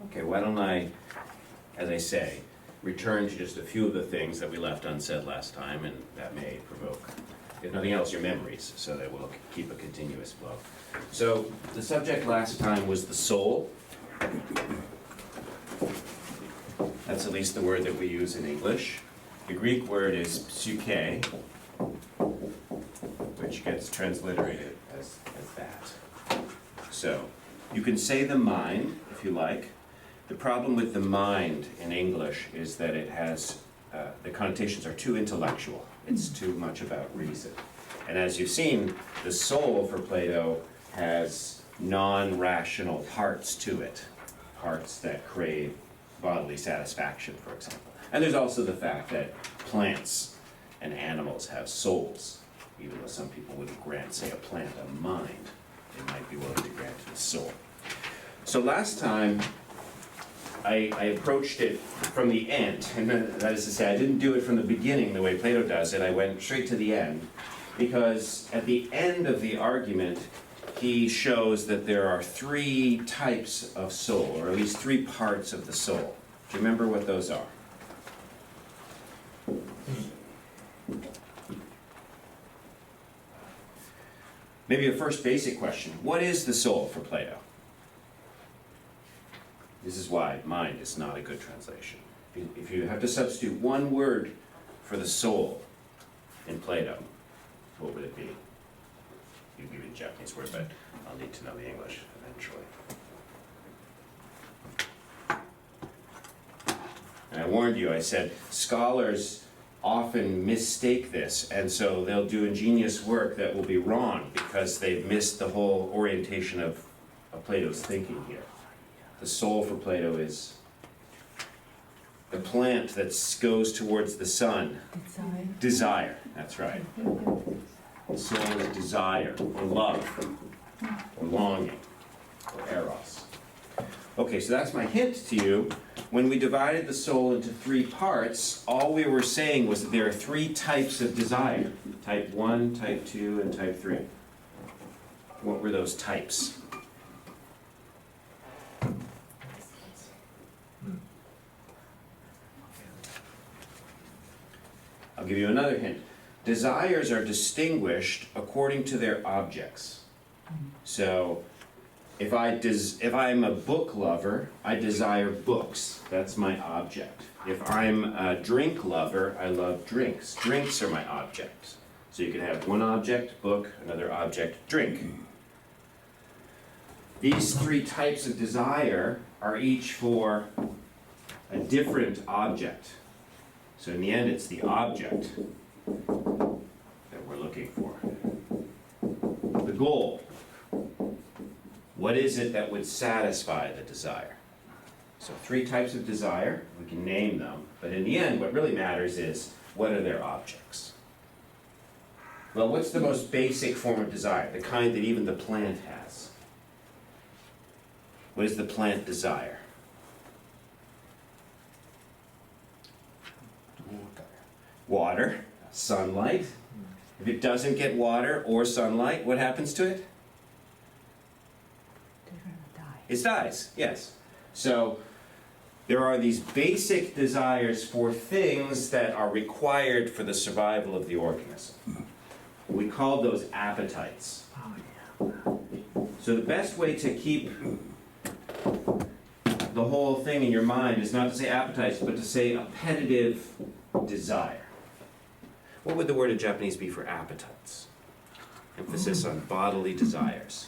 Okay, why don't I, as I say, return to just a few of the things that we left unsaid last time, and that may provoke, if nothing else, your memories, so that we'll keep a continuous flow. So the subject last time was the soul. That's at least the word that we use in English. The Greek word is psyche, which gets transliterated as that. So you can say the mind, if you like. The problem with the mind in English is that it has, the connotations are too intellectual. It's too much about reason. And as you've seen, the soul for Plato has non-rational parts to it, parts that crave bodily satisfaction, for example. And there's also the fact that plants and animals have souls, even though some people wouldn't grant, say, a plant a mind. They might be willing to grant it a soul. So last time, I approached it from the end, and that is to say, I didn't do it from the beginning the way Plato does it. I went straight to the end, because at the end of the argument, he shows that there are three types of soul, or at least three parts of the soul. Do you remember what those are? Maybe a first basic question. What is the soul for Plato? This is why mind is not a good translation. If you have to substitute one word for the soul in Plato, what would it be? You can give me the Japanese word, but I'll need to know the English eventually. And I warned you, I said, scholars often mistake this, and so they'll do ingenious work that will be wrong because they've missed the whole orientation of Plato's thinking here. The soul for Plato is the plant that goes towards the sun. Desire, that's right. The soul is desire, or love, or longing, or eros. Okay, so that's my hint to you. When we divided the soul into three parts, all we were saying was that there are three types of desire. Type 1, type 2, and type 3. What were those types? I'll give you another hint. Desires are distinguished according to their objects. So, if I'm a book lover, I desire books. That's my object. If I'm a drink lover, I love drinks. Drinks are my objects. So you can have one object, book, another object, drink. These three types of desire are each for a different object. So in the end, it's the object that we're looking for. The goal. What is it that would satisfy the desire? So three types of desire, we can name them, but in the end, what really matters is, what are their objects? Well, what's the most basic form of desire? The kind that even the plant has. What does the plant desire? Water, sunlight. If it doesn't get water or sunlight, what happens to it? It dies, yes. So there are these basic desires for things that are required for the survival of the organism. We call those appetites. So the best way to keep the whole thing in your mind is not to say appetites, but to say appetitive desire. What would the word in Japanese be for appetites? Emphasis on bodily desires.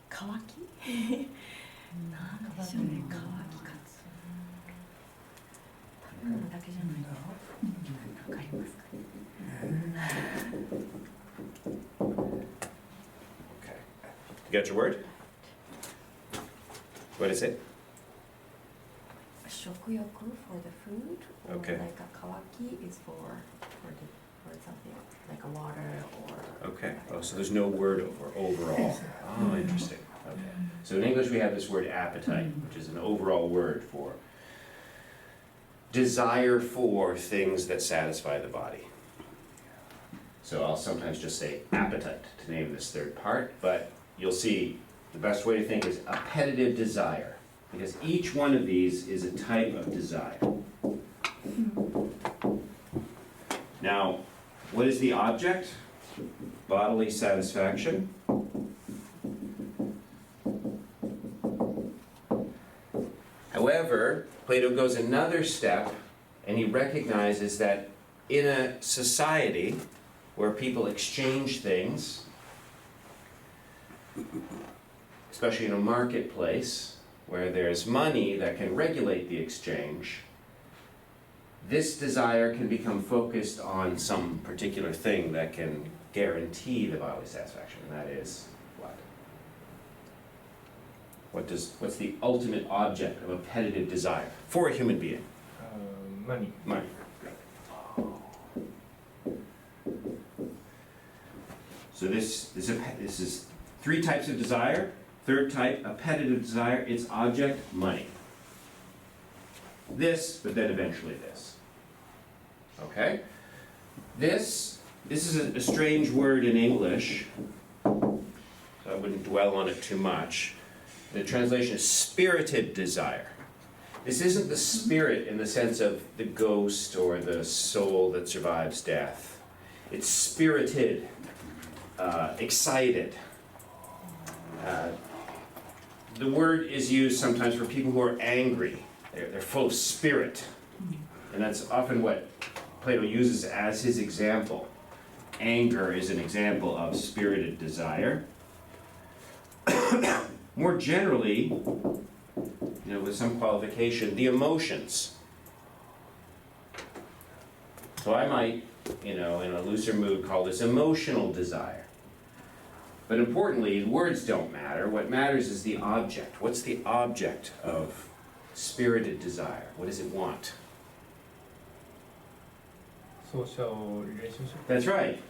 乾きなんでしょうね、乾きかつ食べ物だけじゃないのわかりますか Okay. You got your word? What is it? 食欲 for the food, or Okay. like a 乾き is for something like a water or... Okay. Oh, so there's no word for overall. Oh, interesting. Okay. So in English we have this word appetite, which is an overall word for desire for things that satisfy the body. So I'll sometimes just say appetite to name this third part, but you'll see the best way to think is appetitive desire, because each one of these is a type of desire. Now, what is the object? Bodily satisfaction. However, Plato goes another step, and he recognizes that in a society where people exchange things, especially in a marketplace where there's money that can regulate the exchange, this desire can become focused on some particular thing that can guarantee the bodily satisfaction, and that is what? What's the ultimate object of appetitive desire for a human being? Money. Money. So this is three types of desire. Third type, appetitive desire, its object, money. This, but then eventually this. Okay? This is a strange word in English, so I wouldn't dwell on it too much. The translation is spirited desire. This isn't the spirit in the sense of the ghost or the soul that survives death. It's spirited, excited. The word is used sometimes for people who are angry. They're full of spirit. And that's often what Plato uses as his example. Anger is an example of spirited desire. More generally, with some qualification, the emotions. So I might, in a looser mood, call this emotional desire. But importantly, words don't matter. What matters is the object. What's the object of spirited desire? What does it want? Social relationship. That's right.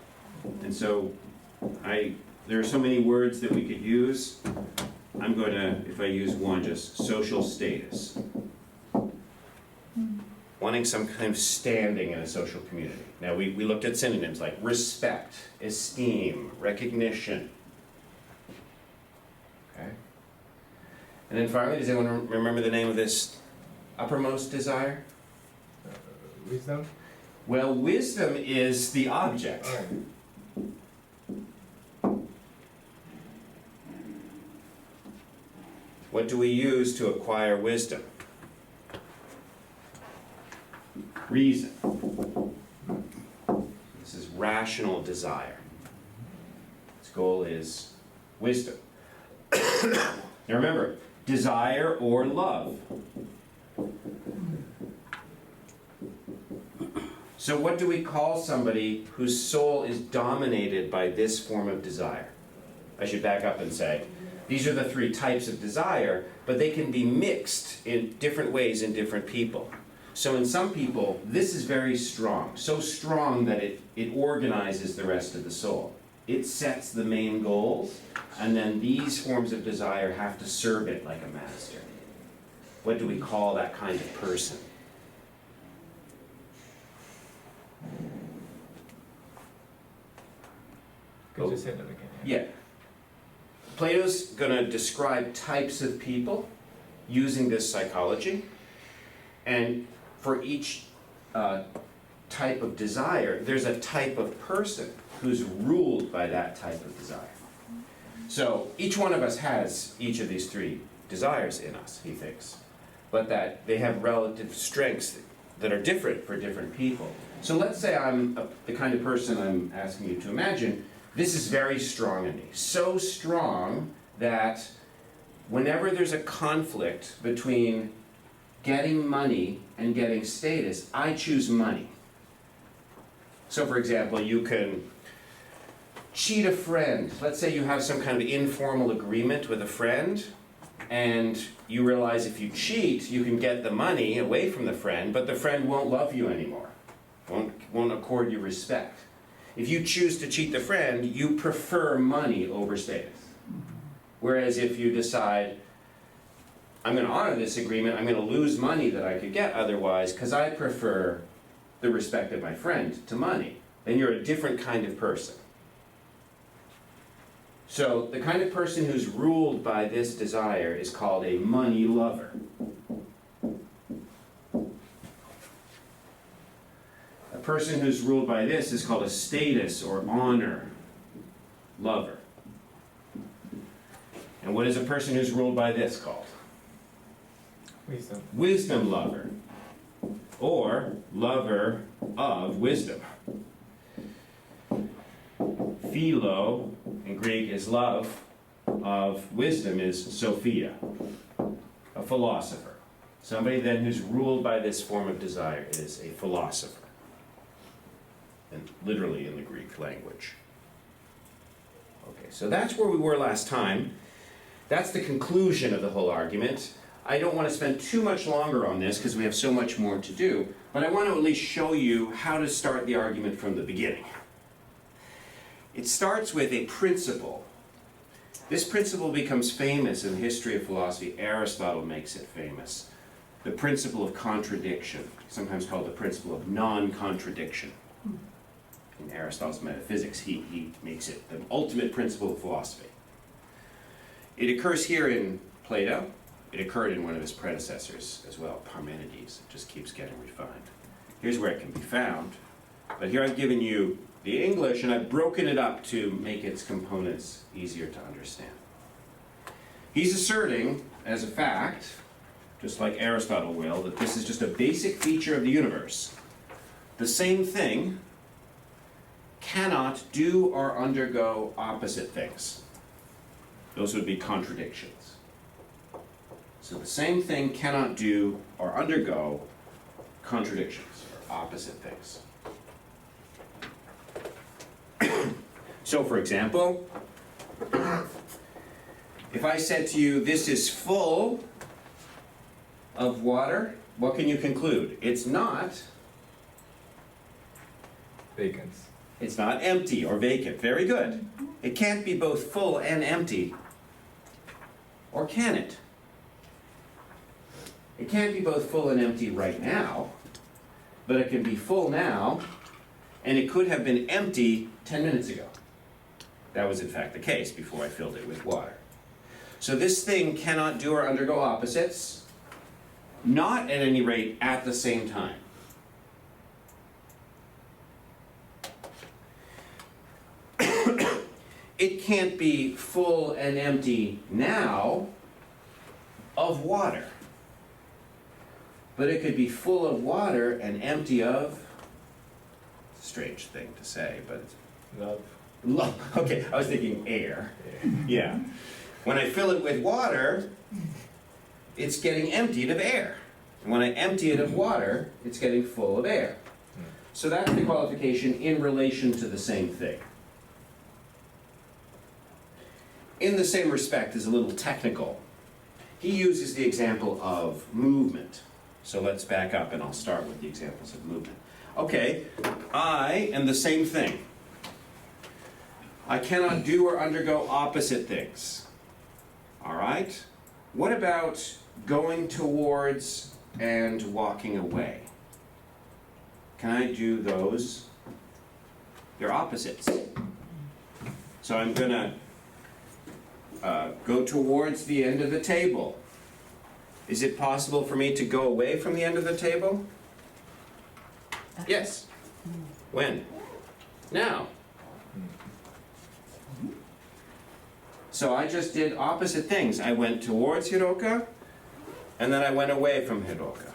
And so there are so many words that we could use. I'm going to, if I use one, just social status. Wanting some kind of standing in a social community. Now, we looked at synonyms like respect, esteem, recognition. Okay? And then finally, does anyone remember the name of this uppermost desire? Wisdom. Well, wisdom is the object. All right. What do we use to acquire wisdom? Reason. This is rational desire. Its goal is wisdom. Now remember, desire or love. So what do we call somebody whose soul is dominated by this form of desire? I should back up and say, these are the three types of desire, but they can be mixed in different ways in different people. So in some people, this is very strong, so strong that it organizes the rest of the soul. It sets the main goals, and then these forms of desire have to serve it like a master. What do we call that kind of person? Could you say that again? Yeah. Plato's going to describe types of people using this psychology, and for each type of desire, there's a type of person who's ruled by that type of desire. So each one of us has each of these three desires in us, he thinks, but that they have relative strengths that are different for different people. So let's say I'm the kind of person I'm asking you to imagine. This is very strong in me. So strong that whenever there's a conflict between getting money and getting status, I choose money. So for example, you can cheat a friend. Let's say you have some kind of informal agreement with a friend, and you realize if you cheat, you can get the money away from the friend, but the friend won't love you anymore, won't accord you respect. If you choose to cheat the friend, you prefer money over status. Whereas if you decide, I'm going to honor this agreement, I'm going to lose money that I could get otherwise because I prefer the respect of my friend to money, then you're a different kind of person. So the kind of person who's ruled by this desire is called a money lover. A person who's ruled by this is called a status or honor lover. And what is a person who's ruled by this called? Wisdom. Wisdom lover, or lover of wisdom. Philo in Greek is love, of wisdom is Sophia, a philosopher. Somebody then who's ruled by this form of desire is a philosopher, and literally in the Greek language. Okay, so that's where we were last time. That's the conclusion of the whole argument. I don't want to spend too much longer on this because we have so much more to do, but I want to at least show you how to start the argument from the beginning. It starts with a principle. This principle becomes famous in the history of philosophy. Aristotle makes it famous. The principle of contradiction, sometimes called the principle of non-contradiction. In Aristotle's metaphysics, he makes it the ultimate principle of philosophy. It occurs here in Plato. It occurred in one of his predecessors as well, Parmenides. It just keeps getting refined. Here's where it can be found. But here I've given you the English, and I've broken it up to make its components easier to understand. He's asserting, as a fact, just like Aristotle will, that this is just a basic feature of the universe. The same thing cannot do or undergo opposite things. Those would be contradictions. So the same thing cannot do or undergo contradictions, or opposite things. So for example, if I said to you, this is full of water, what can you conclude? It's not Vacant. It's not empty or vacant. Very good. It can't be both full and empty. Or can it? It can't be both full and empty right now, but it can be full now, and it could have been empty 10 minutes ago. That was in fact the case before I filled it with water. So this thing cannot do or undergo opposites, not at any rate at the same time. It can't be full and empty now of water. But it could be full of water and empty of, strange thing to say, but Love. okay, I was thinking air. Yeah. When I fill it with water, it's getting emptied of air. And when I empty it of water, it's getting full of air. So that's the qualification in relation to the same thing. In the same respect, is a little technical. He uses the example of movement. So let's back up and I'll start with the examples of movement. Okay, I am the same thing. I cannot do or undergo opposite things. All right? What about going towards and walking away? Can I do those? They're opposites. So I'm going to go towards the end of the table. Is it possible for me to go away from the end of the table? Yes. When? Now. So I just did opposite things. I went towards Hiroka, and then I went away from Hiroka.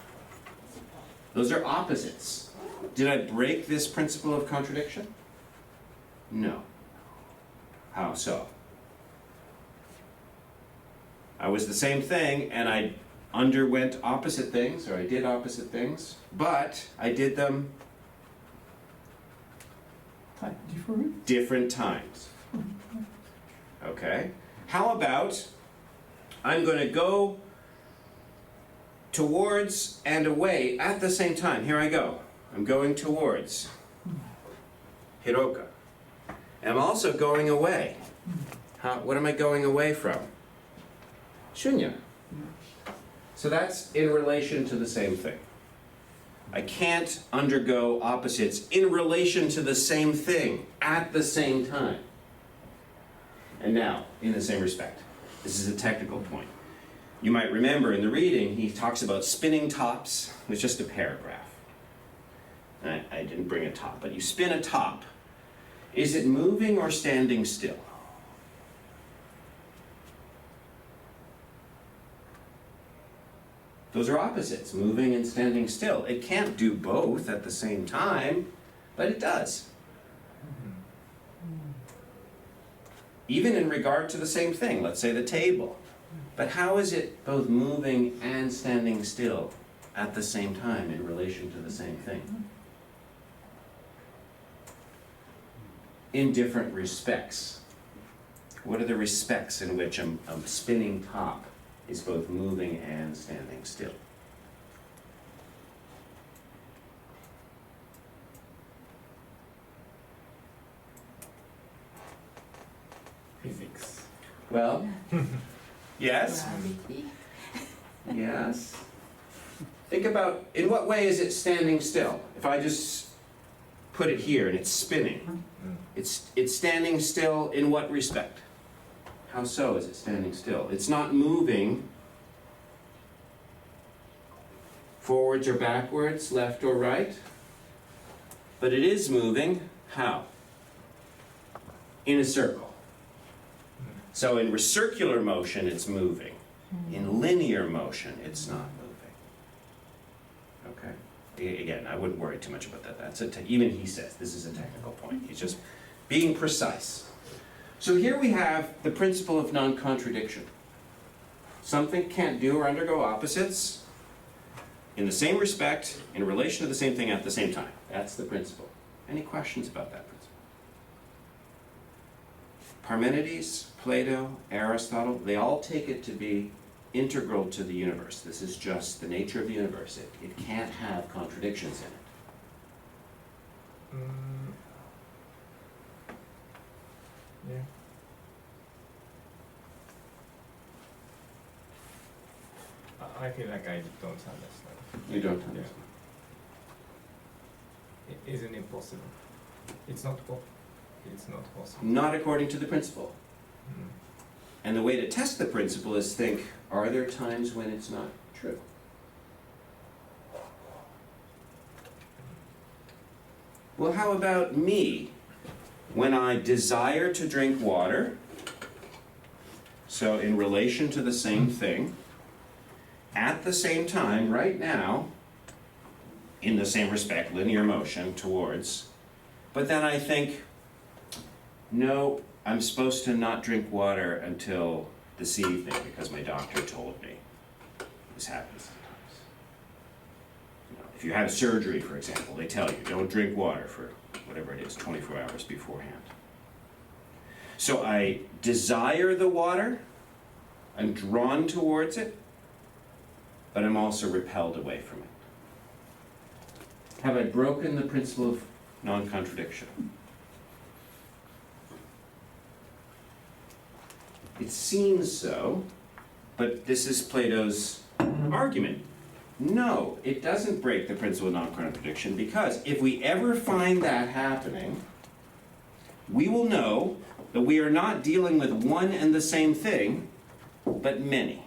Those are opposites. Did I break this principle of contradiction? No. How so? I was the same thing, and I underwent opposite things, or I did opposite things, but I did them different times. Okay? How about I'm going to go towards and away at the same time. Here I go. I'm going towards Hiroka. I'm also going away. What am I going away from? Shunya. So that's in relation to the same thing. I can't undergo opposites in relation to the same thing at the same time. And now, in the same respect, this is a technical point. You might remember in the reading, he talks about spinning tops. It's just a paragraph. I didn't bring a top, but you spin a top. Is it moving or standing still? Those are opposites, moving and standing still. It can't do both at the same time, but it does. Even in regard to the same thing, let's say the table. But how is it both moving and standing still at the same time in relation to the same thing? In different respects. What are the respects in which a spinning top is both moving and standing still? Physics. Well, yes, Gravity. yes. Think about, in what way is it standing still? If I just put it here and it's spinning, it's standing still in what respect? How so is it standing still? It's not moving forwards or backwards, left or right, but it is moving, how? In a circle. So in circular motion, it's moving. In linear motion, it's not moving. Okay? Again, I wouldn't worry too much about that. That's even he says this is a technical point. He's just being precise. So here we have the principle of non-contradiction. Something can't do or undergo opposites in the same respect, in relation to the same thing at the same time. That's the principle. Any questions about that principle? Parmenides, Plato, Aristotle, they all take it to be integral to the universe. This is just the nature of the universe. It can't have contradictions in it. Yeah. I feel like I don't understand. You don't understand. Isn't it possible? It's not possible. Not according to the principle. And the way to test the principle is think, are there times when it's not true? Well, how about me? When I desire to drink water, so in relation to the same thing, at the same time, right now, in the same respect, linear motion towards, but then I think, no, I'm supposed to not drink water until this evening because my doctor told me. This happens sometimes. If you have surgery, for example, they tell you don't drink water for whatever it is, 24 hours beforehand. So I desire the water, I'm drawn towards it, but I'm also repelled away from it. Have I broken the principle of non-contradiction? It seems so, but this is Plato's argument. No, it doesn't break the principle of non-contradiction, because if we ever find that happening, we will know that we are not dealing with one and the same thing, but many.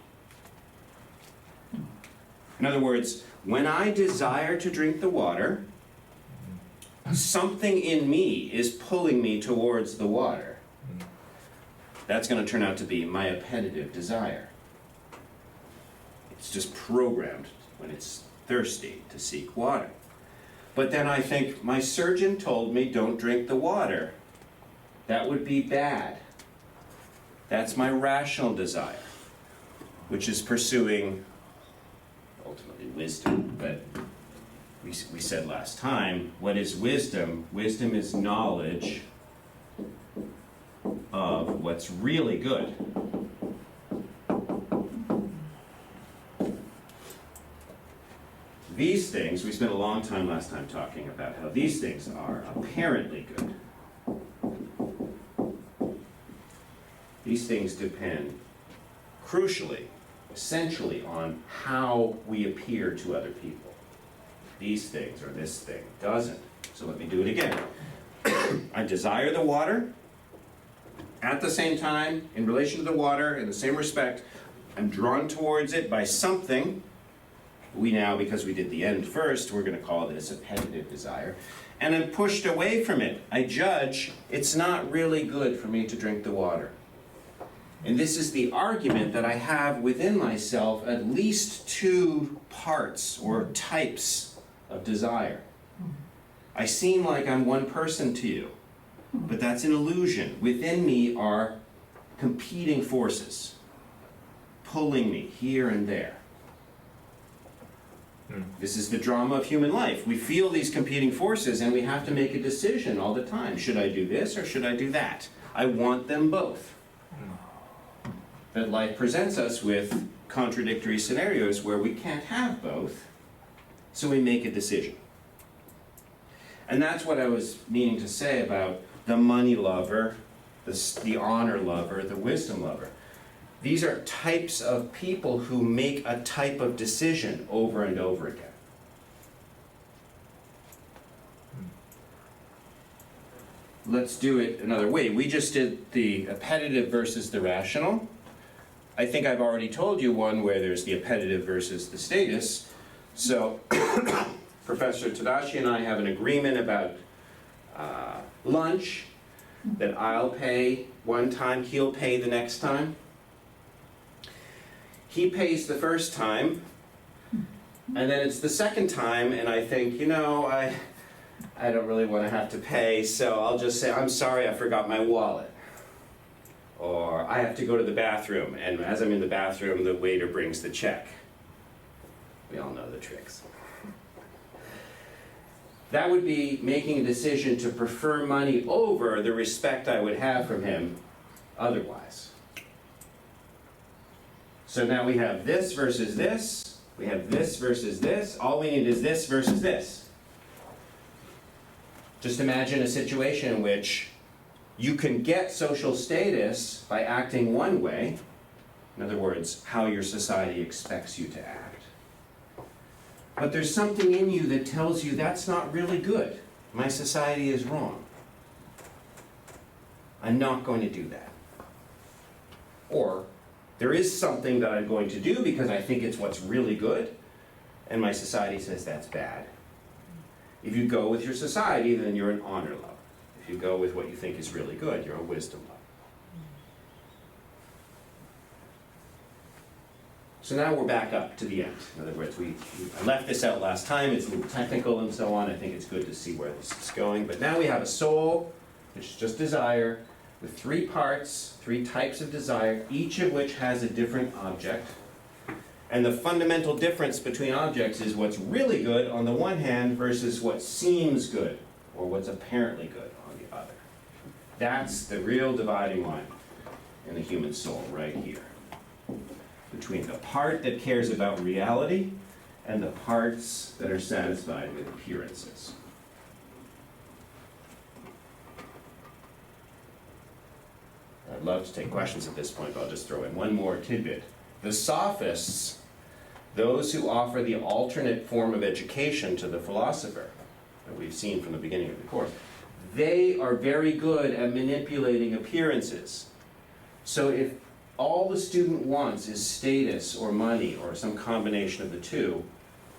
In other words, when I desire to drink the water, something in me is pulling me towards the water. That's going to turn out to be my appetitive desire. It's just programmed when it's thirsty to seek water. But then I think, my surgeon told me don't drink the water. That would be bad. That's my rational desire, which is pursuing, ultimately, wisdom. But we said last time, what is wisdom? Wisdom is knowledge of what's really good. These things, we spent a long time last time talking about how these things are apparently good. These things depend, crucially, essentially, on how we appear to other people. These things, or this thing, doesn't. So let me do it again. I desire the water, At the same time, in relation to the water, in the same respect, I'm drawn towards it by something. We now, because we did the end first, we're going to call this appetitive desire. And I'm pushed away from it. I judge it's not really good for me to drink the water. And this is the argument that I have within myself at least two parts or types of desire. I seem like I'm one person to you, but that's an illusion. Within me are competing forces, pulling me here and there. This is the drama of human life. We feel these competing forces and we have to make a decision all the time. Should I do this or should I do that? I want them both. That life presents us with contradictory scenarios where we can't have both, so we make a decision. And that's what I was meaning to say about the money lover, the honor lover, the wisdom lover. These are types of people who make a type of decision over and over again. Let's do it another way. We just did the appetitive versus the rational. I think I've already told you one where there's the appetitive versus the status. So Professor Tadashi and I have an agreement about lunch, that I'll pay one time, he'll pay the next time. He pays the first time, and then it's the second time, and I think, you know, I don't really want to have to pay, so I'll just say, I'm sorry, I forgot my wallet. Or I have to go to the bathroom, and as I'm in the bathroom, the waiter brings the check. We all know the tricks. That would be making a decision to prefer money over the respect I would have from him otherwise. So now we have this versus this, we have this versus this, all we need is this versus this. Just imagine a situation in which you can get social status by acting one way, in other words, how your society expects you to act. But there's something in you that tells you that's not really good. My society is wrong. I'm not going to do that. Or there is something that I'm going to do because I think it's what's really good, and my society says that's bad. If you go with your society, then you're an honor lover. If you go with what you think is really good, you're a wisdom lover. So now we're back up to the end. In other words, I left this out last time, it's a little technical and so on. I think it's good to see where this is going. But now we have a soul, which is just desire, with three parts, three types of desire, each of which has a different object. And the fundamental difference between objects is what's really good on the one hand versus what seems good, or what's apparently good on the other. That's the real dividing line in the human soul, right here. Between the part that cares about reality and the parts that are satisfied with appearances. I'd love to take questions at this point, but I'll just throw in one more tidbit. The sophists, those who offer the alternate form of education to the philosopher, that we've seen from the beginning of the course, they are very good at manipulating appearances. So if all the student wants is status or money or some combination of the two,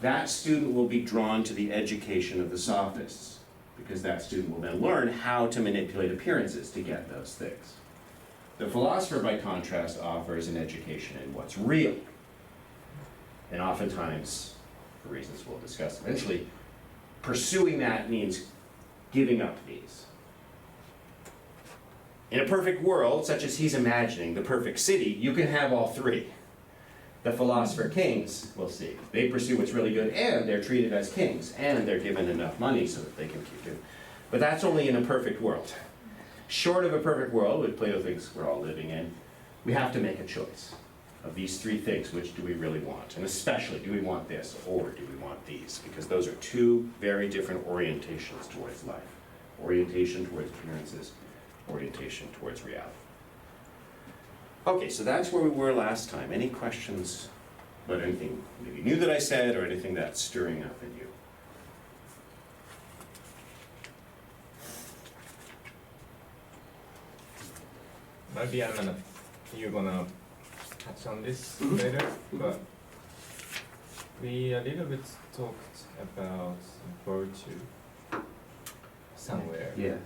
that student will be drawn to the education of the sophists, because that student will then learn how to manipulate appearances to get those things. The philosopher, by contrast, offers an education in what's real. And oftentimes, for reasons we'll discuss eventually, pursuing that means giving up these. In a perfect world, such as he's imagining, the perfect city, you can have all three. The philosopher kings, we'll see, they pursue what's really good, and they're treated as kings, and they're given enough money so that they can keep doing. But that's only in a perfect world. Short of a perfect world, which Plato thinks we're all living in, we have to make a choice of these three things. Which do we really want? And especially, do we want this or do we want these? Because those are two very different orientations towards life. Orientation towards appearances, orientation towards reality. Okay, so that's where we were last time. Any questions about anything maybe new that I said or anything that's stirring up in you? maybe you're gonna touch on this Mhm. later, but we a little bit talked about virtue somewhere. Yeah.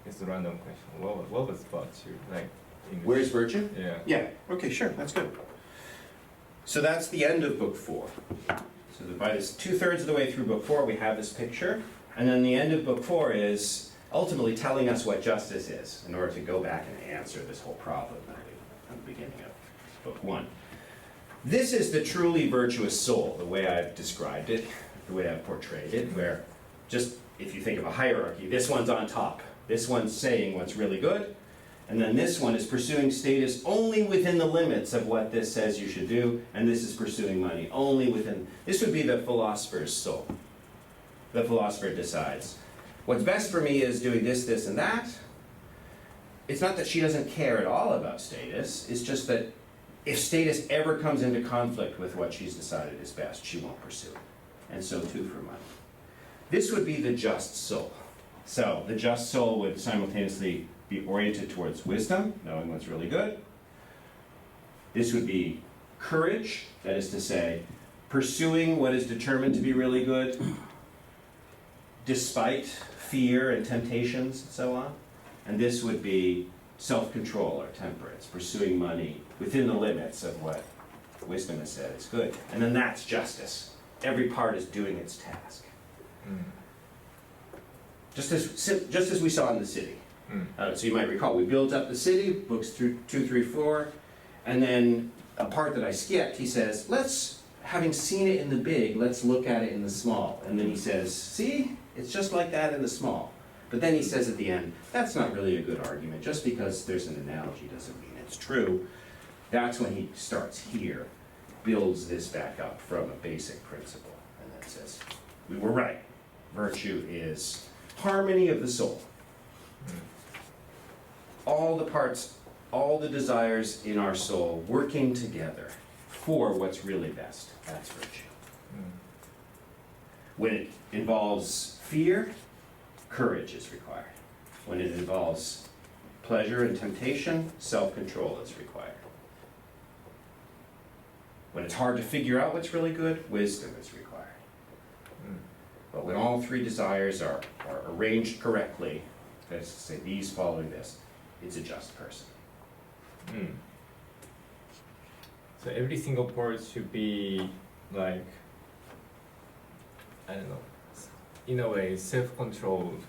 It's a random question. What was virtue like? English? Where's virtue? Yeah. Yeah, okay, sure, that's good. So that's the end of book 4. So by this 2/3 of the way through book 4, we have this picture, and then the end of book 4 is ultimately telling us what justice is in order to go back and answer this whole problem that we at the beginning of book 1. This is the truly virtuous soul, the way I've described it, the way I've portrayed it, where just if you think of a hierarchy, this one's on top, this one's saying what's really good, and then this one is pursuing status only within the limits of what this says you should do, and this is pursuing money only within. This would be the philosopher's soul. The philosopher decides, what's best for me is doing this, this, and that. It's not that she doesn't care at all about status, it's just that if status ever comes into conflict with what she's decided is best, she won't pursue it. And so too for money. This would be the just soul. So the just soul would simultaneously be oriented towards wisdom, knowing what's really good. This would be courage, that is to say, pursuing what is determined to be really good, despite fear and temptations and so on. And this would be self-control or temperance, pursuing money within the limits of what wisdom has said is good. And then that's justice. Every part is doing its task. Mm. Just as we saw in the city. So you might recall, we built up the city, books 2, 3, 4, and then a part that I skipped, he says, having seen it in the big, let's look at it in the small. And then he says, see, it's just like that in the small. But then he says at the end, that's not really a good argument. Just because there's an analogy doesn't mean it's true. That's when he starts here, builds this back up from a basic principle, and then says, we were right. Virtue is harmony of the soul. All the parts, all the desires in our soul working together for what's really best. That's virtue. When it involves fear, courage is required. When it involves pleasure and temptation, self-control is required. When it's hard to figure out what's really good, wisdom is required. But when all 3 desires are arranged correctly, that is to say, these following this, it's a just person. So every single part should be like, I don't know, in a way, self-controlled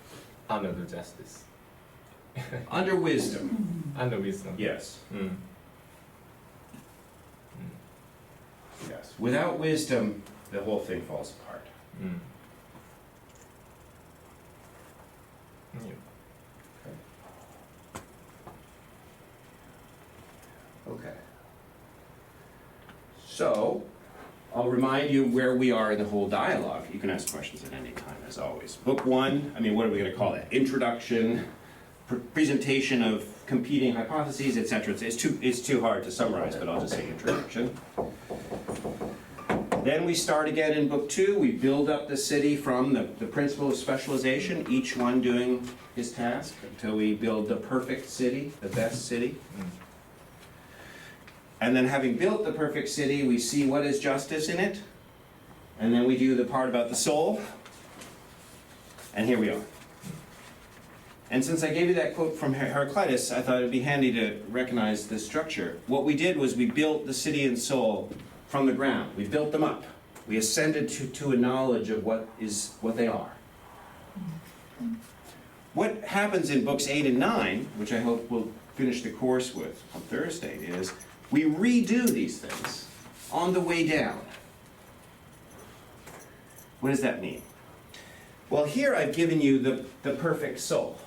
under the justice. Under wisdom. Under wisdom. Yes. Mm. Yes. Without wisdom, the whole thing falls apart. Mm. Yeah. Okay. So, I'll remind you where we are in the whole dialogue. You can ask questions at any time, as always. Book 1, what are we going to call it? Introduction, presentation of competing hypotheses, etc. It's too hard to summarize, but I'll just say introduction. Then we start again in book 2. We build up the city from the principle of specialization, each one doing his task, until we build the perfect city, the best city. And then having built the perfect city, we see what is justice in it. And then we do the part about the soul. And here we are. And since I gave you that quote from Heraclitus, I thought it'd be handy to recognize the structure. What we did was we built the city and soul from the ground. We built them up. We ascended to a knowledge of what they are. What happens in books 8 and 9, which I hope we'll finish the course with on Thursday, is we redo these things on the way down. What does that mean? Well, here I've given you the perfect soul,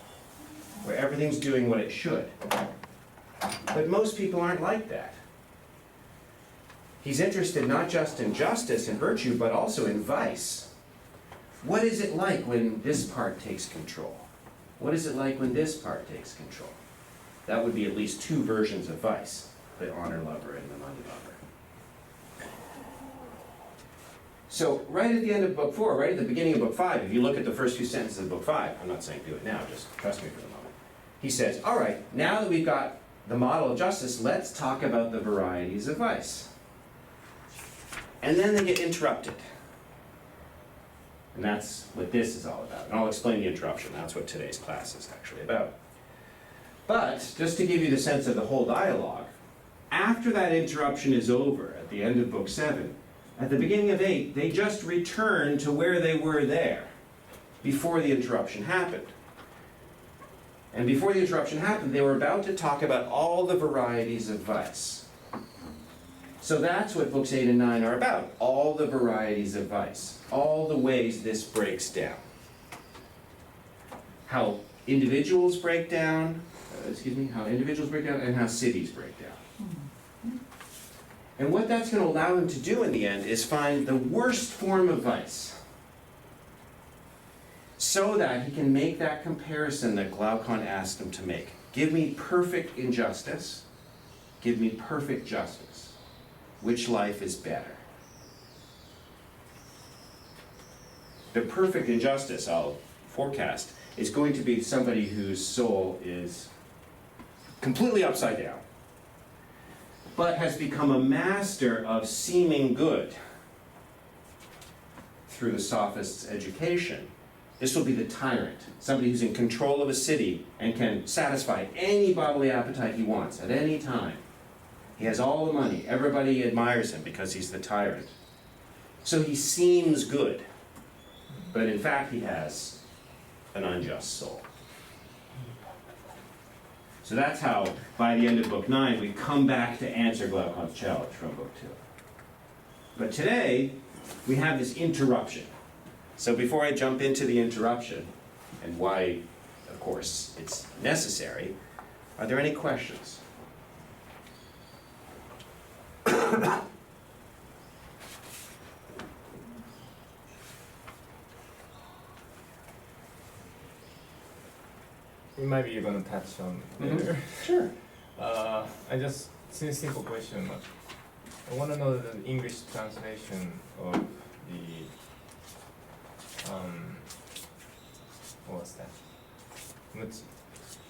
where everything's doing what it should. But most people aren't like that. He's interested not just in justice and virtue, but also in vice. What is it like when this part takes control? What is it like when this part takes control? That would be at least 2 versions of vice, the honor lover and the money lover. So right at the end of book 4, right at the beginning of book 5, if you look at the first few sentences of book 5, I'm not saying do it now, just trust me for the moment. he says, all right, now that we've got the model of justice, let's talk about the varieties of vice. And then they get interrupted. And that's what this is all about. And I'll explain the interruption. That's what today's class is actually about. But, just to give you the sense of the whole dialogue, after that interruption is over, at the end of Book 7, at the beginning of 8, they just return to where they were there, before the interruption happened. And before the interruption happened, they were about to talk about all the varieties of vice. So that's what Books 8 and 9 are about, all the varieties of vice, all the ways this breaks down. How individuals break down, how individuals break down and how cities break down. And what that's going to allow him to do in the end is find the worst form of vice, so that he can make that comparison that Glaucon asked him to make. Give me perfect injustice, give me perfect justice. Which life is better? The perfect injustice, I'll forecast, is going to be somebody whose soul is completely upside down, but has become a master of seeming good through the sophist's education. This will be the tyrant, somebody who's in control of a city and can satisfy any bodily appetite he wants at any time. He has all the money. Everybody admires him because he's the tyrant. So he seems good, but in fact he has an unjust soul. So that's how, by the end of Book 9, we come back to answer Glaucon's challenge from Book 2. But today, we have this interruption. So before I jump into the interruption, and why, of course, it's necessary, are there any questions? Maybe you're gonna touch on later. Sure. I just, it's a simple question. I want to know the English translation of the, what was that?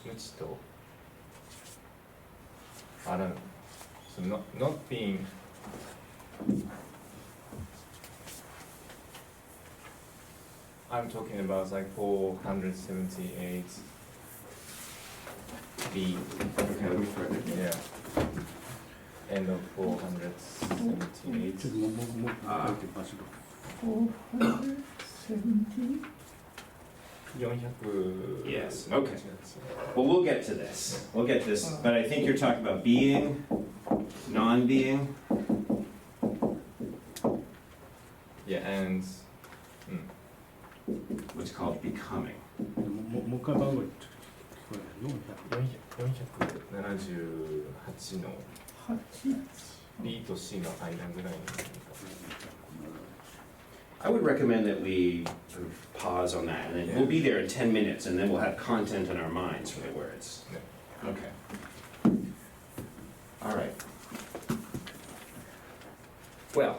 Muchito. I don't know. So not being, I'm talking about like 478 B. Okay, let me try it. Yeah. End of 478. 470. 400. Yes, okay. Well, we'll get to this. We'll get to this. But I think you're talking about being, non-being. Yeah, and What's called becoming. もう一回番号言って聞こえない478の B と C の間ぐらいに I would recommend that we sort of pause on that, and then we'll be there in 10 minutes, and then we'll have content in our minds for the words. Okay. All right. Well,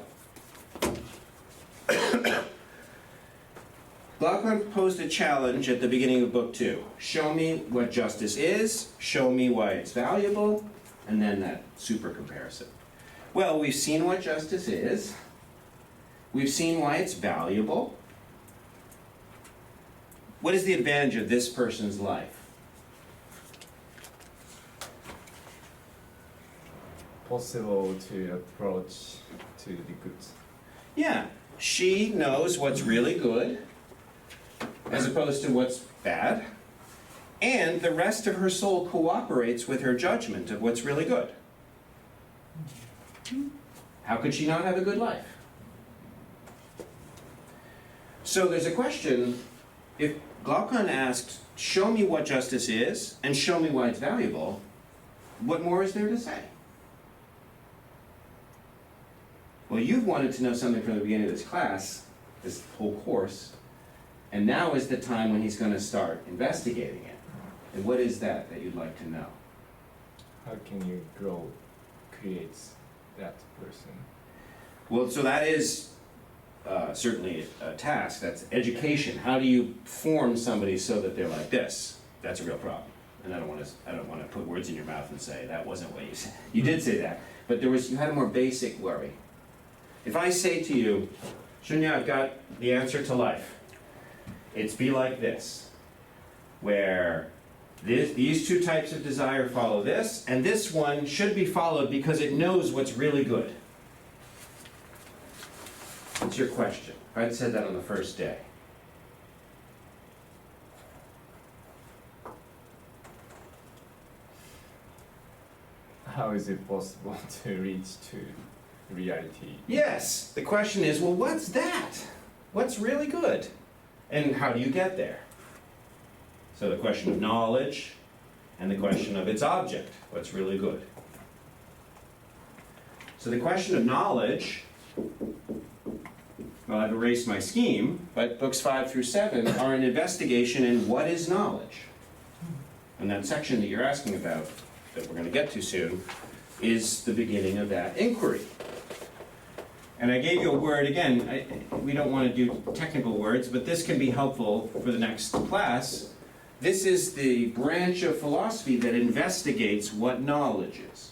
Glaucon posed a challenge at the beginning of Book 2. Show me what justice is, show me why it's valuable, and then that super comparison. Well, we've seen what justice is. We've seen why it's valuable. What is the advantage of this person's life? Possible to approach to the good. Yeah, she knows what's really good as opposed to what's bad, and the rest of her soul cooperates with her judgment of what's really good. How could she not have a good life? So there's a question, if Glaucon asked, show me what justice is and show me why it's valuable, what more is there to say? Well, you've wanted to know something from the beginning of this class, this whole course, and now is the time when he's going to start investigating it. And what is that you'd like to know? How can you grow, create that person? Well, so that is certainly a task. That's education. How do you form somebody so that they're like this? That's a real problem. and I don't want to put words in your mouth and say that wasn't what you said. You did say that, but you had a more basic worry. If I say to you, Shunya, I've got the answer to life. It's be like this, where these two types of desire follow this, and this one should be followed because it knows what's really good. What's your question? If I'd said that on the first day. How is it possible to reach to reality? Yes, the question is, well, what's that? What's really good? And how do you get there? So the question of knowledge and the question of its object, what's really good. So the question of knowledge, well, I've erased my scheme, but books 5 through 7 are an investigation in what is knowledge. And that section that you're asking about, that we're going to get to soon, is the beginning of that inquiry. And I gave you a word, again, we don't want to do technical words, but this can be helpful for the next class. This is the branch of philosophy that investigates what knowledge is.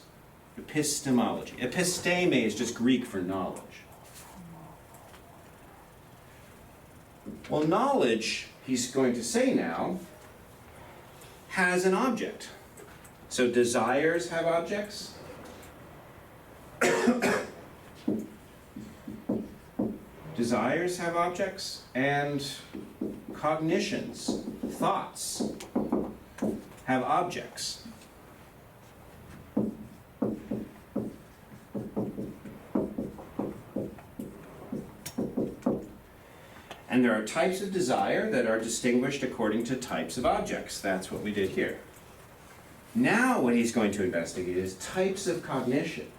Epistemology. Episteme is just Greek for knowledge. Well, knowledge, he's going to say now, has an object. So desires have objects. Desires have objects, and cognitions, thoughts, have objects. And there are types of desire that are distinguished according to types of objects. That's what we did here. Now what he's going to investigate is types of cognition,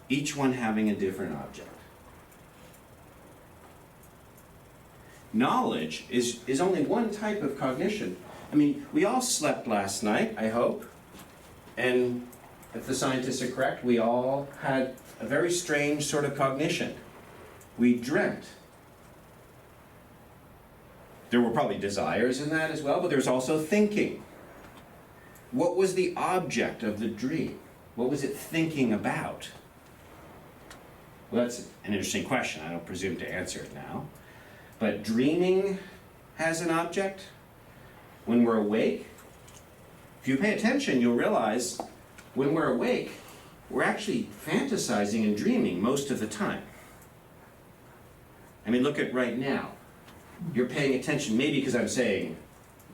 each one having a different object. Knowledge is only one type of cognition. I mean, we all slept last night, I hope. And if the scientists are correct, we all had a very strange sort of cognition. We dreamt. There were probably desires in that as well, but there was also thinking. What was the object of the dream? What was it thinking about? Well, that's an interesting question. I don't presume to answer it now. But dreaming has an object. When we're awake, if you pay attention, you'll realize when we're awake, we're actually fantasizing and dreaming most of the time. I mean, look at right now. You're paying attention, maybe because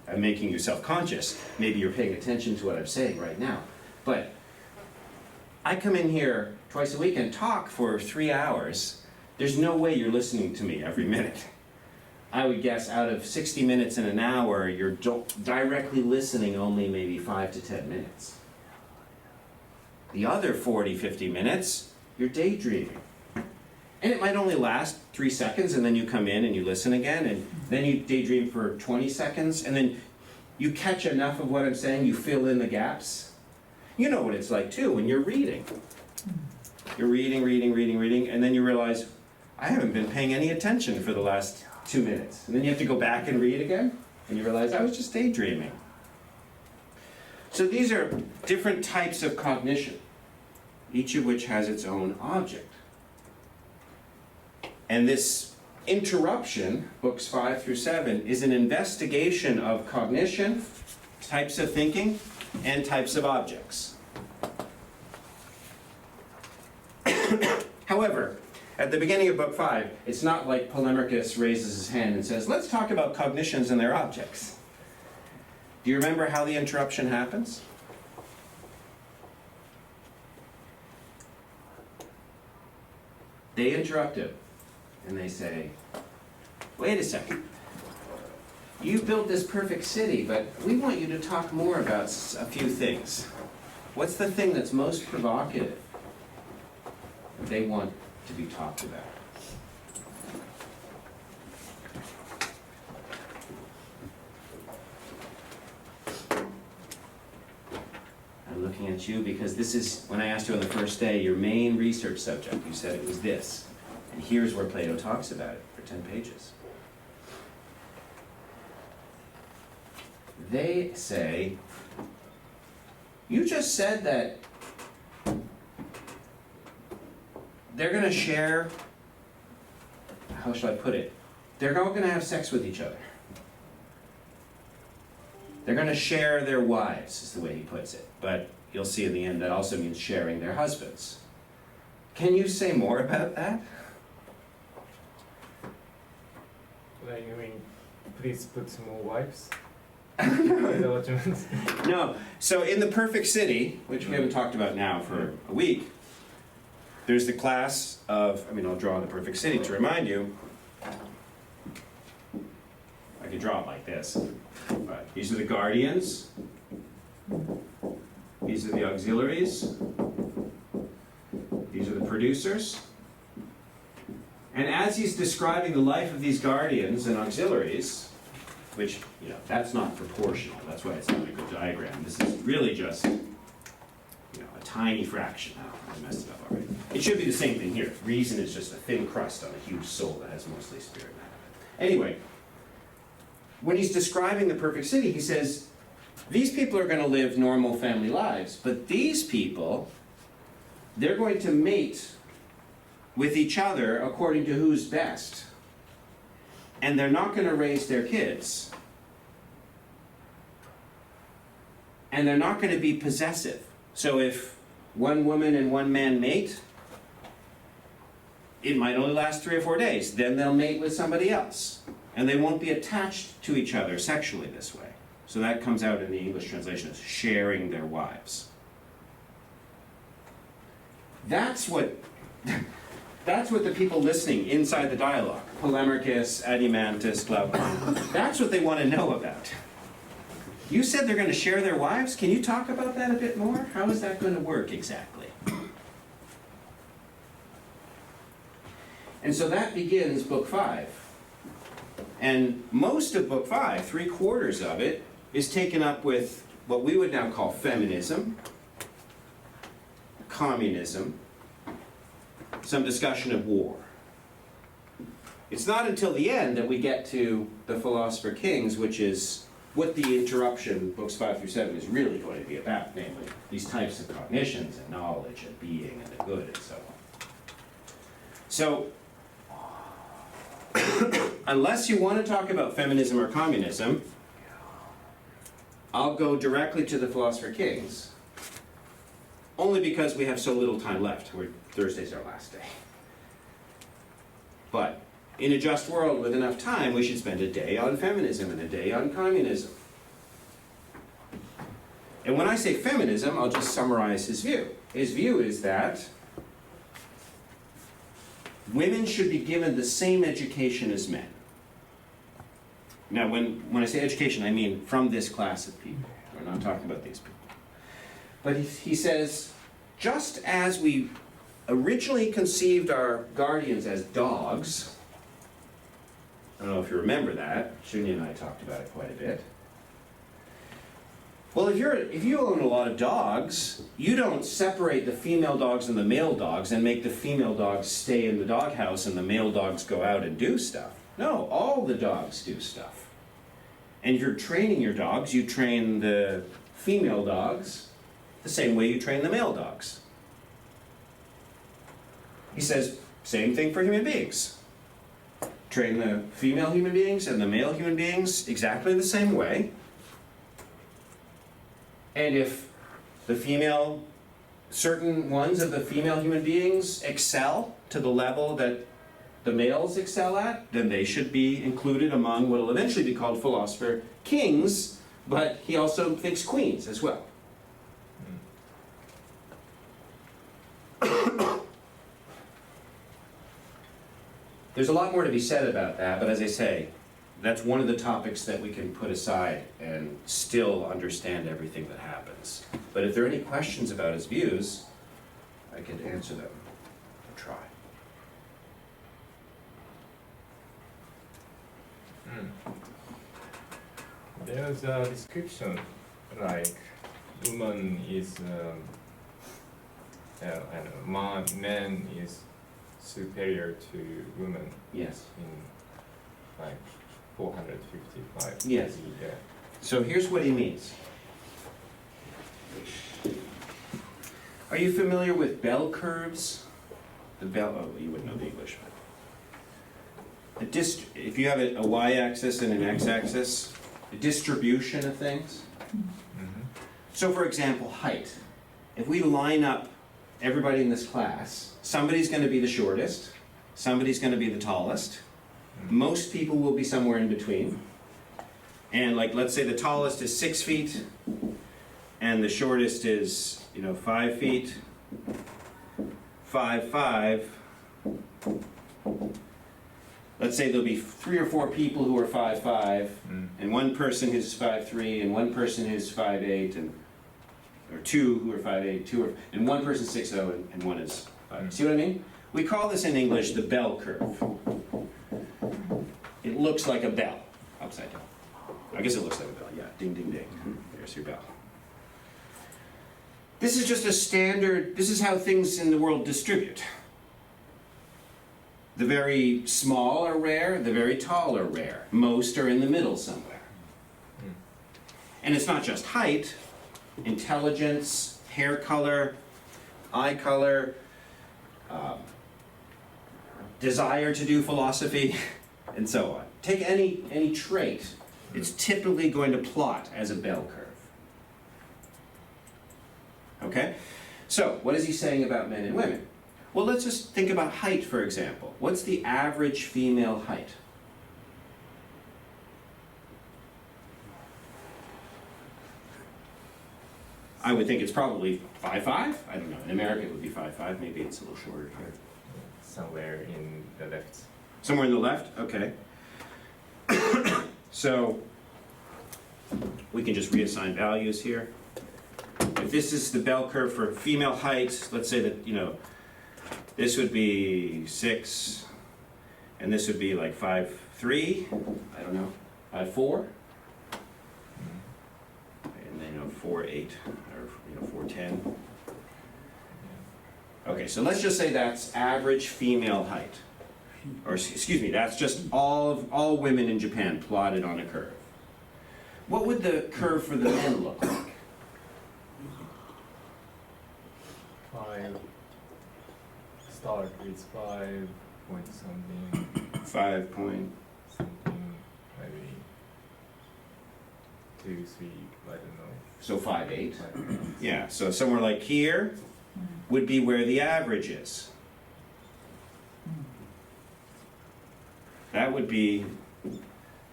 I'm making you self-conscious. Maybe you're paying attention to what I'm saying right now. But I come in here twice a week and talk for 3 hours. There's no way you're listening to me every minute. I would guess out of 60 minutes in an hour, you're directly listening only maybe 5 to 10 minutes. The other 40, 50 minutes, you're daydreaming. And it might only last 3 seconds, and then you come in and you listen again, and then you daydream for 20 seconds, and then you catch enough of what I'm saying, you fill in the gaps. You know what it's like too when you're reading. You're reading, and then you realize, I haven't been paying any attention for the last 2 minutes. And then you have to go back and read again, and you realize, I was just daydreaming. So these are different types of cognition, each of which has its own object. And this interruption, books 5 through 7, is an investigation of cognition, types of thinking, and types of objects. However, at the beginning of book 5, it's not like Polemarchus raises his hand and says, let's talk about cognitions and their objects. Do you remember how the interruption happens? They interrupt him, and they say, wait a second. You built this perfect city, but we want you to talk more about a few things. What's the thing that's most provocative that they want to be talked about? I'm looking at you because this is, when I asked you on the first day, your main research subject. You said it was this. And here's where Plato talks about it for 10 pages. they say, you just said that they're going to share, how should I put it? They're all going to have sex with each other. They're going to share their wives, is the way he puts it. But you'll see in the end that also means sharing their husbands. Can you say more about that? Like, you mean, please put more wives? Is that what you meant? No. So in the perfect city, which we haven't talked about now for a week, there's the class of, I'll draw the perfect city to remind you. I could draw it like this. But these are the guardians. These are the auxiliaries. These are the producers. And as he's describing the life of these guardians and auxiliaries, which, that's not proportional. That's why it's not a good diagram. This is really just, a tiny fraction. Oh, I messed it up already. It should be the same thing here. Reason is just a thin crust on a huge soul that has mostly spirit matter. Anyway, when he's describing the perfect city, he says, these people are going to live normal family lives, but these people, they're going to mate with each other according to who's best. And they're not going to raise their kids. And they're not going to be possessive. So if one woman and one man mate, it might only last 3 or 4 days. Then they'll mate with somebody else. And they won't be attached to each other sexually this way. So that comes out in the English translation as sharing their wives. That's what the people listening inside the dialogue, Polemarchus, Adimantus, Glaucon, that's what they want to know about. You said they're going to share their wives? Can you talk about that a bit more? How is that going to work exactly? And so that begins Book 5. And most of Book 5, 3/4 of it, is taken up with what we would now call feminism, communism, some discussion of war. It's not until the end that we get to the Philosopher Kings, which is what the interruption, books 5 through 7, is really going to be about, namely these types of cognitions and knowledge and being and the good and so on. So, unless you want to talk about feminism or communism, I'll go directly to the Philosopher Kings, only because we have so little time left. Thursday's our last day. But in a just world with enough time, we should spend a day on feminism and a day on communism. And when I say feminism, I'll just summarize his view. His view is that women should be given the same education as men. Now, when I say education, I mean from this class of people. We're not talking about these people. But he says, just as we originally conceived our guardians as dogs, I don't know if you remember that, Shunya and I talked about it quite a bit. Well, if you own a lot of dogs, you don't separate the female dogs and the male dogs and make the female dogs stay in the doghouse and the male dogs go out and do stuff. No, all the dogs do stuff. And you're training your dogs, you train the female dogs the same way you train the male dogs. He says, same thing for human beings. Train the female human beings and the male human beings exactly the same way. And if the certain ones of the female human beings excel to the level that the males excel at, then they should be included among what will eventually be called philosopher kings, but he also thinks queens as well. There's a lot more to be said about that, but as I say, that's one of the topics that we can put aside and still understand everything that happens. But if there are any questions about his views, I could answer them or try. There's a description like woman is man is superior to woman Yes. in like 455. Yes. Yeah. So here's what he means. Are you familiar with bell curves? The bell, oh, you wouldn't know the English. If you have a y-axis and an x-axis, the distribution of things. So for example, height. If we line up everybody in this class, somebody's going to be the shortest, somebody's going to be the tallest, most people will be somewhere in between. And like, let's say the tallest is 6 feet, and the shortest is, 5 feet, 5, 5. Let's say there'll be 3 or 4 people who are 5'5", and one person who's 5'3", and one person who's 5'8", or 2 who are 5'8", and one person's 6'0", and one is 5. See what I mean? We call this in English the bell curve. It looks like a bell, upside down. I guess it looks like a bell, yeah. Ding, ding, ding. There's your bell. This is just a standard, this is how things in the world distribute. The very small are rare, the very tall are rare. Most are in the middle somewhere. And it's not just height, intelligence, hair color, eye color, desire to do philosophy, and so on. Take any trait, it's typically going to plot as a bell curve. Okay? So, what is he saying about men and women? Well, let's just think about height, for example. What's the average female height? I would think it's probably 5'5". I don't know. In America, it would be 5'5". Maybe it's a little shorter here. Somewhere in the left. Somewhere in the left? Okay. So, we can just reassign values here. If this is the bell curve for female height, let's say that, this would be 6, and this would be like 5'3", I don't know, 5'4", and then 4'8", or 4'10". Okay, so let's just say that's average female height. Or excuse me, that's just all women in Japan plotted on a curve. What would the curve for the men look like? 5. Start with 5 point something. 5 point. Something, maybe 2, 3, I don't know. So 5'8". 5. Yeah, so somewhere like here would be where the average is. That would be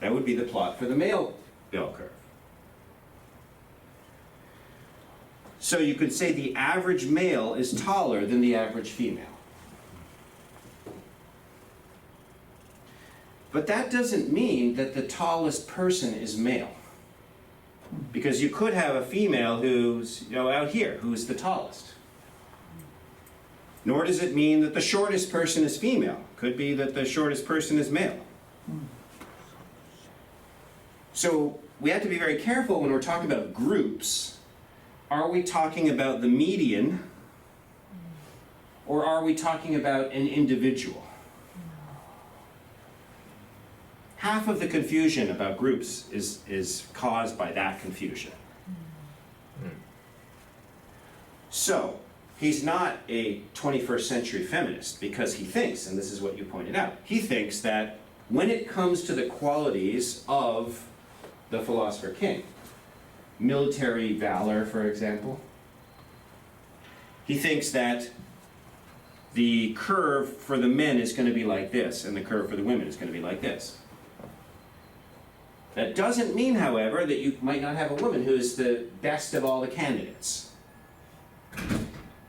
the plot for the male bell curve. So you could say the average male is taller than the average female. But that doesn't mean that the tallest person is male. Because you could have a female who's, out here, who's the tallest. Nor does it mean that the shortest person is female. Could be that the shortest person is male. So we have to be very careful when we're talking about groups. Are we talking about the median, or are we talking about an individual? Half of the confusion about groups is caused by that confusion. So, he's not a 21st century feminist because he thinks, and this is what you pointed out, he thinks that when it comes to the qualities of the philosopher king, military valor, for example, he thinks that the curve for the men is going to be like this, and the curve for the women is going to be like this. That doesn't mean, however, that you might not have a woman who is the best of all the candidates.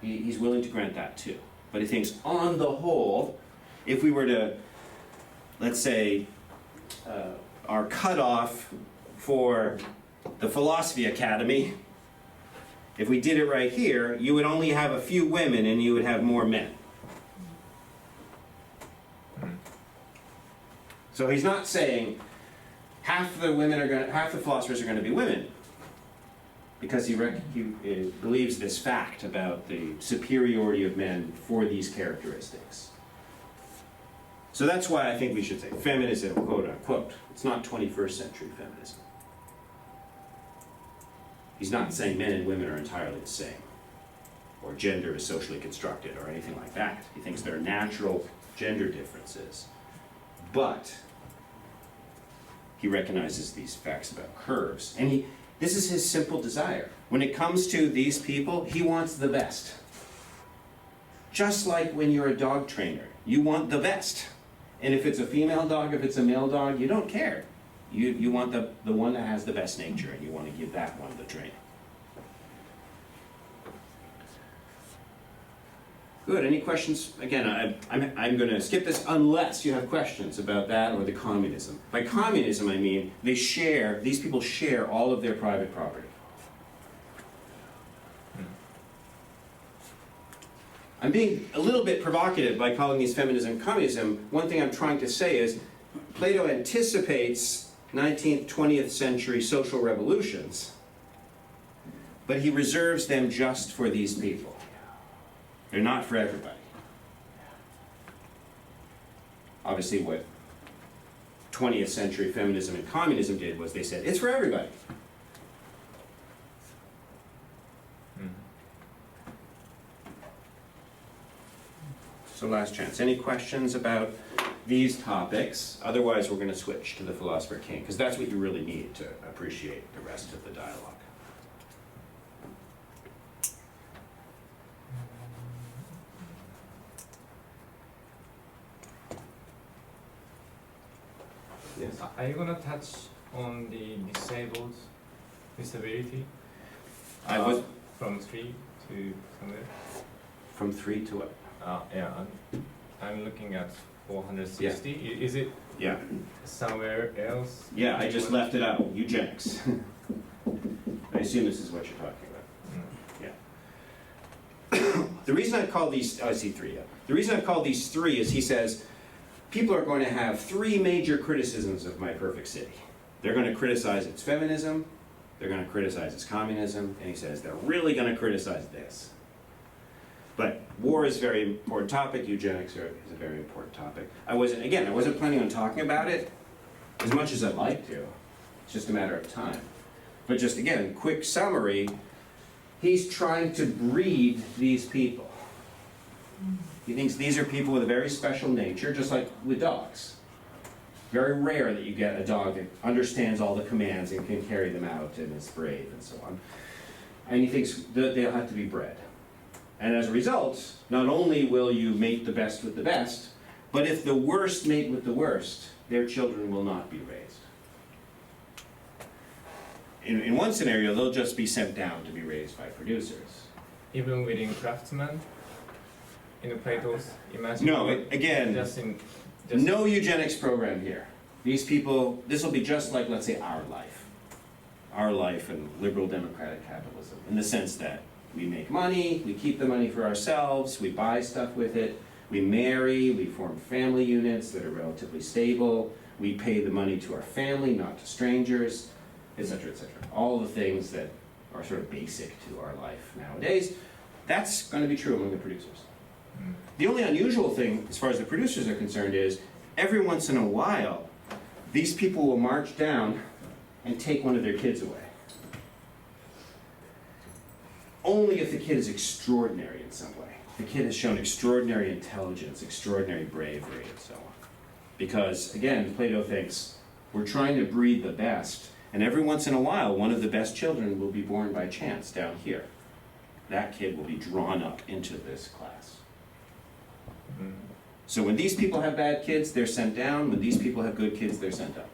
He's willing to grant that too. But he thinks, on the whole, if we were to, let's say, our cutoff for the Philosophy Academy, if we did it right here, you would only have a few women and you would have more men. So he's not saying half the philosophers are going to be women, because he believes this fact about the superiority of men for these characteristics. So that's why I think we should say feminism, quote unquote. It's not 21st century feminism. He's not saying men and women are entirely the same, or gender is socially constructed, or anything like that. He thinks there are natural gender differences. But he recognizes these facts about curves. And this is his simple desire. When it comes to these people, he wants the best. Just like when you're a dog trainer, you want the best. And if it's a female dog, if it's a male dog, you don't care. You want the one that has the best nature, and you want to give that one the training. Good, any questions? Again, I'm going to skip this unless you have questions about that or the communism. By communism, I mean these people share all of their private property. I'm being a little bit provocative by calling these feminism and communism. One thing I'm trying to say is Plato anticipates 19th, 20th century social revolutions, but he reserves them just for these people. They're not for everybody. Obviously, what 20th century feminism and communism did was they said, it's for everybody. So last chance. Any questions about these topics? Otherwise, we're going to switch to the philosopher king, because that's what you really need to appreciate the rest of the dialogue. Yes. Are you gonna touch on the disabled disability? I was From 3 to somewhere? from 3 to what? Yeah, I'm looking at 460. Is it Yeah. somewhere else? Yeah, I just left it out. Eugenics. I assume this is what you're talking about. Yeah. The reason I call these, I see 3. Yeah. The reason I call these 3 is he says, people are going to have 3 major criticisms of My Perfect City. They're going to criticize its feminism, they're going to criticize its communism, and he says they're really going to criticize this. But war is a very important topic, eugenics is a very important topic. I wasn't planning on talking about it as much as I'd like to. It's just a matter of time. But just again, quick summary, he's trying to breed these people. He thinks these are people with a very special nature, just like with dogs. Very rare that you get a dog that understands all the commands and can carry them out and is brave and so on. And he thinks that they'll have to be bred. And as a result, not only will you mate the best with the best, but if the worst mate with the worst, their children will not be raised. In one scenario, they'll just be sent down to be raised by producers. Even within craftsmen? In Plato's imagination? No, again, no eugenics program here. These people, this will be just like, let's say, our life and liberal democratic capitalism, in the sense that we make money, we keep the money for ourselves, we buy stuff with it, we marry, we form family units that are relatively stable, we pay the money to our family, not to strangers, etc., etc. All the things that are sort of basic to our life nowadays. That's going to be true among the producers. The only unusual thing, as far as the producers are concerned, is every once in a while, these people will march down and take one of their kids away. Only if the kid is extraordinary in some way. The kid has shown extraordinary intelligence, extraordinary bravery, and so on. Because, again, Plato thinks we're trying to breed the best, and every once in a while, one of the best children will be born by chance down here. That kid will be drawn up into this class. So when these people have bad kids, they're sent down. When these people have good kids, they're sent up.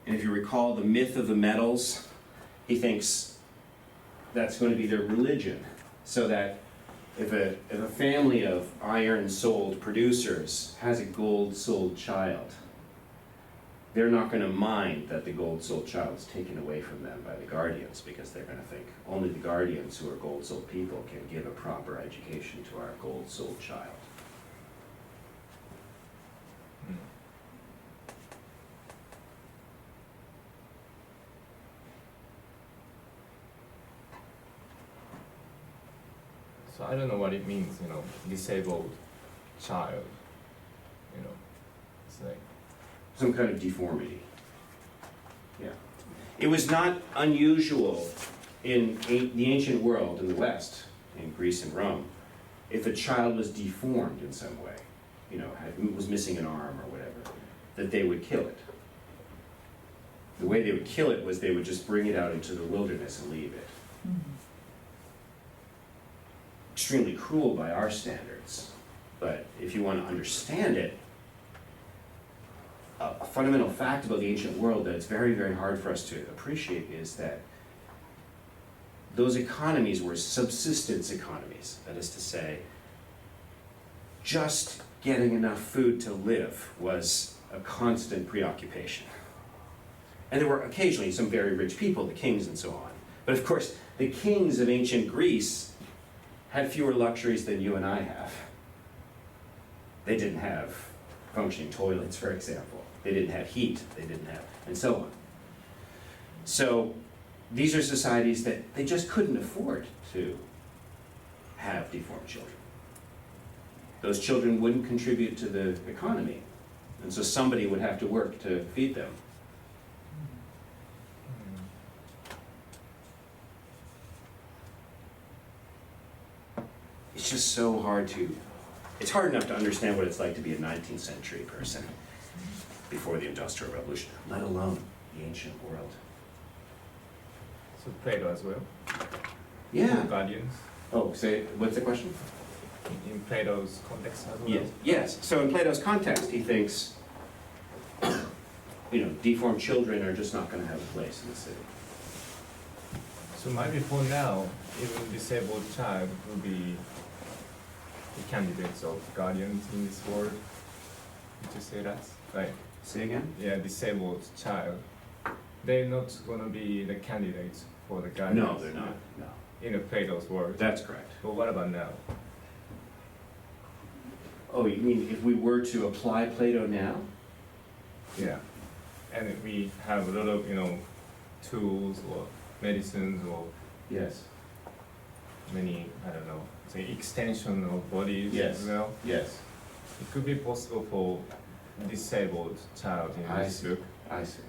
And if you recall the myth of the metals, he thinks that's going to be their religion. So that if a family of iron-souled producers has a gold-souled child, they're not going to mind that the gold-souled child is taken away from them by the guardians, because they're going to think only the guardians who are gold-souled people can give a proper education to our gold-souled child. So I don't know what it means, disabled child, It's like... some kind of deformity. Yeah. It was not unusual in the ancient world, in the West, in Greece and Rome, if a child was deformed in some way, was missing an arm or whatever, that they would kill it. The way they would kill it was they would just bring it out into the wilderness and leave it. Extremely cruel by our standards, but if you want to understand it, a fundamental fact about the ancient world that it's very, very hard for us to appreciate is that those economies were subsistence economies. That is to say, just getting enough food to live was a constant preoccupation. And there were occasionally some very rich people, the kings and so on. But of course, the kings of ancient Greece had fewer luxuries than you and I have. They didn't have functioning toilets, for example. They didn't have heat, they didn't have, and so on. So these are societies that they just couldn't afford to have deformed children. Those children wouldn't contribute to the economy, and so somebody would have to work to feed them. It's just so hard to, it's hard enough to understand what it's like to be a 19th century person before the Industrial Revolution, let alone the ancient world. So Plato as well? Yeah. Guardians? Oh, say, what's the question? In Plato's context as well? Yes. So in Plato's context, he thinks, deformed children are just not going to have a place in the city. So maybe for now, even disabled child will be the candidates of guardians in this world. Would you say that? Like, Say again? yeah, disabled child. They're not gonna be the candidates for the guardians. No, they're not. No. In the Plato's world. That's correct. But what about now? Oh, you mean if we were to apply Plato now? Yeah. And we have a lot of, tools or medicines or Yes. many, I don't know, say extension of bodies Yes. as well. Yes. It could be possible for disabled child in I this see. book I see.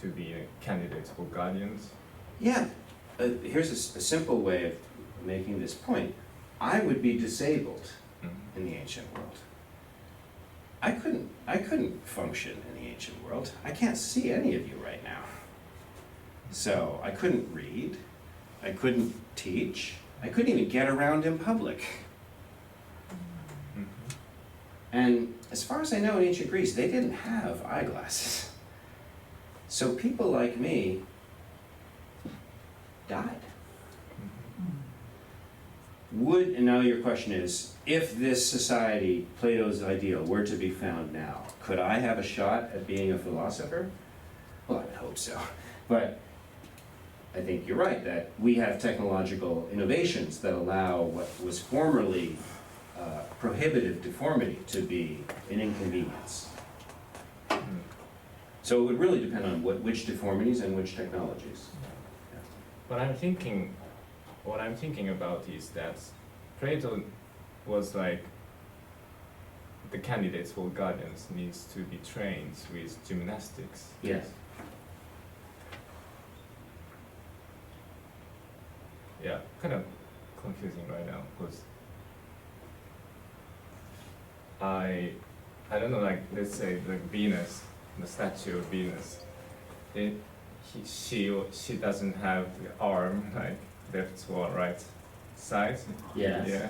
to be a candidate for guardians. Yeah. Here's a simple way of making this point. I would be disabled in the ancient world. I couldn't function in the ancient world. I can't see any of you right now. So I couldn't read, I couldn't teach, I couldn't even get around in public. And as far as I know, in ancient Greece, they didn't have eyeglasses. So people like me died. And now your question is, if this society, Plato's ideal, were to be found now, could I have a shot at being a philosopher? Well, I would hope so. But I think you're right, that we have technological innovations that allow what was formerly prohibitive deformity to be an inconvenience. So it would really depend on which deformities and which technologies. What I'm thinking about is that Plato was like the candidates for guardians needs to be trained with gymnastics. Yes. Yeah, kind of confusing right now because I don't know, like let's say like Venus, the statue of Venus, she doesn't have the arm like left or right side. Yes. Yeah.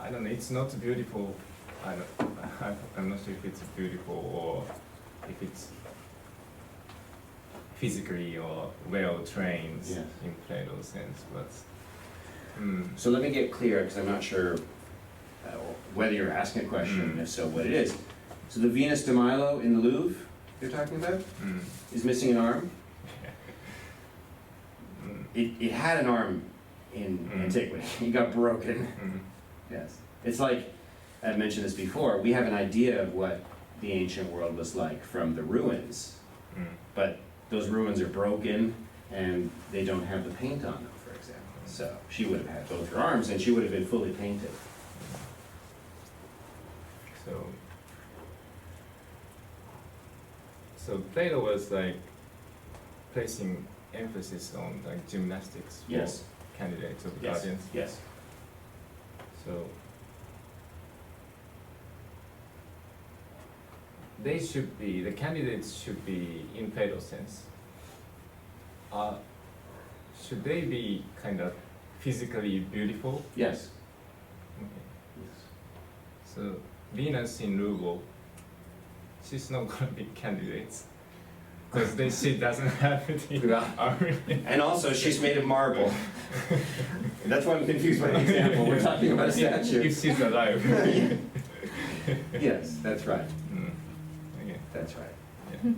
I don't know. It's not beautiful. I'm not sure if it's beautiful or if it's physically or well trained Yes. in Plato's sense, but. So let me get clear, because I'm not sure whether you're asking a question, and if so, what it is. So the Venus de Milo in the Louvre you're talking about is missing an arm. It had an arm in antiquity. It got broken. Yes. It's like, I've mentioned this before, we have an idea of what the ancient world was like from the ruins, but those ruins are broken and they don't have the paint on them, for example. So she would have had both her arms and she would have been fully painted. So Plato was like placing emphasis on like gymnastics for Yes. candidates of Yes. guardians. Yes. So the candidates should be, in Plato's sense, should they be kind of physically beautiful? Yes. Okay. So Venus in Lugo, she's not gonna be candidates because she doesn't have the army. And also, she's made of marble. That's why I'm confused by the example. We're talking about a statue. If she's alive. Yes, that's right. Okay. That's right. Yeah.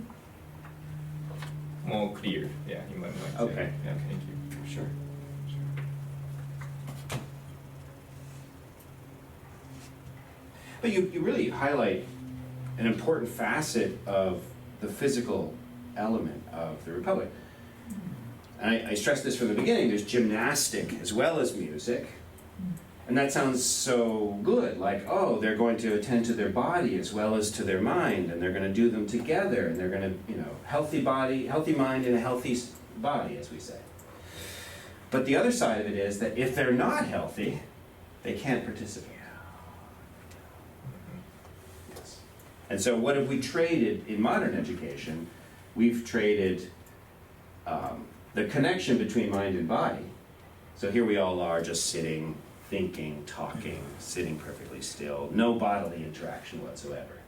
More clear, yeah, in my mind. Okay. Yeah, thank you. Sure. But you really highlight an important facet of the physical element of the Republic. And I stressed this from the beginning, there's gymnastic as well as music. And that sounds so good, like, oh, they're going to attend to their body as well as to their mind, and they're going to do them together, and they're going to, healthy body, healthy mind in a healthy body, as we say. But the other side of it is that if they're not healthy, they can't participate. Yes. And so what have we traded in modern education? We've traded the connection between mind and body. So here we all are just sitting, thinking, talking, sitting perfectly still, no bodily interaction whatsoever.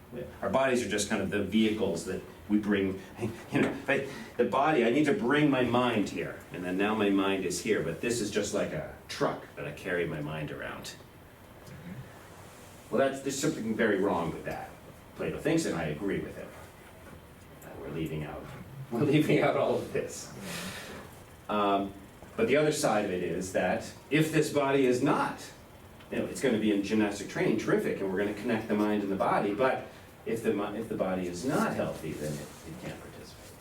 Our bodies are just kind of the vehicles that we bring, the body, I need to bring my mind here, and then now my mind is here, but this is just like a truck that I carry my mind around. Well, there's something very wrong with that. Plato thinks, and I agree with him. We're leaving out all of this. But the other side of it is that if this body is not, it's going to be in gymnastic training, terrific, and we're going to connect the mind and the body, but if the body is not healthy, then it can't participate.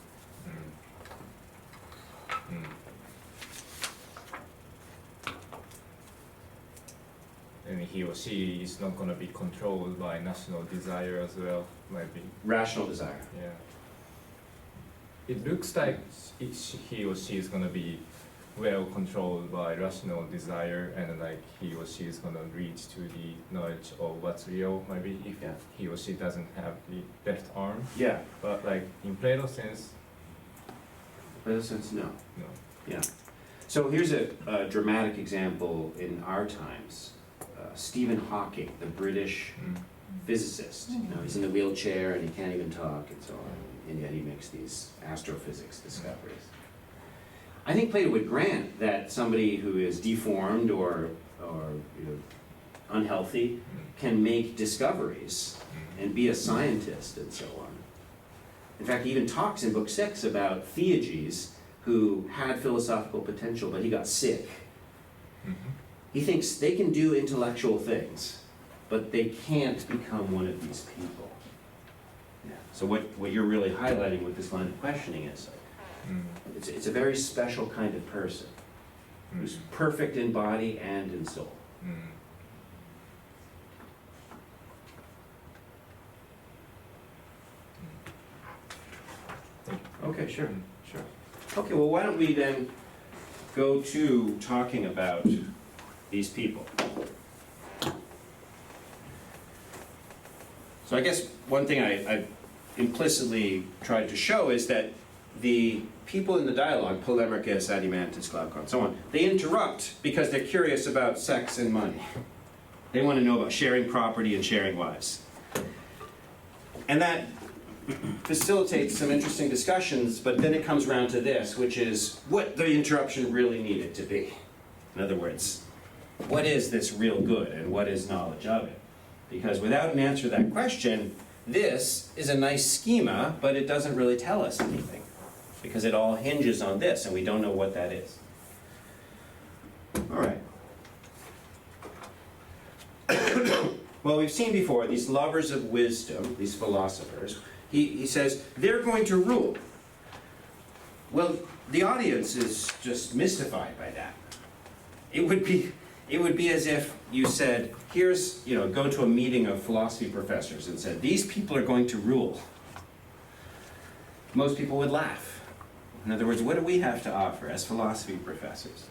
And he or she is not going to be controlled by national desire as well, maybe. Rational desire. Yeah. It looks like he or she is going to be well controlled by rational desire, and like he or she is going to reach to the knowledge of what's real, maybe, if he or she doesn't have the left arm. Yeah. But like in Plato's sense, No. no. Yeah. So here's a dramatic example in our times. Stephen Hawking, the British physicist. He's in a wheelchair and he can't even talk and so on, and yet he makes these astrophysics discoveries. I think Plato would grant that somebody who is deformed or unhealthy can make discoveries and be a scientist and so on. In fact, he even talks in Book 6 about Theages, who had philosophical potential, but he got sick. He thinks they can do intellectual things, but they can't become one of these people. Yeah. So what you're really highlighting with this line of questioning is, it's a very special kind of person who's perfect in body and in soul. Okay, sure. Okay, well, why don't we then go to talking about these people. So I guess one thing I implicitly tried to show is that the people in the dialogue, Polemarchus, Adimantus, Glaucon, so on, they interrupt because they're curious about sex and money. They want to know about sharing property and sharing wives. And that facilitates some interesting discussions, but then it comes around to this, which is what the interruption really needed to be. In other words, what is this real good and what is knowledge of it? Because without an answer to that question, this is a nice schema, but it doesn't really tell us anything. Because it all hinges on this, and we don't know what that is. All right. Well, we've seen before, these lovers of wisdom, these philosophers, he says, they're going to rule. Well, the audience is just mystified by that. It would be It would be as if you said, here's, go to a meeting of philosophy professors and said, these people are going to rule. Most people would laugh. In other words, what do we have to offer as philosophy professors?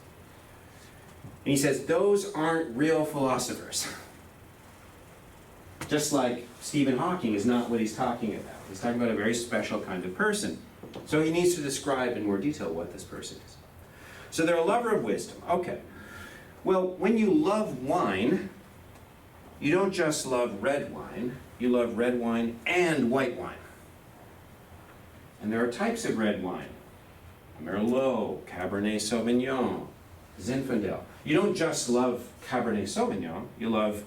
And he says, those aren't real philosophers. Just like Stephen Hawking is not what he's talking about. He's talking about a very special kind of person. So he needs to describe in more detail what this person is. So they're a lover of wisdom. Okay. Well, when you love wine, you don't just love red wine. You love red wine and white wine. And there are types of red wine. Merlot, Cabernet Sauvignon, Zinfandel. You don't just love Cabernet Sauvignon, you love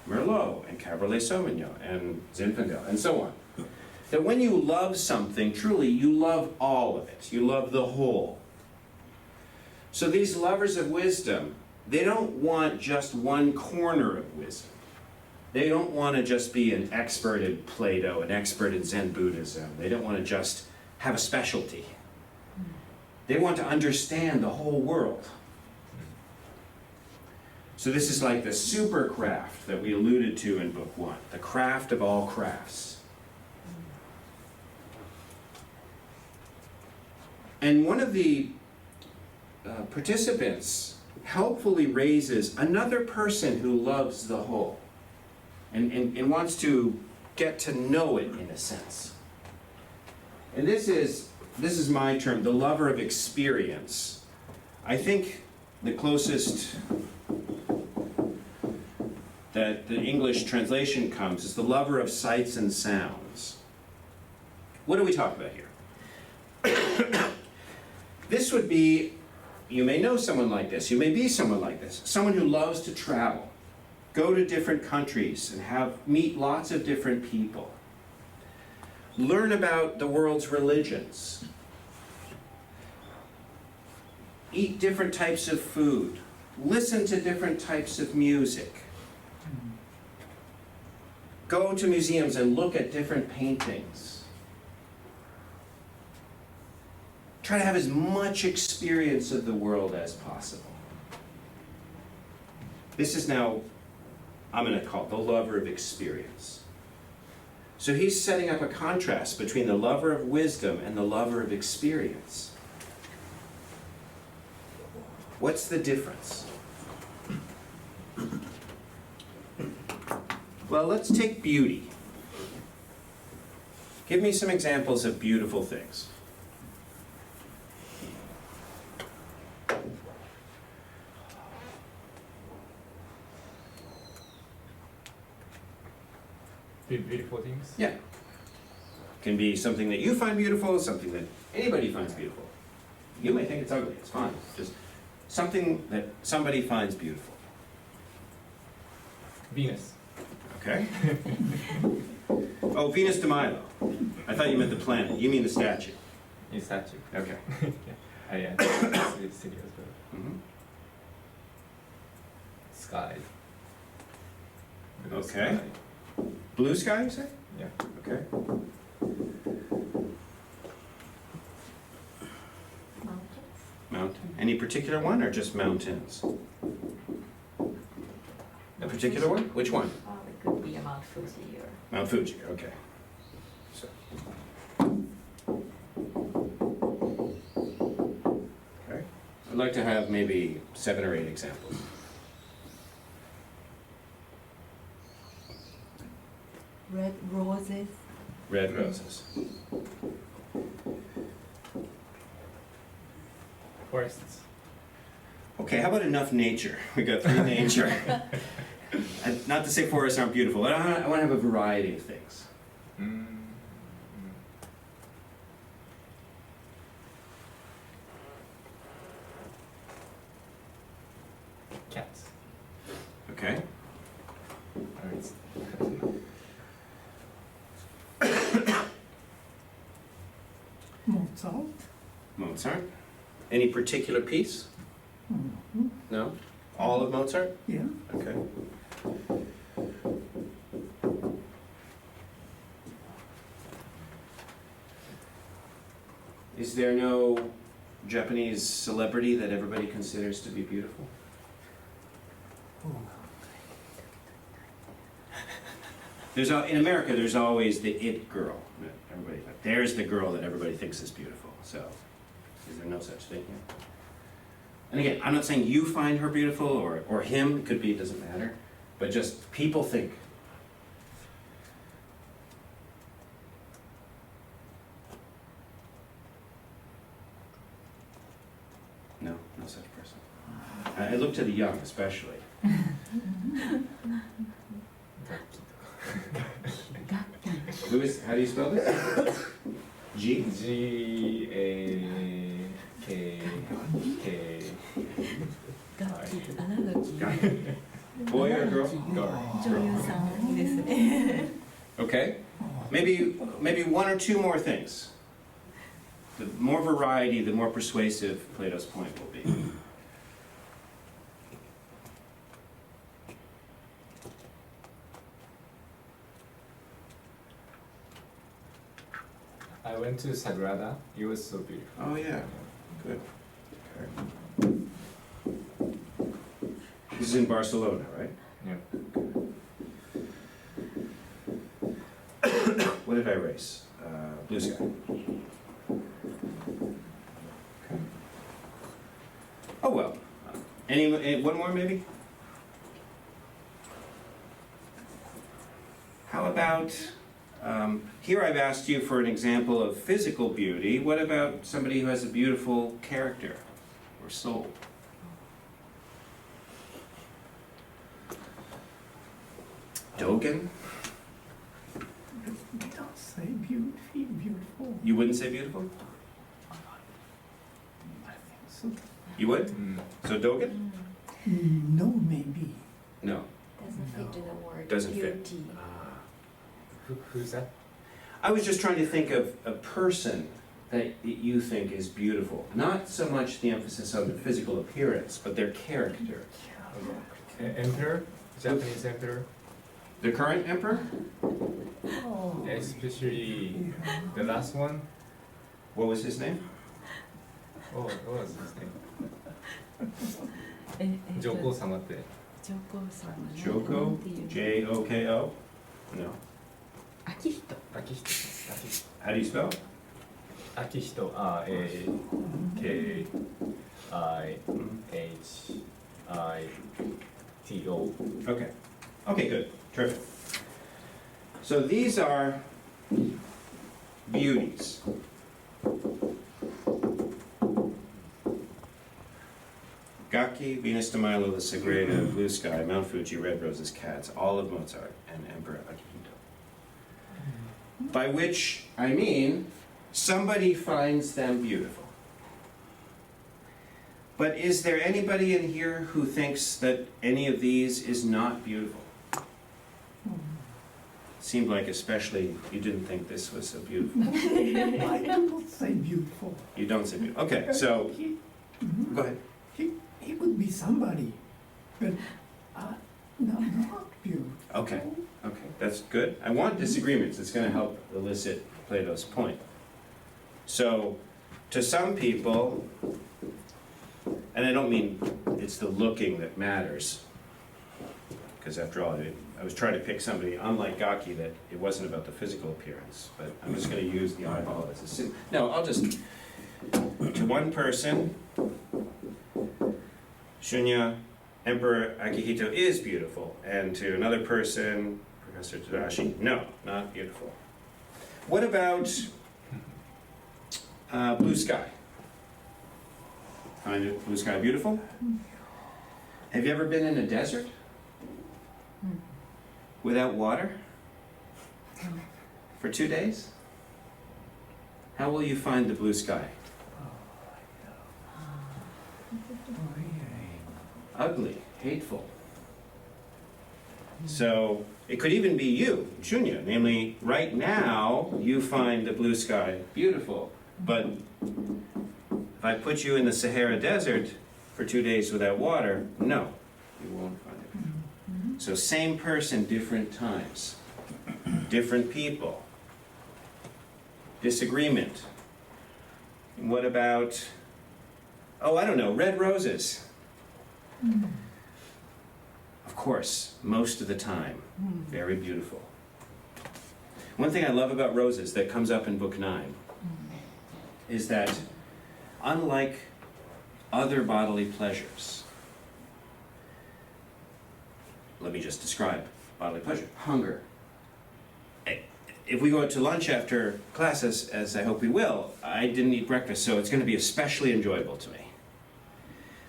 Merlot and Cabernet Sauvignon and Zinfandel and so on. That when you love something, truly, you love all of it. You love the whole. So these lovers of wisdom, they don't want just one corner of wisdom. They don't want to just be an expert in Plato, an expert in Zen Buddhism. They don't want to just have a specialty. They want to understand the whole world. So this is like the super craft that we alluded to in Book 1, the craft of all crafts. And one of the participants helpfully raises another person who loves the whole and wants to get to know it in a sense. And this is my term, the lover of experience. I think the closest that the English translation comes is the lover of sights and sounds. What are we talking about here? This would be, you may know someone like this, you may be someone like this, someone who loves to travel, go to different countries and meet lots of different people, learn about the world's religions, eat different types of food, listen to different types of music, go to museums and look at different paintings. Try to have as much experience of the world as possible. This is now, I'm going to call it the lover of experience. So he's setting up a contrast between the lover of wisdom and the lover of experience. What's the difference? Well, let's take beauty. Give me some examples of beautiful things. Beautiful things? Yeah. Can be something that you find beautiful, something that anybody finds beautiful. You may think it's ugly, it's fine. Just something that somebody finds beautiful. Venus. Okay? Oh, Venus de Milo. I thought you meant the planet. You mean the statue. In statue. Okay. Yeah. It's city as well. Mm-hmm. Sky. Blue Okay. sky. Blue sky, you say? Yeah. Okay. Mountains. Mountain. Any particular one or just mountains? A particular one? Which one? It could be a Mount Fuji or. Mount Fuji, okay. So. Okay. I'd like to have maybe 7 or 8 examples. Red roses. Red roses. Forests. Okay, how about enough nature? We got 3 nature. And not to say forests aren't beautiful, but I want to have a variety of things. Cats. Okay. Alright. Mozart. Mozart. Any particular piece? Mhm. No? All of Mozart? Yeah. Okay. Is there no Japanese celebrity that everybody considers to be beautiful? In America, there's always the it girl. Everybody, there's the girl that everybody thinks is beautiful. So, is there no such thing here? And again, I'm not saying you find her beautiful or him. It could be, it doesn't matter. But just people think. No, no such person. I look to the young, especially. How do you spell this? G? G-A-K-K. 楽器、新垣 Boy or girl? 女優さんですね。 Okay. Maybe one or two more things. The more variety, the more persuasive Plato's point will be. I went to Sagrada. It was so beautiful. Oh yeah, good. Okay. This is in Barcelona, right? Yeah. What did I erase? Blue sky. Okay. Oh well. One more maybe? How about, here I've asked you for an example of physical beauty. What about somebody who has a beautiful character or soul? Dogen? Don't say beautiful. You wouldn't say beautiful? I think so. You would? Mm. So Dogen? No, maybe. No. Doesn't fit to the word Doesn't fit. beauty. Who's that? I was just trying to think of a person that you think is beautiful. Not so much the emphasis on the physical appearance, but their character. Emperor? Japanese emperor? The current emperor? Oh. Especially the last one? What was his name? Oh, what was his name? 上皇様って。上皇様の Joko? なんていうの Joko? No. 秋人。秋人。 How do you spell? 秋人。A-K-I-H-I-T-O. Okay. Okay, good. Terrific. So these are beauties. Gaki, Venus de Milo, the Sagrada, Blue Sky, Mount Fuji, Red Roses, Cats, all of Mozart, and Emperor Akihito. By which I mean somebody finds them beautiful. But is there anybody in here who thinks that any of these is not beautiful? Seemed like especially you didn't think this was so beautiful. I do not say beautiful. You don't say beautiful. Okay, so go ahead. He could be somebody, but not beautiful. Okay, okay, that's good. I want disagreements. It's going to help elicit Plato's point. So, to some people, and I don't mean it's the looking that matters, because after all, I was trying to pick somebody unlike Gaki that it wasn't about the physical appearance, but I'm just going to use the eyeball as a symbol. No, I'll just, to one person, Shunya, Emperor Akihito is beautiful, and to another person, Professor Tadashi, no, not beautiful. What about Blue Sky? Find Blue Sky beautiful? Have you ever been in a desert without water for 2 days? How will you find the blue sky? Ugly, hateful. So it could even be you, Shunya. Namely, right now you find the blue sky beautiful, but if I put you in the Sahara Desert for 2 days without water, no, you won't find it beautiful. So same person, different times, different people, disagreement. What about, oh, I don't know, red roses. course, most of the time, very beautiful. One thing I love about roses that comes up in Book 9 is that unlike other bodily pleasures, let me just describe bodily pleasure. Hunger. If we go out to lunch after classes, as I hope we will, I didn't eat breakfast, so it's going to be especially enjoyable to me.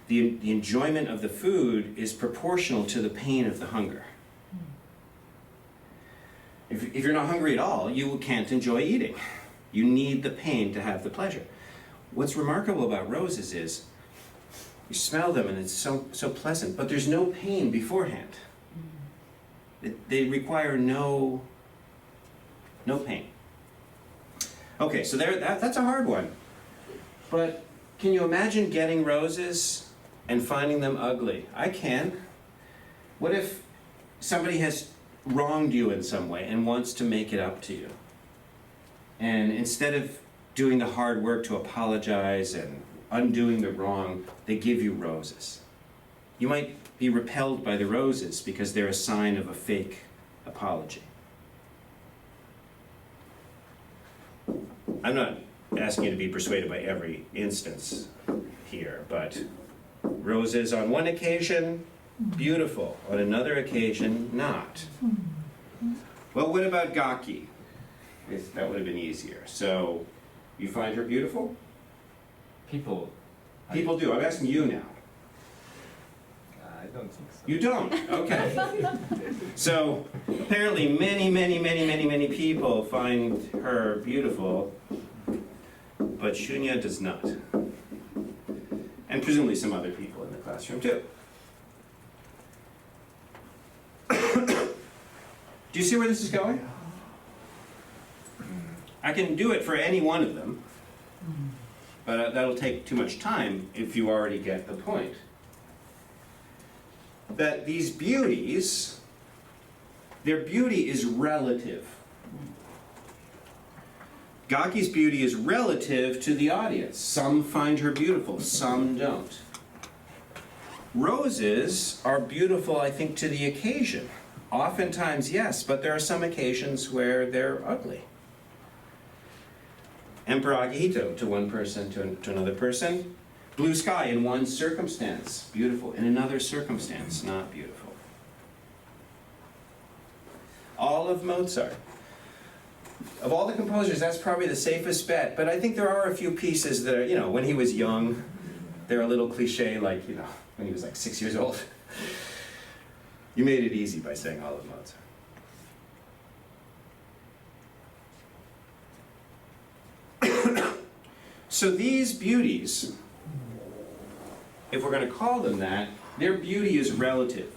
The enjoyment of the food is proportional to the pain of the hunger. If you're not hungry at all, you can't enjoy eating. You need the pain to have the pleasure. What's remarkable about roses is you smell them and it's so pleasant, but there's no pain beforehand. They require no pain. Okay, so that's a hard one. But can you imagine getting roses and finding them ugly? I can. What if somebody has wronged you in some way and wants to make it up to you? And instead of doing the hard work to apologize and undoing the wrong, they give you roses. You might be repelled by the roses because they're a sign of a fake apology. I'm not asking you to be persuaded by every instance here, but roses on one occasion, beautiful. On another occasion, not. Well, what about Gaki? That would have been easier. So, you find her beautiful? People. People do. I'm asking you now. I don't think so. You don't? Okay. So, apparently many people find her beautiful, but Shunya does not. And presumably some other people in the classroom too. Do you see where this is going? I can do it for any one of them, but that'll take too much time if you already get the point. That these beauties, their beauty is relative. Gaki's beauty is relative to the audience. Some find her beautiful, some don't. Roses are beautiful, I think, to the occasion. Oftentimes, yes, but there are some occasions where they're ugly. Emperor Akihito to one person, to another person. Blue sky in one circumstance, beautiful. In another circumstance, not beautiful. All of Mozart. Of all the composers, that's probably the safest bet. But I think there are a few pieces that are, when he was young, they're a little cliche, like, when he was like 6 years old. You made it easy by saying all of Mozart. So these beauties, if we're going to call them that, their beauty is relative.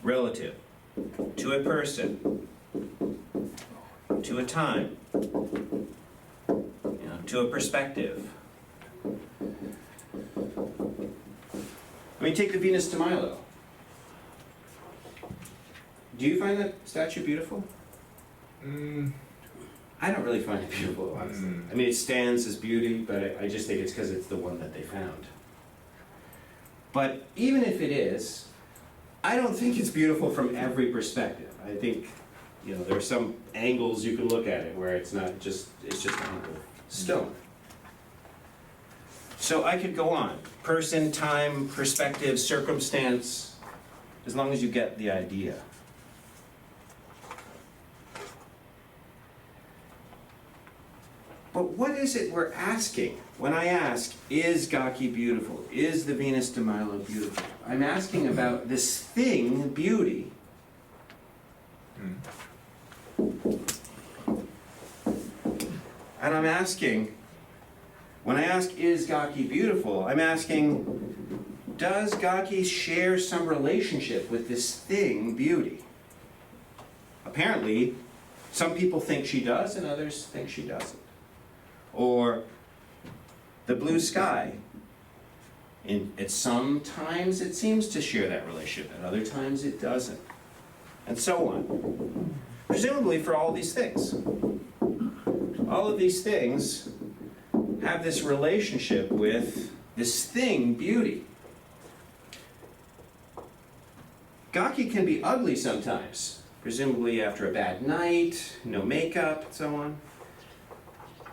Relative to a person, to a time, to a perspective. I mean, take the Venus de Milo. Do you find that statue beautiful? I don't really find it beautiful, honestly. I mean, it stands as beauty, but I just think it's because it's the one that they found. But even if it is, I don't think it's beautiful from every perspective. I think, there are some angles you can look at it where it's just a hunk of stone. So I could go on. Person, time, perspective, circumstance, as long as you get the idea. But what is it we're asking? When I ask, is Gaki beautiful? Is the Venus de Milo beautiful? I'm asking about this thing, beauty. And I'm asking, when I ask, is Gaki beautiful? I'm asking, does Gaki share some relationship with this thing, beauty? Apparently, some people think she does and others think she doesn't. Or the blue sky. Sometimes it seems to share that relationship, and other times it doesn't. And so on. Presumably for all these things. all of these things have this relationship with this thing, beauty. Gaki can be ugly sometimes, presumably after a bad night, no makeup, and so on.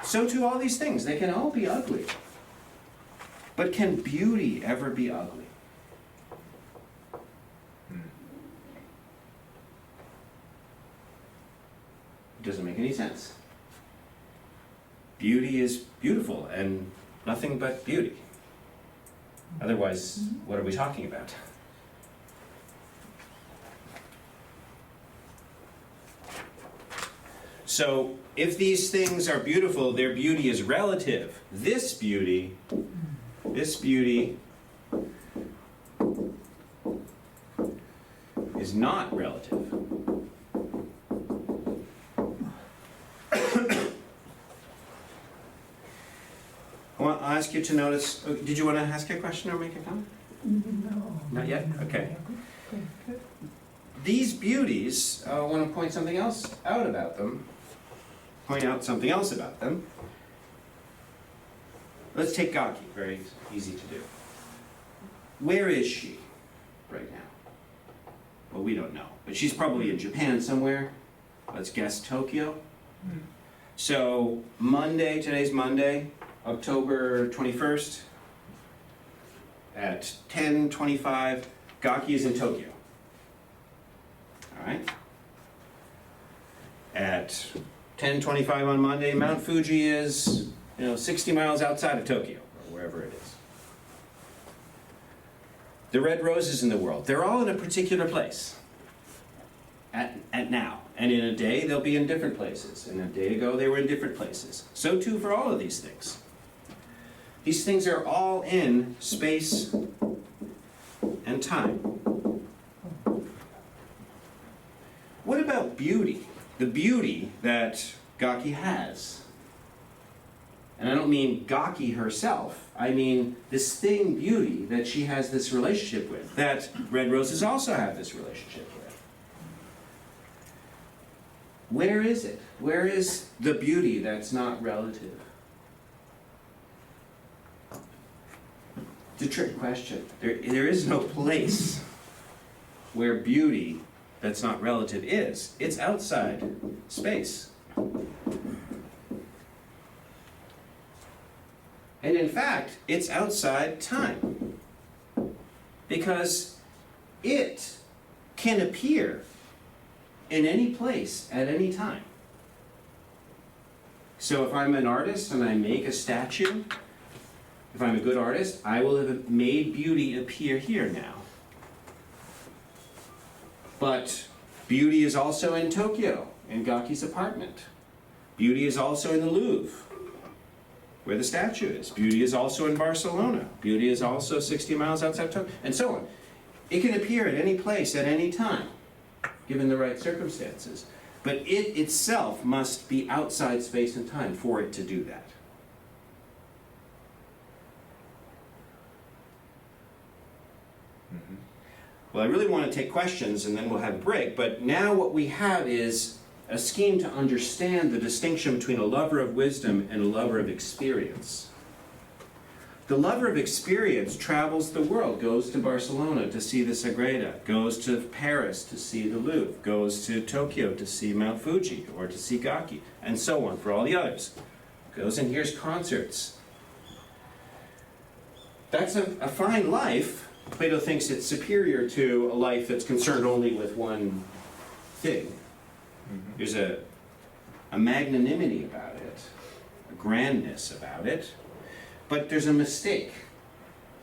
So too all these things, they can all be ugly. But can beauty ever be ugly? It doesn't make any sense. Beauty is beautiful and nothing but beauty. Otherwise, what are we talking about? So, if these things are beautiful, their beauty is relative. This beauty is not relative. I'll ask you to notice, did you want to ask a question or make a comment? No. Not yet? Okay. Good. These beauties, I want to point something else out about them. Point out something else about them. Let's take Gaki, very easy to do. Where is she right now? Well, we don't know, but she's probably in Japan somewhere. Let's guess Tokyo. So Monday, today's Monday, October 21st, at 10:25, Gaki is in Tokyo. All right? At 10:25 on Monday, Mount Fuji is, 60 miles outside of Tokyo, or wherever it is. The red roses in the world, they're all in a particular place at now. And in a day, they'll be in different places. And a day ago, they were in different places. So too for all of these things. These things are all in space and time. What about beauty? The beauty that Gaki has. And I don't mean Gaki herself. I mean this thing, beauty, that she has this relationship with, that red roses also have this relationship with. Where is it? Where is the beauty that's not relative? It's a trick question. There is no place where beauty that's not relative is. It's outside space. And in fact, it's outside time. Because it can appear in any place at any time. So if I'm an artist and I make a statue, if I'm a good artist, I will have made beauty appear here now. But beauty is also in Tokyo, in Gaki's apartment. Beauty is also in the Louvre, where the statue is. Beauty is also in Barcelona. Beauty is also 60 miles outside Tokyo, and so on. It can appear at any place, at any time, given the right circumstances. But it itself must be outside space and time for it to do that. Well, I really want to take questions and then we'll have a break, but now what we have is a scheme to understand the distinction between a lover of wisdom and a lover of experience. The lover of experience travels the world, goes to Barcelona to see the Sagrada, goes to Paris to see the Louvre, goes to Tokyo to see Mount Fuji or to see Gaki, and so on for all the others. Goes and hears concerts. That's a fine life. Plato thinks it's superior to a life that's concerned only with one thing. There's a magnanimity about it, a grandness about it, but there's a mistake.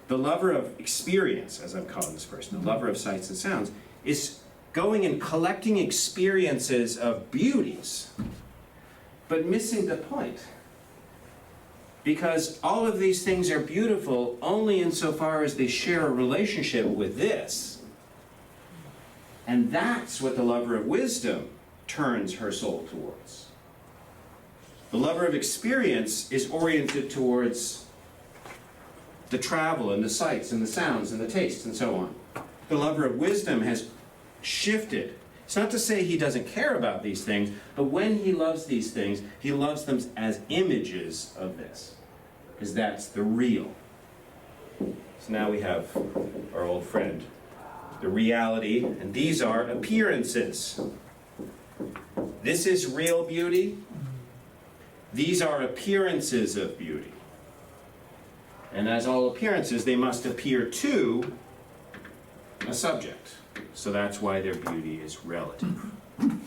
The lover of experience, as I'm calling this person, the lover of sights and sounds, is going and collecting experiences of beauties, but missing the point. Because all of these things are beautiful only insofar as they share a relationship with this. And that's what the lover of wisdom turns her soul towards. The lover of experience is oriented towards the travel and the sights and the sounds and the tastes and so on. The lover of wisdom has shifted It's not to say he doesn't care about these things, but when he loves these things, he loves them as images of this, because that's the real. So now we have our old friend, the reality, and these are appearances. This is real beauty. These are appearances of beauty. And as all appearances, they must appear to a subject. So that's why their beauty is relative. Can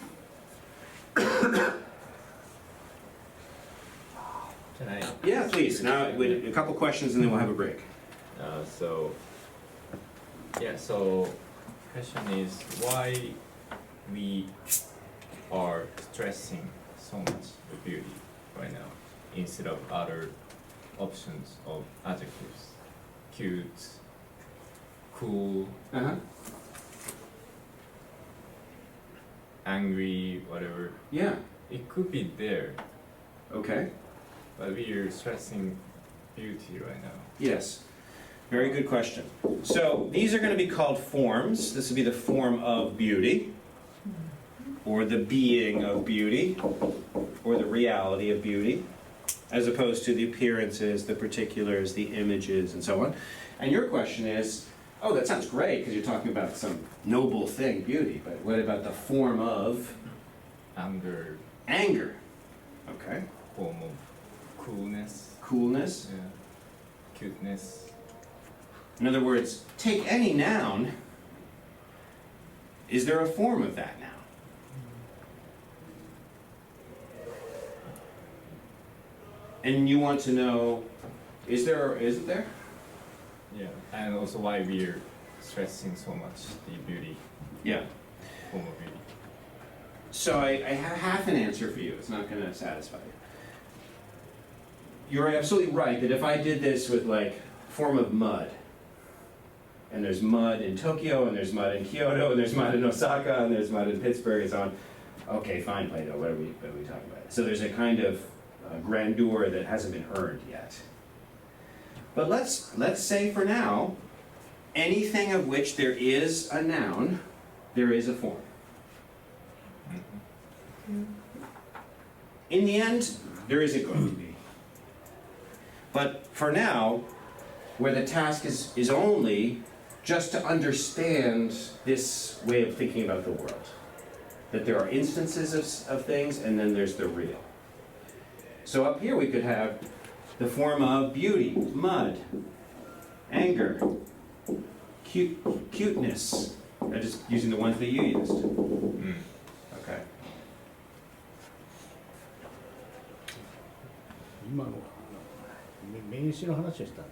I? Yeah, please. Now, a couple questions and then we'll have a break. So question is why we are stressing so much the beauty right now instead of other options of adjectives, cute, cool, Uh-huh. angry, whatever. Yeah. It could be there, Okay. but we are stressing beauty right now. Yes. Very good question. So these are going to be called forms. This would be the form of beauty, or the being of beauty, or the reality of beauty, as opposed to the appearances, the particulars, the images, and so on. And your question is, oh, that sounds great because you're talking about some noble thing, beauty, but what about the form of Anger, anger? Okay. form of coolness, Coolness. yeah, cuteness. In other words, take any noun. Is there a form of that noun? And you want to know, is there or isn't there? Yeah, and also why we're stressing so much the beauty, Yeah. form of beauty. So I have half an answer for you. It's not going to satisfy you. You're absolutely right that if I did this with like form of mud, and there's mud in Tokyo, and there's mud in Kyoto, and there's mud in Osaka, and there's mud in Pittsburgh, and so on. Okay, fine, Plato. What are we talking about? So there's a kind of grandeur that hasn't been earned yet. But let's say for now, anything of which there is a noun, there is a form. In the end, there isn't going to be. But for now, where the task is only just to understand this way of thinking about the world. That there are instances of things, and then there's the real. So up here we could have the form of beauty, mud, anger, cuteness. I'm just using the ones that you used. Okay. 今のは名詞の話をしたん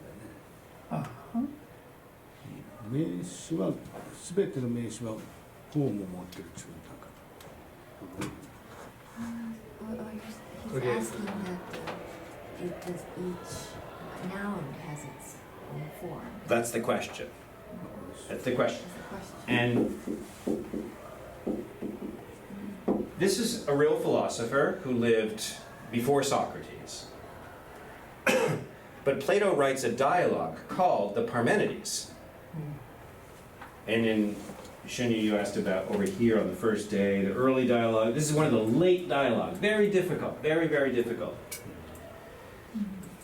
だよね。名詞は全ての名詞はフォームを持ってるっていうだから。 He's asking that does each noun has its own form. That's the question. That's the question. That's the question. And this is a real philosopher who lived before Socrates. But Plato writes a dialogue called the Parmenides. And in Shunya, you asked about over here on the first day, the early dialogue. This is one of the late dialogues. Very difficult, very, very difficult.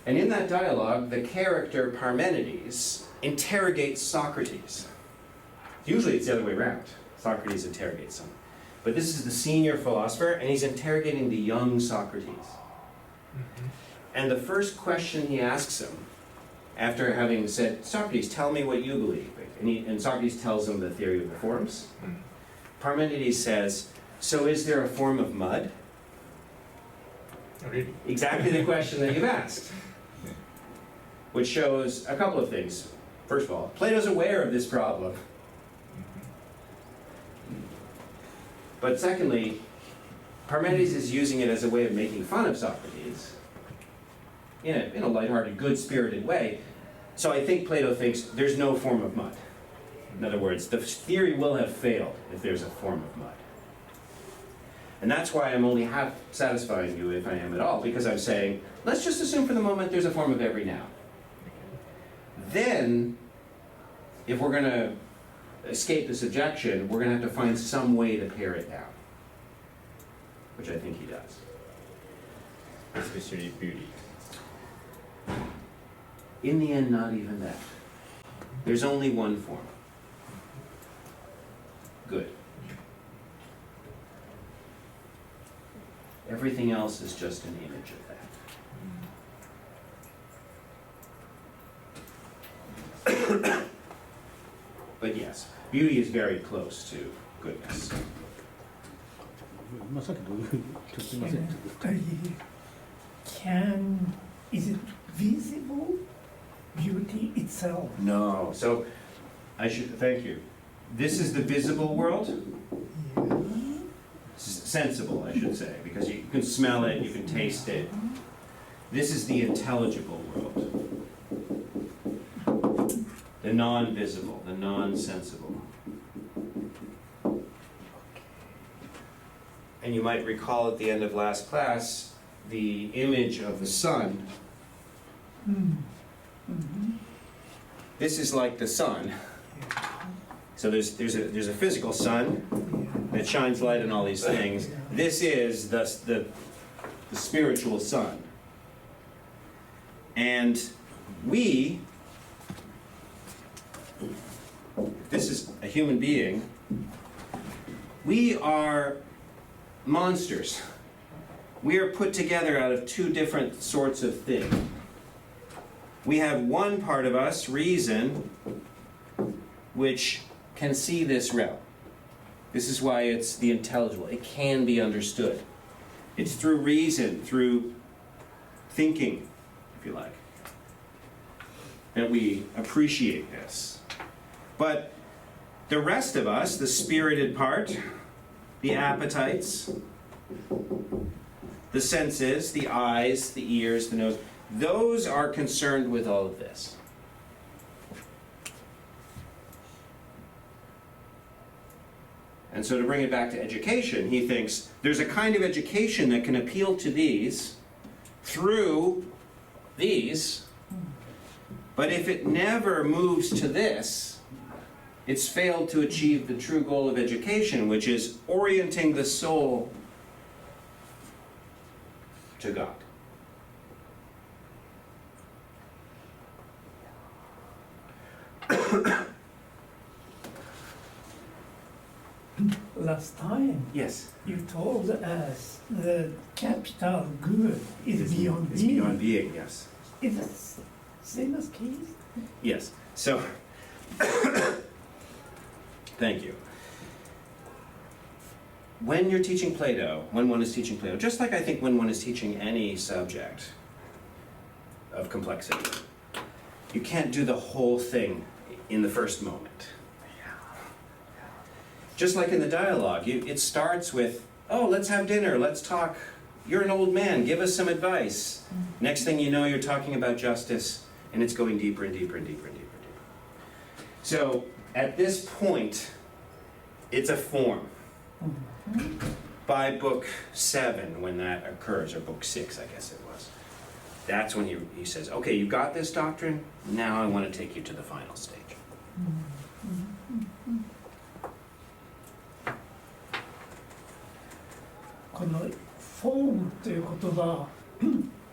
And in that dialogue, the character Parmenides interrogates Socrates. Usually it's the other way around. Socrates interrogates him. But this is the senior philosopher, and he's interrogating the young Socrates. And the first question he asks him, after having said, Socrates, tell me what you believe. And Socrates tells him the theory of the forms. Parmenides says, so is there a form of mud? Oh, really? Exactly the question that you've asked. Which shows a couple of things. First of all, Plato's aware of this problem. But secondly, Parmenides is using it as a way of making fun of Socrates in a lighthearted, good-spirited way. So I think Plato thinks there's no form of mud. In other words, the theory will have failed if there's a form of mud. And that's why I'm only half satisfying you, if I am at all, because I'm saying, let's just assume for the moment there's a form of every noun. Then, if we're going to escape this objection, we're going to have to find some way to pare it down, which I think he does. Especially beauty. In the end, not even that. There's only one form. Good. Everything else is just an image of that. But yes, beauty is very close to goodness. まあさっきどういうちょっとすいません。 Is it visible beauty itself? No. So, thank you. This is the visible world. Yeah. Sensible, I should say, because you can smell it, you can taste it. This is the intelligible world. The non-visible, the non-sensible. And you might recall at the end of last class, the image of the sun. This is like the sun. So there's a physical sun that shines light on all these things. This is the spiritual sun. And we, if this is a human being, we are monsters. We are put together out of two different sorts of things. We have one part of us, reason, which can see this realm. This is why it's the intelligible. It can be understood. It's through reason, through thinking, if you like, that we appreciate this. But the rest of us, the spirited part, the appetites, the senses, the eyes, the ears, the nose, those are concerned with all of this. And so to bring it back to education, he thinks there's a kind of education that can appeal to these through these, but if it never moves to this, it's failed to achieve the true goal of education, which is orienting the soul to God. Last time Yes. you told us the capital good is beyond It's being. beyond being, yes. Is it same as case? Yes. So, thank you. When you're teaching Plato, when one is teaching Plato, just like I think when one is teaching any subject of complexity, you can't do the whole thing in the first moment. Just like in the dialogue, it starts with, oh, let's have dinner, let's talk. You're an old man, give us some advice. Next thing you know, you're talking about justice, and it's going deeper and deeper and deeper and deeper and deeper. So, at this point, it's a form. By book 7, when that occurs, or book 6, I guess it was, that's when he says, okay, you got this doctrine, now I want to take you to the final stage. このフォームという言葉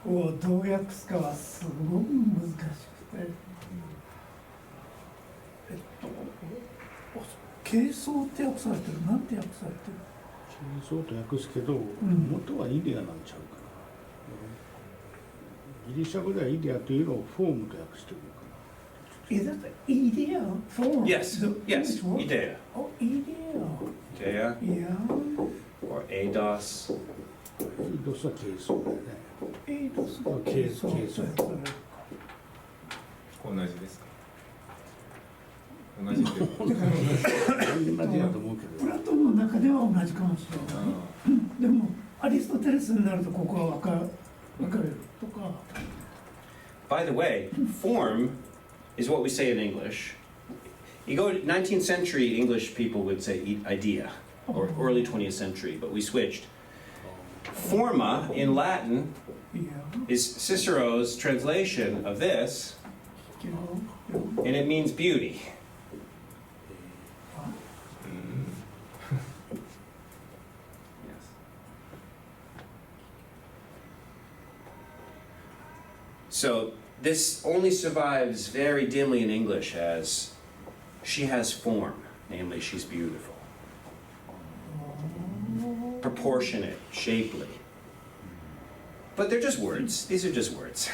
をどう訳すかはすごく難しくて、軽装って訳されてる、なんて訳されてる？そうと訳すけど、元はイデアなんちゃうかな。ギリシャ語ではイデアというのをフォームと訳してるのかな。Is it idea form? Yes, The yes, English word? idea. Oh, idea. Idea, Yeah. or eidos. ドスは軽装だよね。Eidos が軽装。同じですか？同じっていうか。同じだと思うけど。プラトンの中では同じかもしれない。でもアリストテレスになるとここは分かれるとか。By the way, form is what we say in English. You go to 19th century English people would say idea, or early 20th century, but we switched. Forma in Latin Yeah. is Cicero's translation of this, and it means beauty. So this only survives very dimly in English as she has form, namely she's beautiful. Proportionate, shapely. But they're just words. These are just words.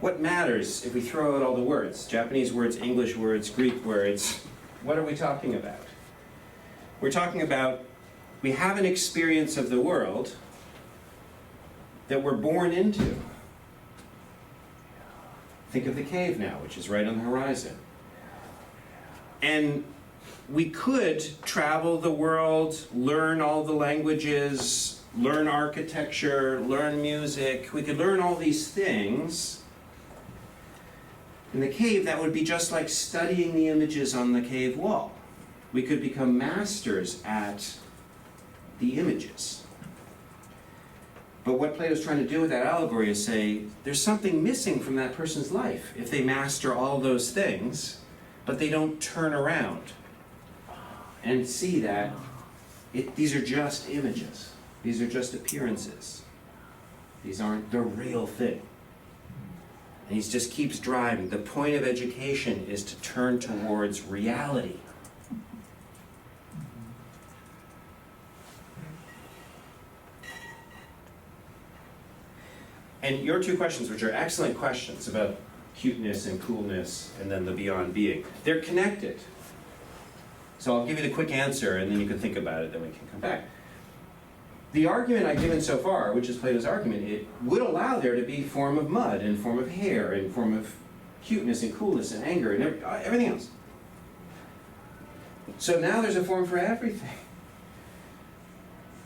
What matters if we throw out all the words? Japanese words, English words, Greek words. What are we talking about? We're talking about we have an experience of the world that we're born into. Think of the cave now, which is right on the horizon. And we could travel the world, learn all the languages, learn architecture, learn music. We could learn all these things. In the cave, that would be just like studying the images on the cave wall. We could become masters at the images. But what Plato's trying to do with that allegory is say, there's something missing from that person's life if they master all those things, but they don't turn around and see that these are just images. These are just appearances. These aren't the real thing. And he just keeps driving. The point of education is to turn towards reality. And your two questions, which are excellent questions about cuteness and coolness and then the beyond being, they're connected. So I'll give you the quick answer and then you can think about it, then we can come back. The argument I've given so far, which is Plato's argument, it would allow there to be form of mud and form of hair and form of cuteness and coolness and anger and everything else. So now there's a form for everything.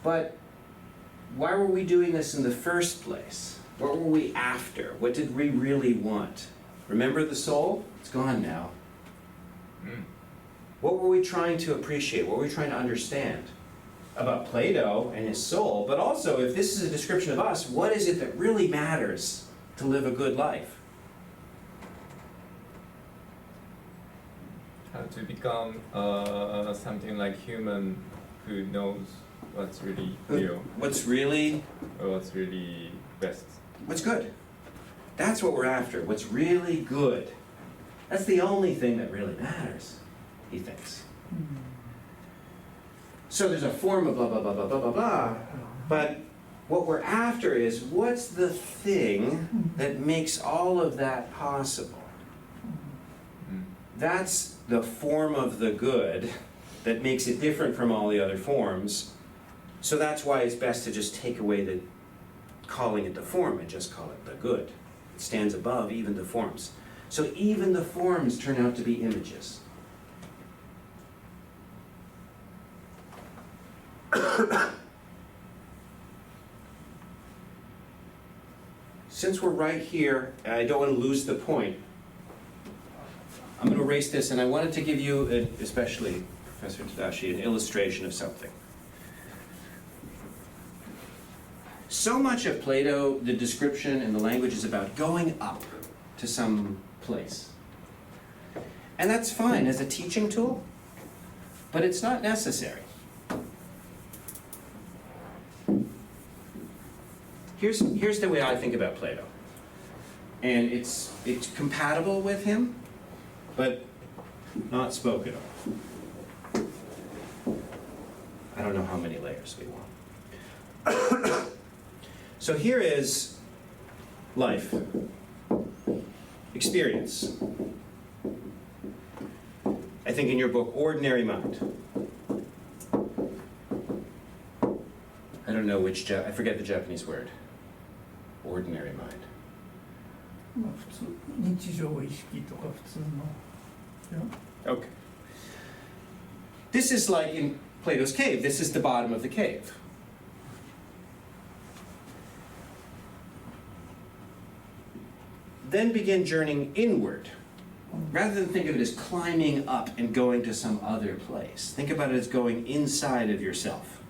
But why were we doing this in the first place? What were we after? What did we really want? Remember the soul? It's gone now. What were we trying to appreciate? What were we trying to understand about Plato and his soul? But also, if this is a description of us, what is it that really matters to live a good life? How to become something like human who knows what's really real What's really or what's really best. What's good? That's what we're after. What's really good. That's the only thing that really matters, he thinks. So there's a form of blah, blah, blah, blah, blah, blah, blah. But what we're after is what's the thing that makes all of that possible? That's the form of the good that makes it different from all the other forms. So that's why it's best to just take away the calling it the form and just call it the good. It stands above even the forms. So even the forms turn out to be images. Since we're right here, and I don't want to lose the point, I'm going to erase this, and I wanted to give you, especially Professor Tadashi, an illustration of something. So much of Plato, the description and the language is about going up to some place. And that's fine as a teaching tool, but it's not necessary. Here's the way I think about Plato. And it's compatible with him, but not spoken of. I don't know how many layers we want. So here is life, experience. I think in your book, ordinary mind. I don't know which, I forget the Japanese word. Ordinary mind. まあ普通日常意識とか普通の。Okay. This is like in Plato's cave. This is the bottom of the cave. Then begin journeying inward. Rather than think of it as climbing up and going to some other place, think about it as going inside of yourself.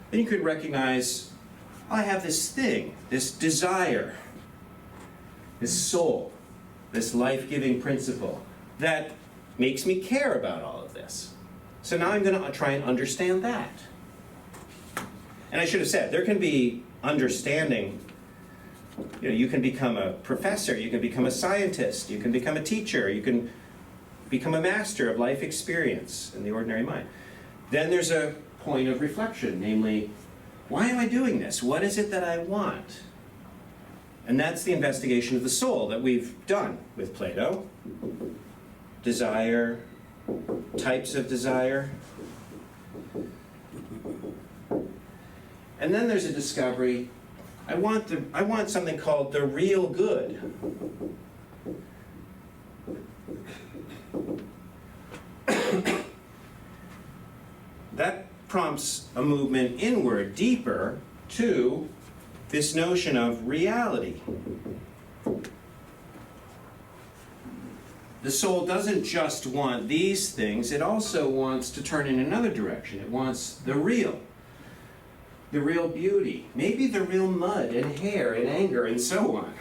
Then you could recognize, I have this thing, this desire, this soul, this life-giving principle that makes me care about all of this. So now I'm going to try and understand that. And I should have said, there can be understanding. You know, you can become a professor, you can become a scientist, you can become a teacher, you can become a master of life experience in the ordinary mind. Then there's a point of reflection, namely, why am I doing this? What is it that I want? And that's the investigation of the soul that we've done with Plato. Desire, types of desire. And then there's a discovery, I want something called the real good. That prompts a movement inward, deeper, to this notion of reality. The soul doesn't just want these things, it also wants to turn in another direction. It wants the real beauty, maybe the real mud and hair and anger and so on.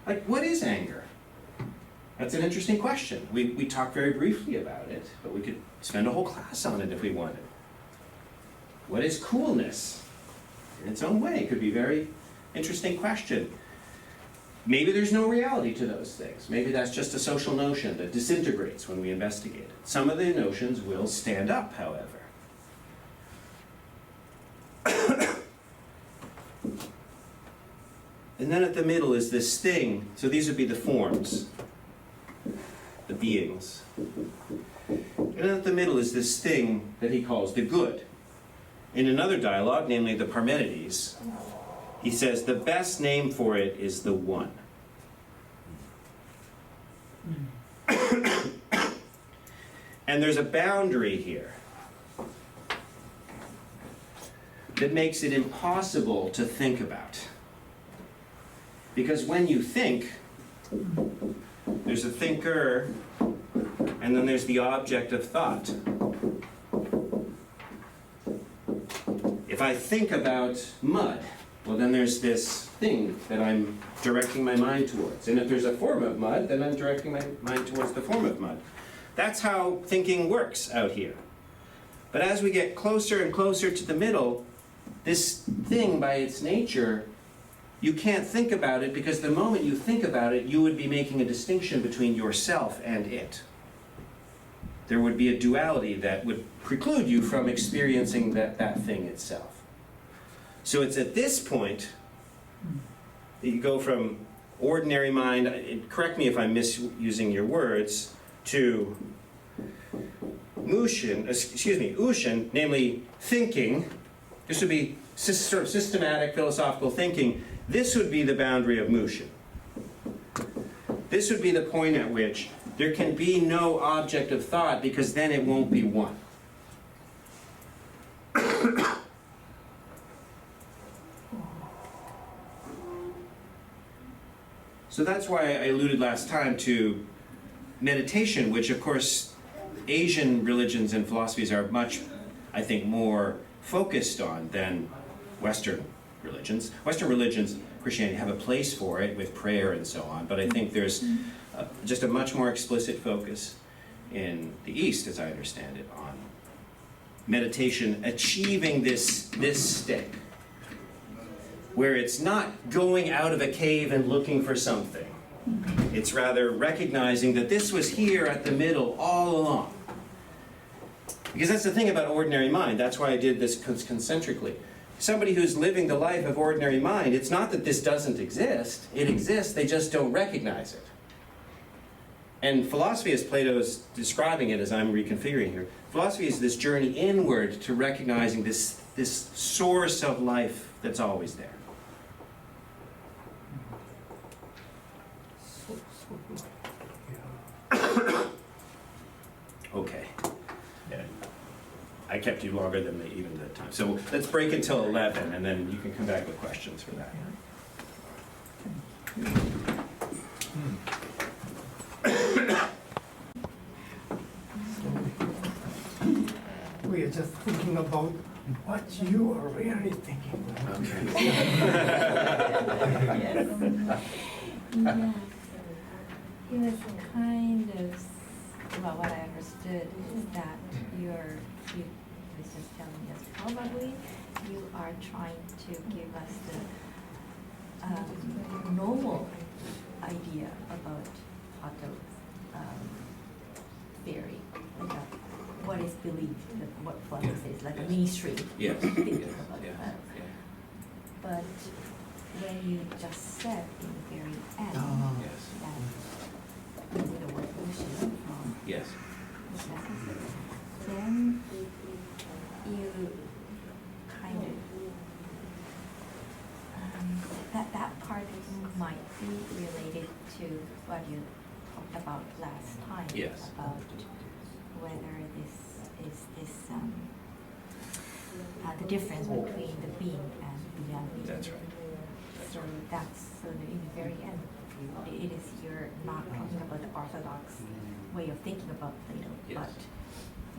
Like, what is anger? That's an interesting question. We talked very briefly about it, but we could spend a whole class on it if we wanted. What is coolness? In its own way, it could be a very interesting question. Maybe there's no reality to those things. Maybe that's just a social notion that disintegrates when we investigate it. Some of the notions will stand up, however. And then at the middle is this thing. So these would be the forms, the beings. And at the middle is this thing that he calls the good. In another dialogue, namely the Parmenides, he says the best name for it is the one. And there's a boundary here that makes it impossible to think about. Because when you think, there's a thinker, and then there's the object of thought. If I think about mud, well, then there's this thing that I'm directing my mind towards. And if there's a form of mud, then I'm directing my mind towards the form of mud. That's how thinking works out here. But as we get closer and closer to the middle, this thing by its nature, you can't think about it, because the moment you think about it, you would be making a distinction between yourself and it. There would be a duality that would preclude you from experiencing that thing itself. So it's at this point that you go from ordinary mind, correct me if I'm misusing your words, to ushin, namely thinking. This would be sort of systematic philosophical thinking. This would be the boundary of mushin. This would be the point at which there can be no object of thought, because then it won't be one. So that's why I alluded last time to meditation, which of course Asian religions and philosophies are much, I think, more focused on than Western religions. Western religions, Christianity, have a place for it with prayer and so on, but I think there's just a much more explicit focus in the East, as I understand it, on meditation achieving this state, where it's not going out of a cave and looking for something. It's rather recognizing that this was here at the middle all along. Because that's the thing about ordinary mind. That's why I did this concentrically. Somebody who's living the life of ordinary mind, it's not that this doesn't exist. It exists, they just don't recognize it. And philosophy, as Plato's describing it, as I'm reconfiguring here, philosophy is this journey inward to recognizing this source of life that's always there. Okay. Yeah. I kept you longer than even the time. So let's break until 11, and then you can come back with questions for that. We are just thinking about what you are really thinking. Okay. Yes. He was kind of, well, what I understood is that you're you was just telling us, probably you are trying to give us the normal idea about Plato's theory, like what is believed, what Plato says, like a mainstream Yes. thinking Yes. about Yeah. Plato. Yeah. But when you just said in the very end Yes. that with the word Doshisha from Yes. then you kind of that part might be related to what you talked about last time. Yes. About whether this is the difference between the being and beyond being. That's right. So so in the very end, it is you're not talking about the orthodox way of thinking about Plato, Yes. but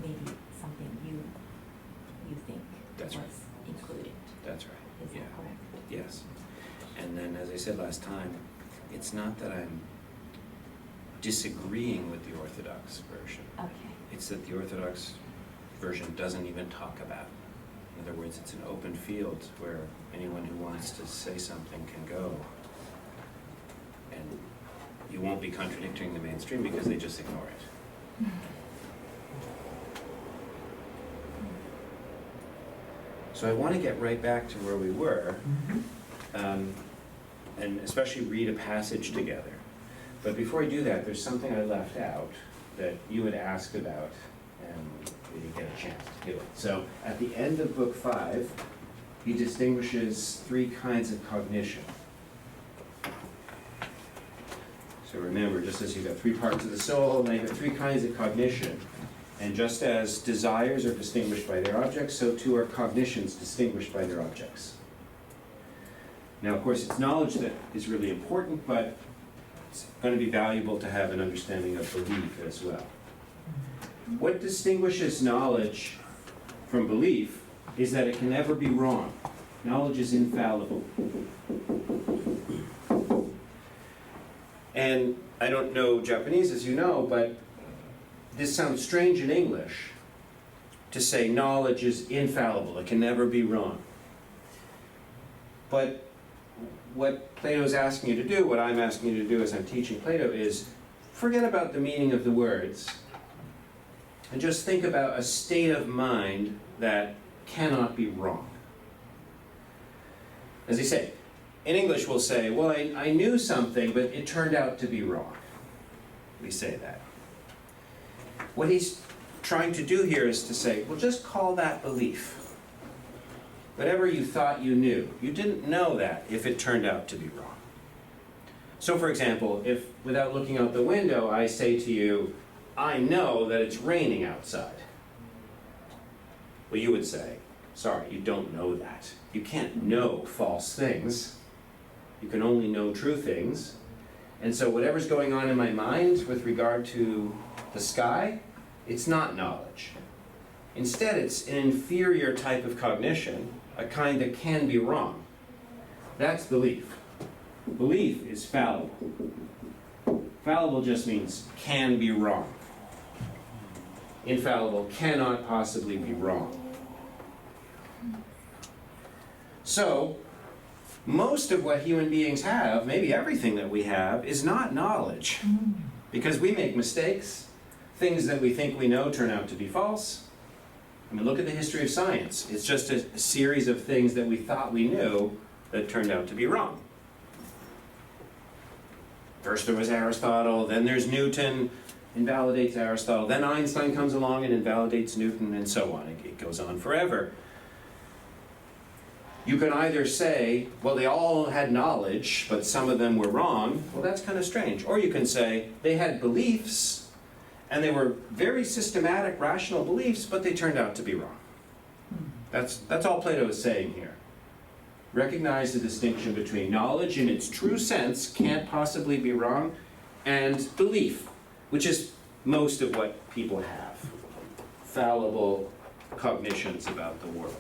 maybe something you think That's was right. included. That's right. Is Yeah. that correct? Yes. And then, as I said last time, it's not that I'm disagreeing with the Orthodox version. Okay. It's that the Orthodox version doesn't even talk about it. In other words, it's an open field where anyone who wants to say something can go. And you won't be contradicting the mainstream because they just ignore it. So I want to get right back to where we were, and especially read a passage together. But before I do that, there's something I left out that you had asked about, and we didn't get a chance to do it. So at the end of book 5, he distinguishes 3 kinds of cognition. So remember, just as you've got 3 parts of the soul, and you've got 3 kinds of cognition. And just as desires are distinguished by their objects, so too are cognitions distinguished by their objects. Now, of course, it's knowledge that is really important, but it's going to be valuable to have an understanding of belief as well. What distinguishes knowledge from belief is that it can never be wrong. Knowledge is infallible. And I don't know Japanese, as you know, but this sounds strange in English to say knowledge is infallible, it can never be wrong. But what Plato's asking you to do, what I'm asking you to do as I'm teaching Plato, is forget about the meaning of the words and just think about a state of mind that cannot be wrong. As I say, in English we'll say, well, I knew something, but it turned out to be wrong. We say that. What he's trying to do here is to say, well, just call that belief. Whatever you thought you knew, you didn't know that if it turned out to be wrong. So for example, if without looking out the window, I say to you, I know that it's raining outside. Well, you would say, sorry, you don't know that. You can't know false things. You can only know true things. And so whatever's going on in my mind with regard to the sky, it's not knowledge. Instead, it's an inferior type of cognition, a kind that can be wrong. That's belief. Belief is fallible. Fallible just means can be wrong. Infallible cannot possibly be wrong. So, most of what human beings have, maybe everything that we have, is not knowledge. Because we make mistakes. Things that we think we know turn out to be false. I mean, look at the history of science. It's just a series of things that we thought we knew that turned out to be wrong. First there was Aristotle, then there's Newton, invalidates Aristotle, then Einstein comes along and invalidates Newton, and so on. It goes on forever. You can either say, well, they all had knowledge, but some of them were wrong. Well, that's kind of strange. Or you can say, they had beliefs, and they were very systematic, rational beliefs, but they turned out to be wrong. That's all Plato is saying here. Recognize the distinction between knowledge in its true sense, can't possibly be wrong, and belief, which is most of what people have. Fallible cognitions about the world.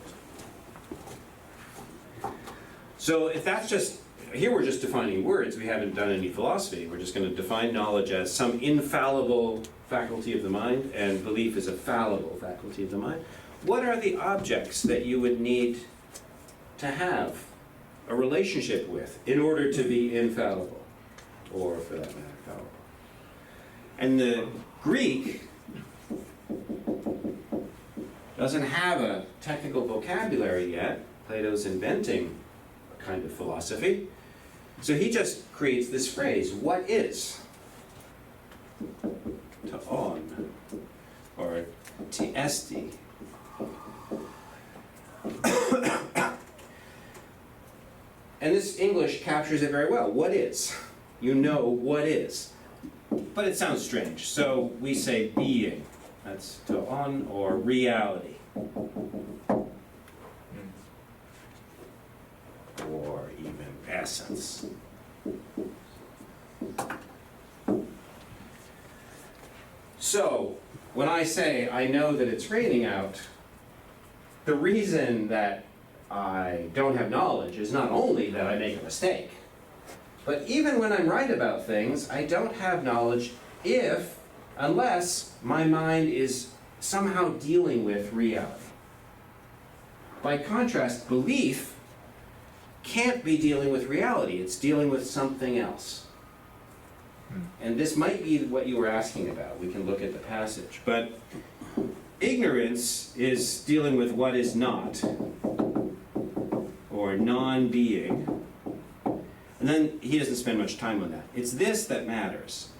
So if that's just here we're just defining words. We haven't done any philosophy. We're just going to define knowledge as some infallible faculty of the mind, and belief is a fallible faculty of the mind. What are the objects that you would need to have a relationship with in order to be infallible, or for that matter, fallible? And the Greek doesn't have a technical vocabulary yet. Plato's inventing a kind of philosophy. So he just creates this phrase, what is? To on, or to esti. And this English captures it very well. What is? You know what is. But it sounds strange. So we say being. That's to on, or reality. Or even essence. So, when I say I know that it's raining out, the reason that I don't have knowledge is not only that I make a mistake, but even when I'm right about things, I don't have knowledge unless my mind is somehow dealing with reality. By contrast, belief can't be dealing with reality, it's dealing with something else. And this might be what you were asking about. We can look at the passage. But ignorance is dealing with what is not, or non-being. And then he doesn't spend much time on that. It's this that matters.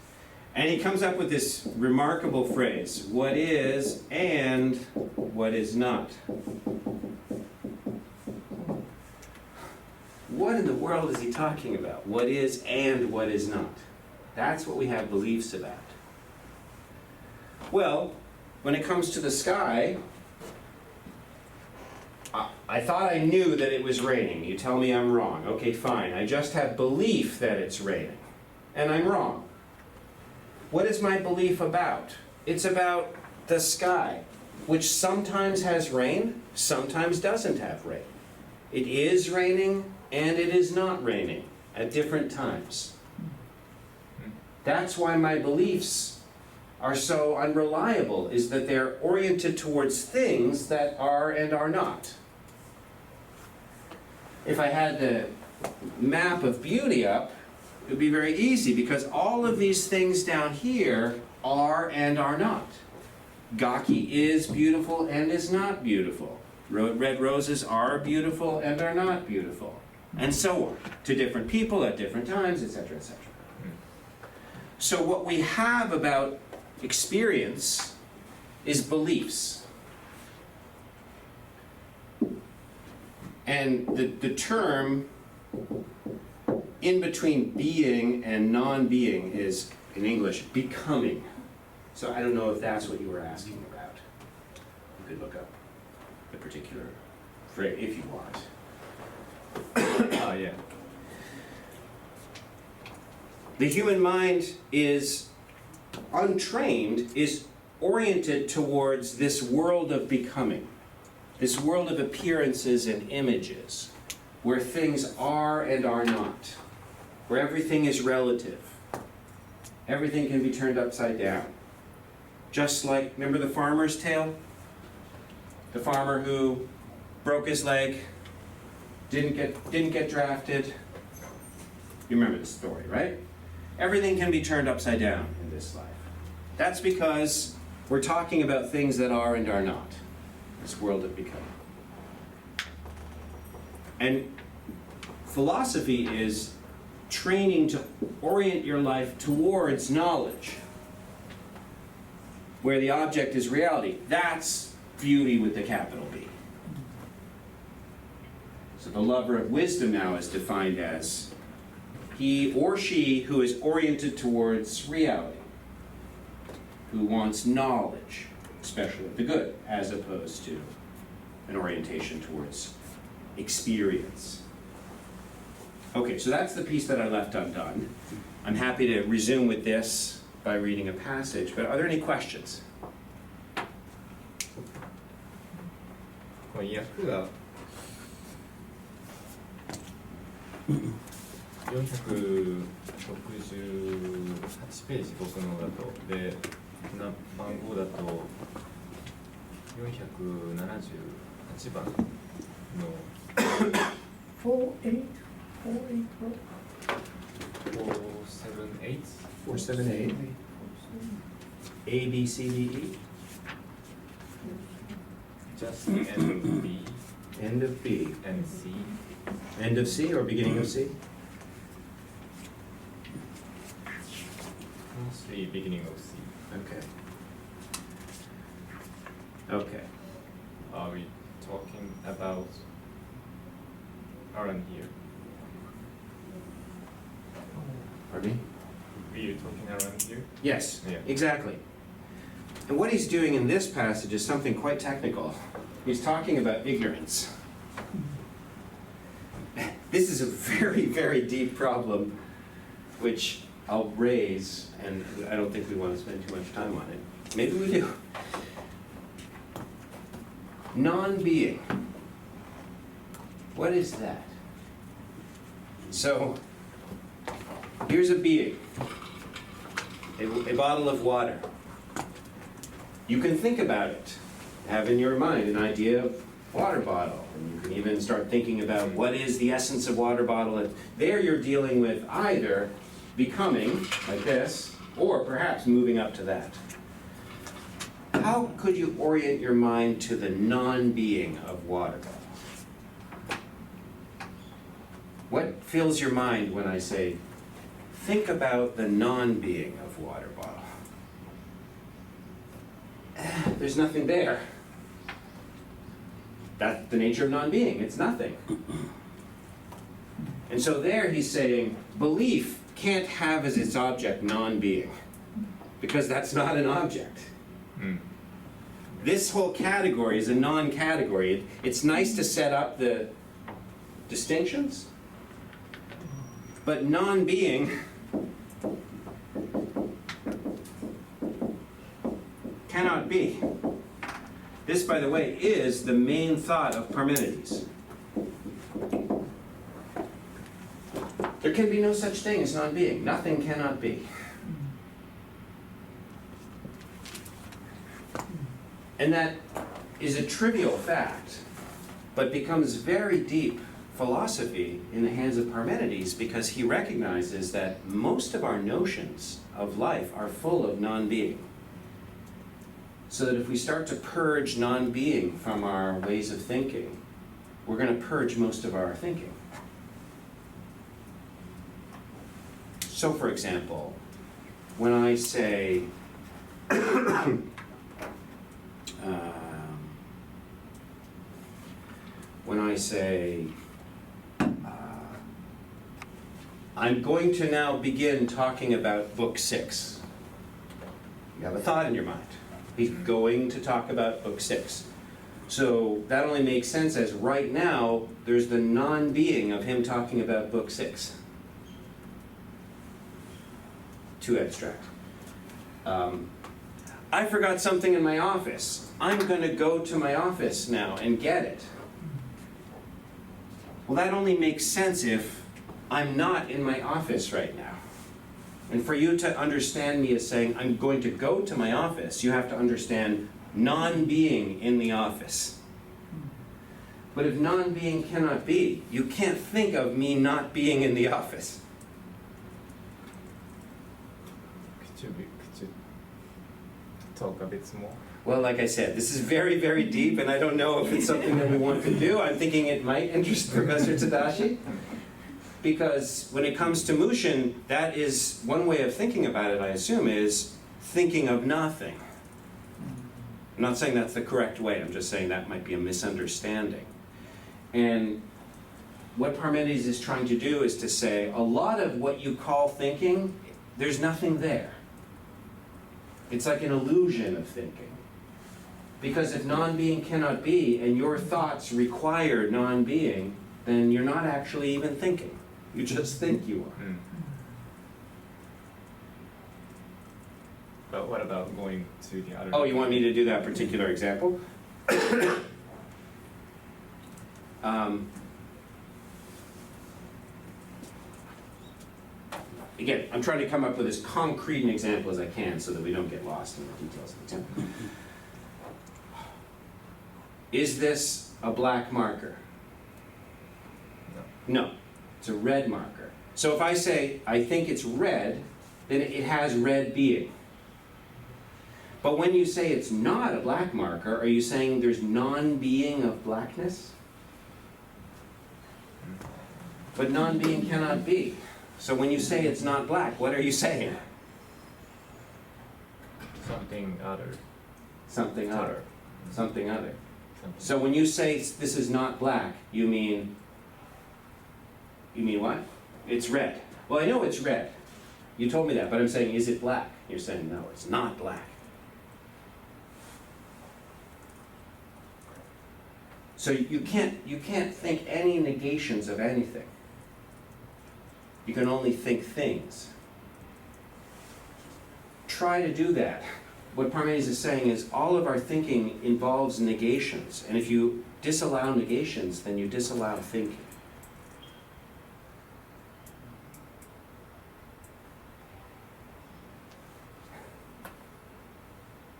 And he comes up with this remarkable phrase, what is and what is not. What in the world is he talking about? What is and what is not? That's what we have beliefs about. Well, when it comes to the sky, I thought I knew that it was raining. You tell me I'm wrong. Okay, fine. I just have belief that it's raining. And I'm wrong. What is my belief about? It's about the sky, which sometimes has rain, sometimes doesn't have rain. It is raining and it is not raining at different times. That's why my beliefs are so unreliable, is that they're oriented towards things that are and are not. If I had the map of beauty up, it would be very easy, because all of these things down here are and are not. Gaki is beautiful and is not beautiful. Red roses are beautiful and are not beautiful. And so on, to different people at different times, etc., etc. So what we have about experience is beliefs. And the term in between being and non-being is, in English, becoming. So I don't know if that's what you were asking about. You could look up the particular phrase if you want. Yeah. The human mind is untrained, is oriented towards this world of becoming, this world of appearances and images, where things are and are not, where everything is relative. Everything can be turned upside down. Just like, remember the farmer's tale? The farmer who broke his leg, didn't get drafted. You remember the story, right? Everything can be turned upside down in this life. That's because we're talking about things that are and are not. This world of becoming. And philosophy is training to orient your life towards knowledge, where the object is reality. That's beauty with the capital B. So the lover of wisdom now is defined as he or she who is oriented towards reality, who wants knowledge, especially of the good, as opposed to an orientation towards experience. Okay, so that's the piece that I left undone. I'm happy to resume with this by reading a passage, but are there any questions? この訳がページ僕のだとで番号だと478番の48 478 478 A B C D E just the end of B end of B and C end of C or beginning of C mostly beginning of C. okay okay Are we talking about around here? pardon me Are you talking around here? yes Yeah. exactly and what he's doing in this passage is something quite technical. He's talking about ignorance. This is a very, very deep problem, which I'll raise, and I don't think we want to spend too much time on it. Maybe we do. Non-being. What is that? So, here's a being, a bottle of water. You can think about it. Have in your mind an idea of water bottle. And you can even start thinking about what is the essence of water bottle. And there you're dealing with either becoming, like this, or perhaps moving up to that. How could you orient your mind to the non-being of water bottle? What fills your mind when I say, think about the non-being of water bottle? There's nothing there. That's the nature of non-being. It's nothing. And so there he's saying, belief can't have as its object non-being, because that's not an object. This whole category is a non-category. It's nice to set up the distinctions, but non-being cannot be. This, by the way, is the main thought of Parmenides. There can be no such thing as non-being. Nothing cannot be. And that is a trivial fact, but becomes very deep philosophy in the hands of Parmenides, because he recognizes that most of our notions of life are full of non-being. So that if we start to purge non-being from our ways of thinking, we're going to purge most of our thinking. So, for example, when I say, I'm going to now begin talking about Book 6. You have a thought in your mind. He's going to talk about Book 6. So that only makes sense as right now there's the non-being of him talking about Book 6. Too abstract. I forgot something in my office. I'm going to go to my office now and get it. Well, that only makes sense if I'm not in my office right now. And for you to understand me as saying, I'm going to go to my office, you have to understand non-being in the office. But if non-being cannot be, you can't think of me not being in the office. Could you talk a bit more? Well, like I said, this is very, very deep, and I don't know if it's something that we want to do. I'm thinking it might interest Professor Tadashi. Because when it comes to Mushin, that is one way of thinking about it, I assume, is thinking of nothing. I'm not saying that's the correct way, I'm just saying that might be a misunderstanding. And what Parmenides is trying to do is to say, a lot of what you call thinking, there's nothing there. It's like an illusion of thinking. Because if non-being cannot be, and your thoughts require non-being, then you're not actually even thinking. You just think you are. But what about going to the other? Oh, you want me to do that particular example? again, I'm trying to come up with as concrete an example as I can so that we don't get lost in the details of the example. Is this a black marker? No, it's a red marker. So if I say, I think it's red, then it has red being. But when you say it's not a black marker, are you saying there's non-being of blackness? But non-being cannot be. So when you say it's not black, what are you saying? Something other. Something other. Something other. Something. So when you say this is not black, you mean what? It's red. Well, I know it's red. You told me that, but I'm saying, is it black? You're saying, no, it's not black. So you can't think any negations of anything. You can only think things. Try to do that. What Parmenides is saying is all of our thinking involves negations, and if you disallow negations, then you disallow thinking.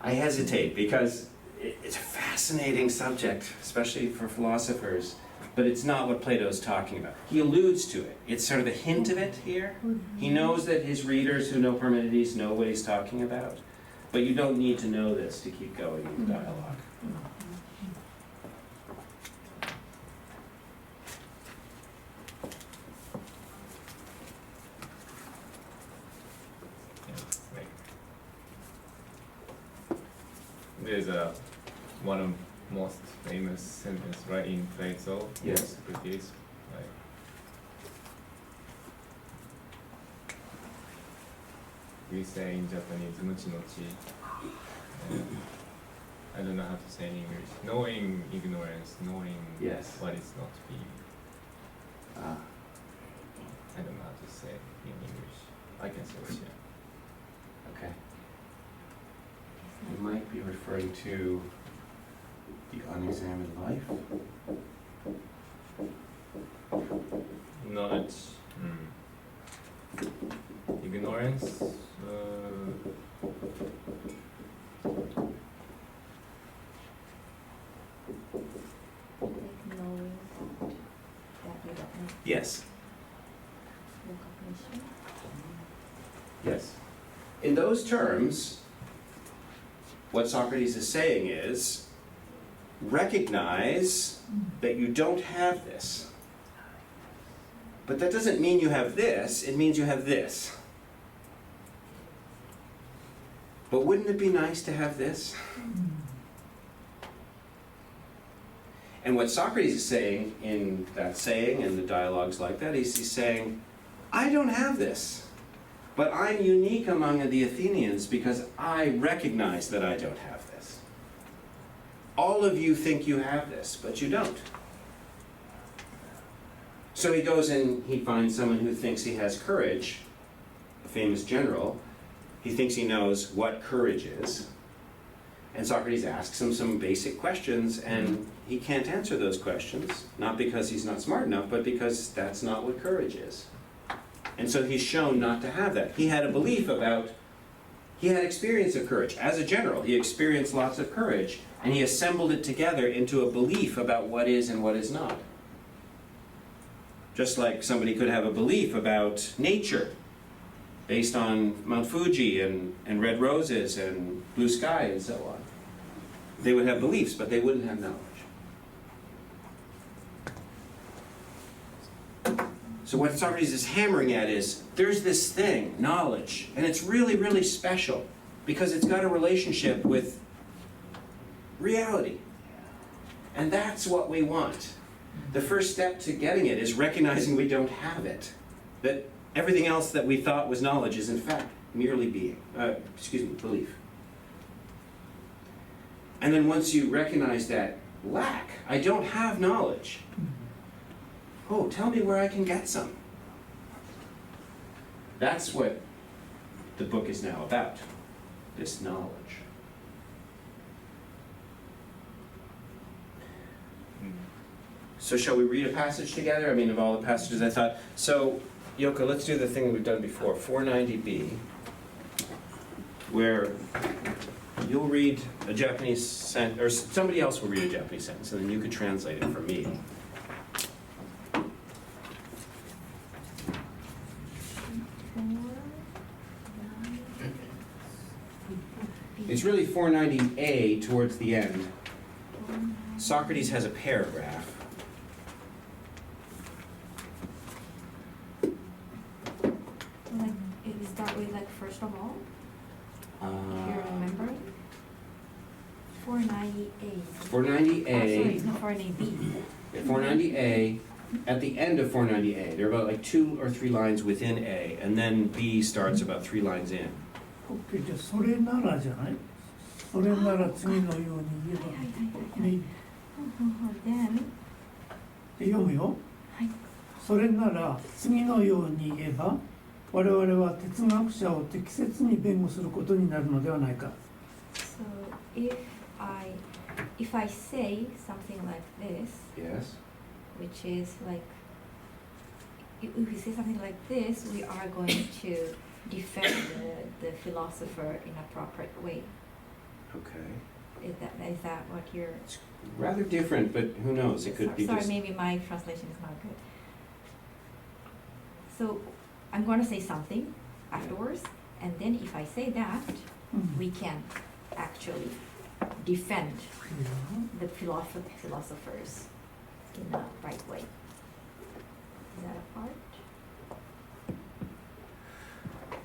I hesitate because it's a fascinating subject, especially for philosophers, but it's not what Plato's talking about. He alludes to it. It's sort of a hint of it here. He knows that his readers who know Parmenides know what he's talking about, but you don't need to know this to keep going in the dialogue. There's one of most famous sentence right in Plato. Yes. Socrates, like, we say in Japanese, "Nuchi nochi." I don't know how to say in English. Knowing ignorance, knowing Yes. what is not being. Ah, I don't know how to say in English. I can say it here. okay. You might be referring to the unexamined life. Knowledge. Ignorance. Like knowing that you don't know Yes. recognition. Yes. In those terms, what Socrates is saying is, recognize that you don't have this. But that doesn't mean you have this, it means you have this. But wouldn't it be nice to have this? And what Socrates is saying in that saying and the dialogues like that, he's saying, I don't have this. But I'm unique among the Athenians because I recognize that I don't have this. All of you think you have this, but you don't. So he goes and he finds someone who thinks he has courage, a famous general. He thinks he knows what courage is. And Socrates asks him some basic questions, and he can't answer those questions, not because he's not smart enough, but because that's not what courage is. And so he's shown not to have that. He had a belief about, he had experience of courage. As a general, he experienced lots of courage, and he assembled it together into a belief about what is and what is not. Just like somebody could have a belief about nature, based on Mount Fuji and red roses and blue sky and so on. They would have beliefs, but they wouldn't have knowledge. So what Socrates is hammering at is, there's this thing, knowledge, and it's really, really special because it's got a relationship with reality. And that's what we want. The first step to getting it is recognizing we don't have it. That everything else that we thought was knowledge is in fact merely belief. And then once you recognize that lack, I don't have knowledge. Oh, tell me where I can get some. That's what the book is now about, this knowledge. So shall we read a passage together? I mean, of all the passages I thought. So Yoko, let's do the thing we've done before, 490B, where you'll read a Japanese sentence, or somebody else will read a Japanese sentence, and then you could translate it for me. It's really 490A towards the end. Socrates has a paragraph. Like, it start with like first of all, if you're remembering. 498. 490A. Sorry, it's not 490B. 490A, at the end of 490A, there are about like 2 or 3 lines within A, and then B starts about 3 lines in. OK じゃあそれならじゃないそれなら次のように言えばいい Then, で読むよ、はい、それなら次のように言えば我々は哲学者を適切に弁護することになるのではないか。 so if I say something like this, Yes? which is like, if we say something like this, we are going to defend the philosopher in a proper way. Okay. Is that what you're... It's rather different, but who knows? It could be Sorry, just... maybe my translation is not good. So I'm going to say something afterwards, and then if I say that, うん we can actually defend いいよ the philosophers in the right way. Is that a part?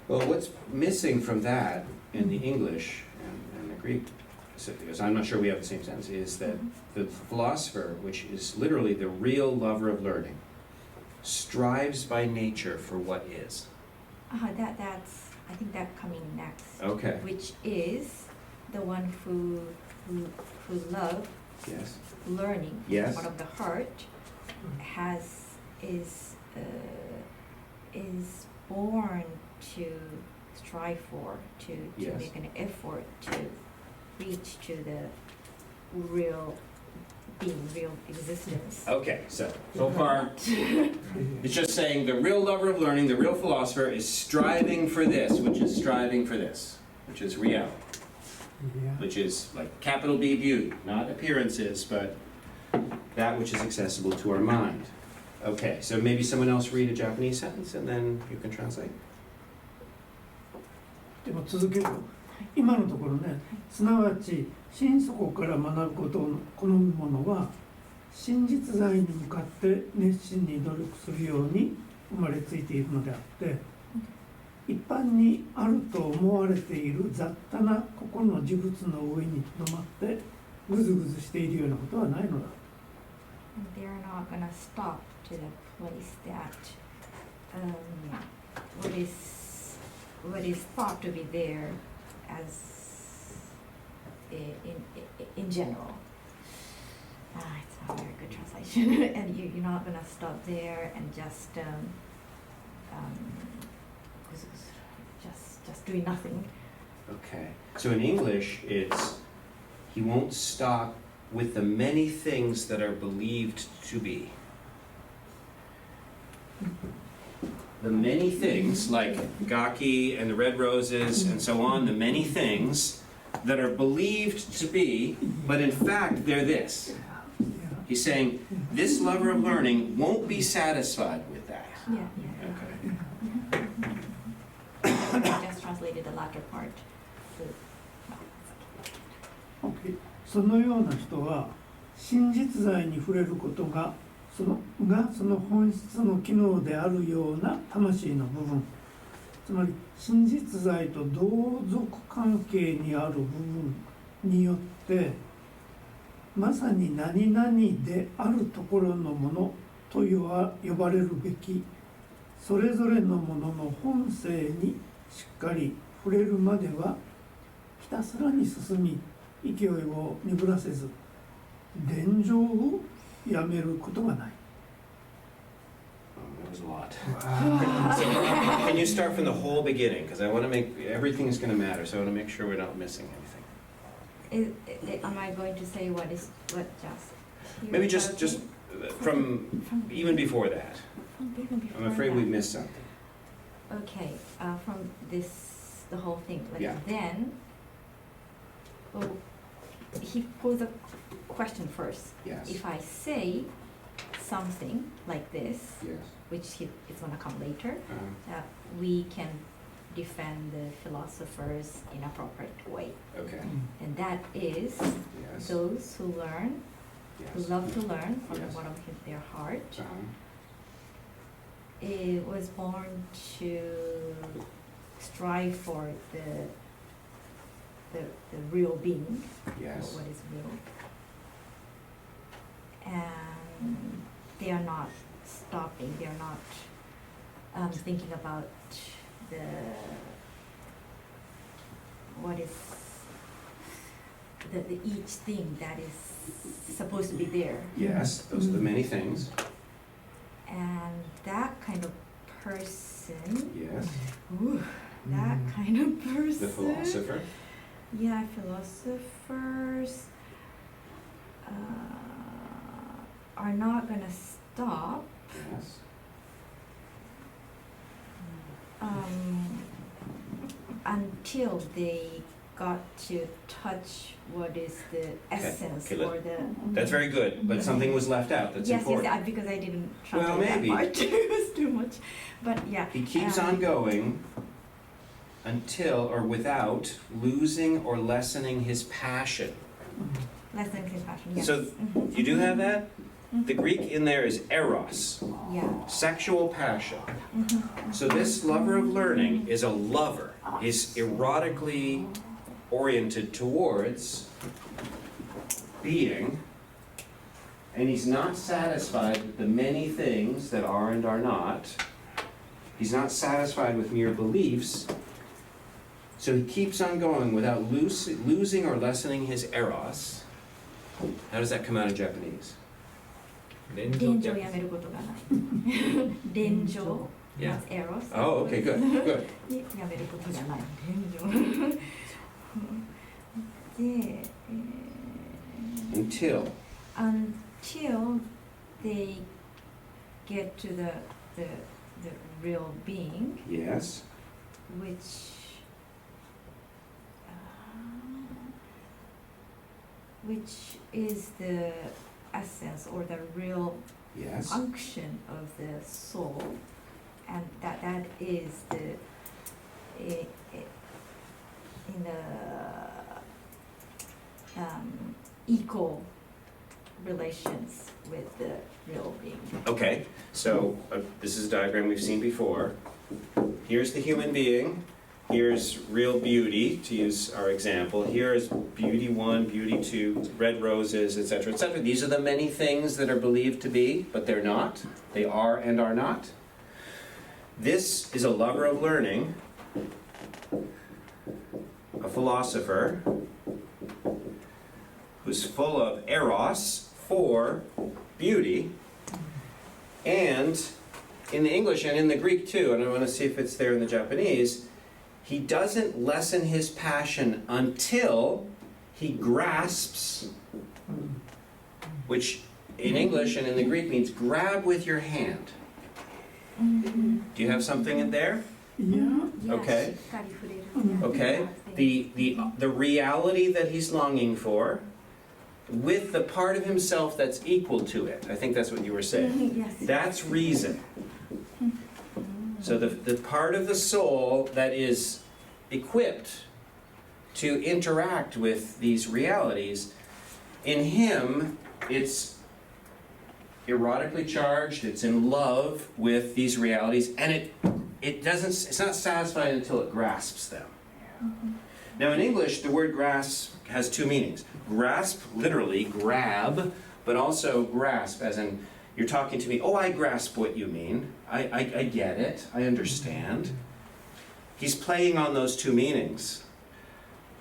Well, what's missing from that in the English and the Greek, because I'm not sure we have the same sense, is that the philosopher, which is literally the real lover of learning, strives by nature for what is. That's, I think that coming next. Okay. Which is the one who love Yes. learning, Yes. part of the heart, is born to strive for, to Yes. make an effort to reach to the real being, real existence. Okay, so far, it's just saying the real lover of learning, the real philosopher is striving for this, which is striving for this, which is reality, いや which is like capital B beauty, not appearances, but that which is accessible to our mind. Okay, so maybe someone else read a Japanese sentence and then you can translate. でも続けるよ今のところねすなわち心底から学ぶことを好む者は真実在に向かって熱心に努力するように生まれついているのであって一般にあると思われている雑多な個々の事物の上にとどまってぐずぐずしているようなことはないのだ。 And they're not gonna stop to the place that what is thought to be there as in general. It's not a very good translation. And you're not gonna stop there and just doing nothing. Okay, so in English, it's he won't stop with the many things that are believed to be. The many things, like Gaki and the red roses and so on, the many things that are believed to be, but in fact they're this. He's saying, this lover of learning won't be satisfied with that. Yeah. Okay. I just translated the latter part. OK そのような人は真実在に触れることがその本質の機能であるような魂の部分つまり真実在と同族関係にある部分によってまさに何々であるところのものと呼ばれるべきそれぞれのものの本性にしっかり触れるまではひたすらに進み勢いを鈍らせず伝承をやめることがない。 That was a lot. So, can you start from the whole beginning? Because I want to make, everything is going to matter, so I want to make sure we're not missing anything. Am I going to say what just? Maybe just from even before that. Even before I'm afraid that. we've missed something. Okay, from this, the whole thing, like Yeah. then, well, he posed a question first. Yes. If I say something like this, Yes. which is gonna come later, Uh-huh. we can defend the philosophers in a proper way. Okay. And that is Yes. those who learn, who Yes. love to learn from Yes. the bottom of their heart, Uh-huh. it was born to strive for the real being, Yes. what is real. And they are not stopping, they are not thinking about what is the each thing that is supposed to be there. Yes. Those are the many things. And that kind of person, Yes. that kind of person. The philosopher. Yeah, philosophers are not gonna stop Yes. Until they got to touch what is the essence okay, or the. That's very good, but something was left out. That's yes, important. yes, because I didn't Well, translate maybe. that part. It was too much, but yeah. He keeps on going until or without losing or lessening his passion. Less than compassion. Yes. So Mhm. you do have that? Mhm. The Greek in there is eros, Yeah. sexual passion. Mhm. So this lover of learning is a lover. He's erotically oriented towards being, and he's not satisfied with the many things that are and are not. He's not satisfied with mere beliefs. So he keeps on going without losing or lessening his eros. How does that come out in Japanese? 伝情をやめることがない。伝情 Yeah. that's eros. Oh, okay, good, good. やめることじゃない。伝情。で、Until. until they get to the real being, Yes. which is the essence or the real Yes. function of the soul, and that is the in the equal relations with the real being. Okay, so this is a diagram we've seen before. Here's the human being. Here's real beauty, to use our example. Here is beauty 1, beauty 2, red roses, etc., etc. These are the many things that are believed to be, but they're not. They are and are not. This is a lover of learning, a philosopher who's full of eros for beauty, and in the English and in the Greek too, and I want to see if it's there in the Japanese, he doesn't lessen his passion until he grasps, which in English and in the Greek means grab with your hand. Do you have something in there? Yeah. Okay. しっかり触れる。 Okay. The reality that he's longing for, with the part of himself that's equal to it. I think that's what you were saying. Yes. That's reason. So the part of the soul that is equipped to interact with these realities, in him, it's erotically charged, it's in love with these realities, and it's not satisfied until it grasps them. Now in English, the word grasp has two meanings. Grasp, literally, grab, but also grasp, as in, you're talking to me, oh, I grasp what you mean. I get it. I understand. He's playing on those two meanings.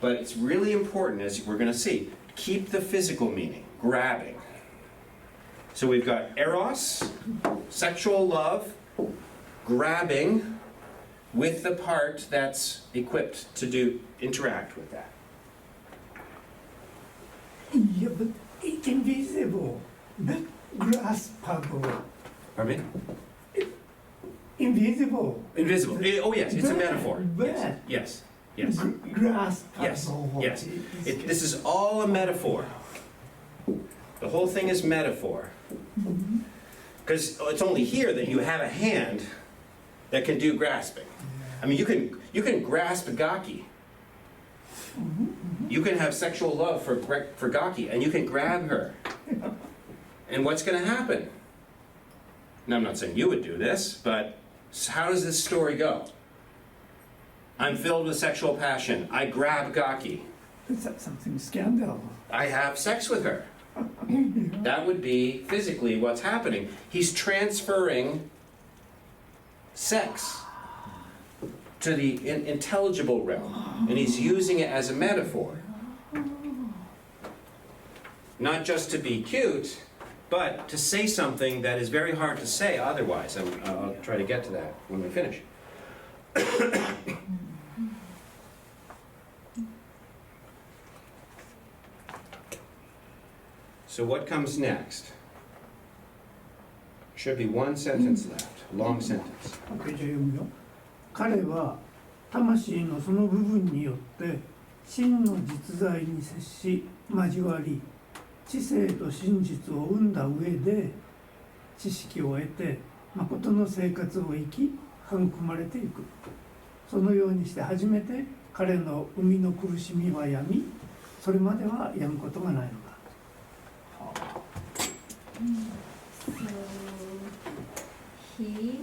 But it's really important, as we're going to see, keep the physical meaning, grabbing. So we've got eros, sexual love, grabbing with the part that's equipped to interact with that. Yeah, but invisible. That graspable, Pardon me? invisible. Invisible. Oh, yes, it's a But- metaphor. but- Yes, yes, Graspable. yes, yes. This is all a metaphor. The whole thing is metaphor. Because it's only here that you have a hand that can do grasping. I mean, you can grasp Gaki. You can have sexual love for Gaki, and you can grab her. And what's going to happen? Now, I'm not saying you would do this, but how does this story go? I'm filled with sexual passion. I grab Gaki. Is that something scandal? I have sex with her. That would be physically what's happening. He's transferring sex to the intelligible realm, and he's using it as a metaphor. Not just to be cute, but to say something that is very hard to say otherwise. I'll try to get to that when we finish. So what comes next? Should be one sentence left, a long sentence. OK、じゃあ読むよ。彼は魂のその部分によって真の実在に接し交わり知性と真実を生んだ上で知識を得て誠の生活を生き育まれていく。そのようにして初めて彼の生みの苦しみはやみ、それまではやむことがないのだ。So he,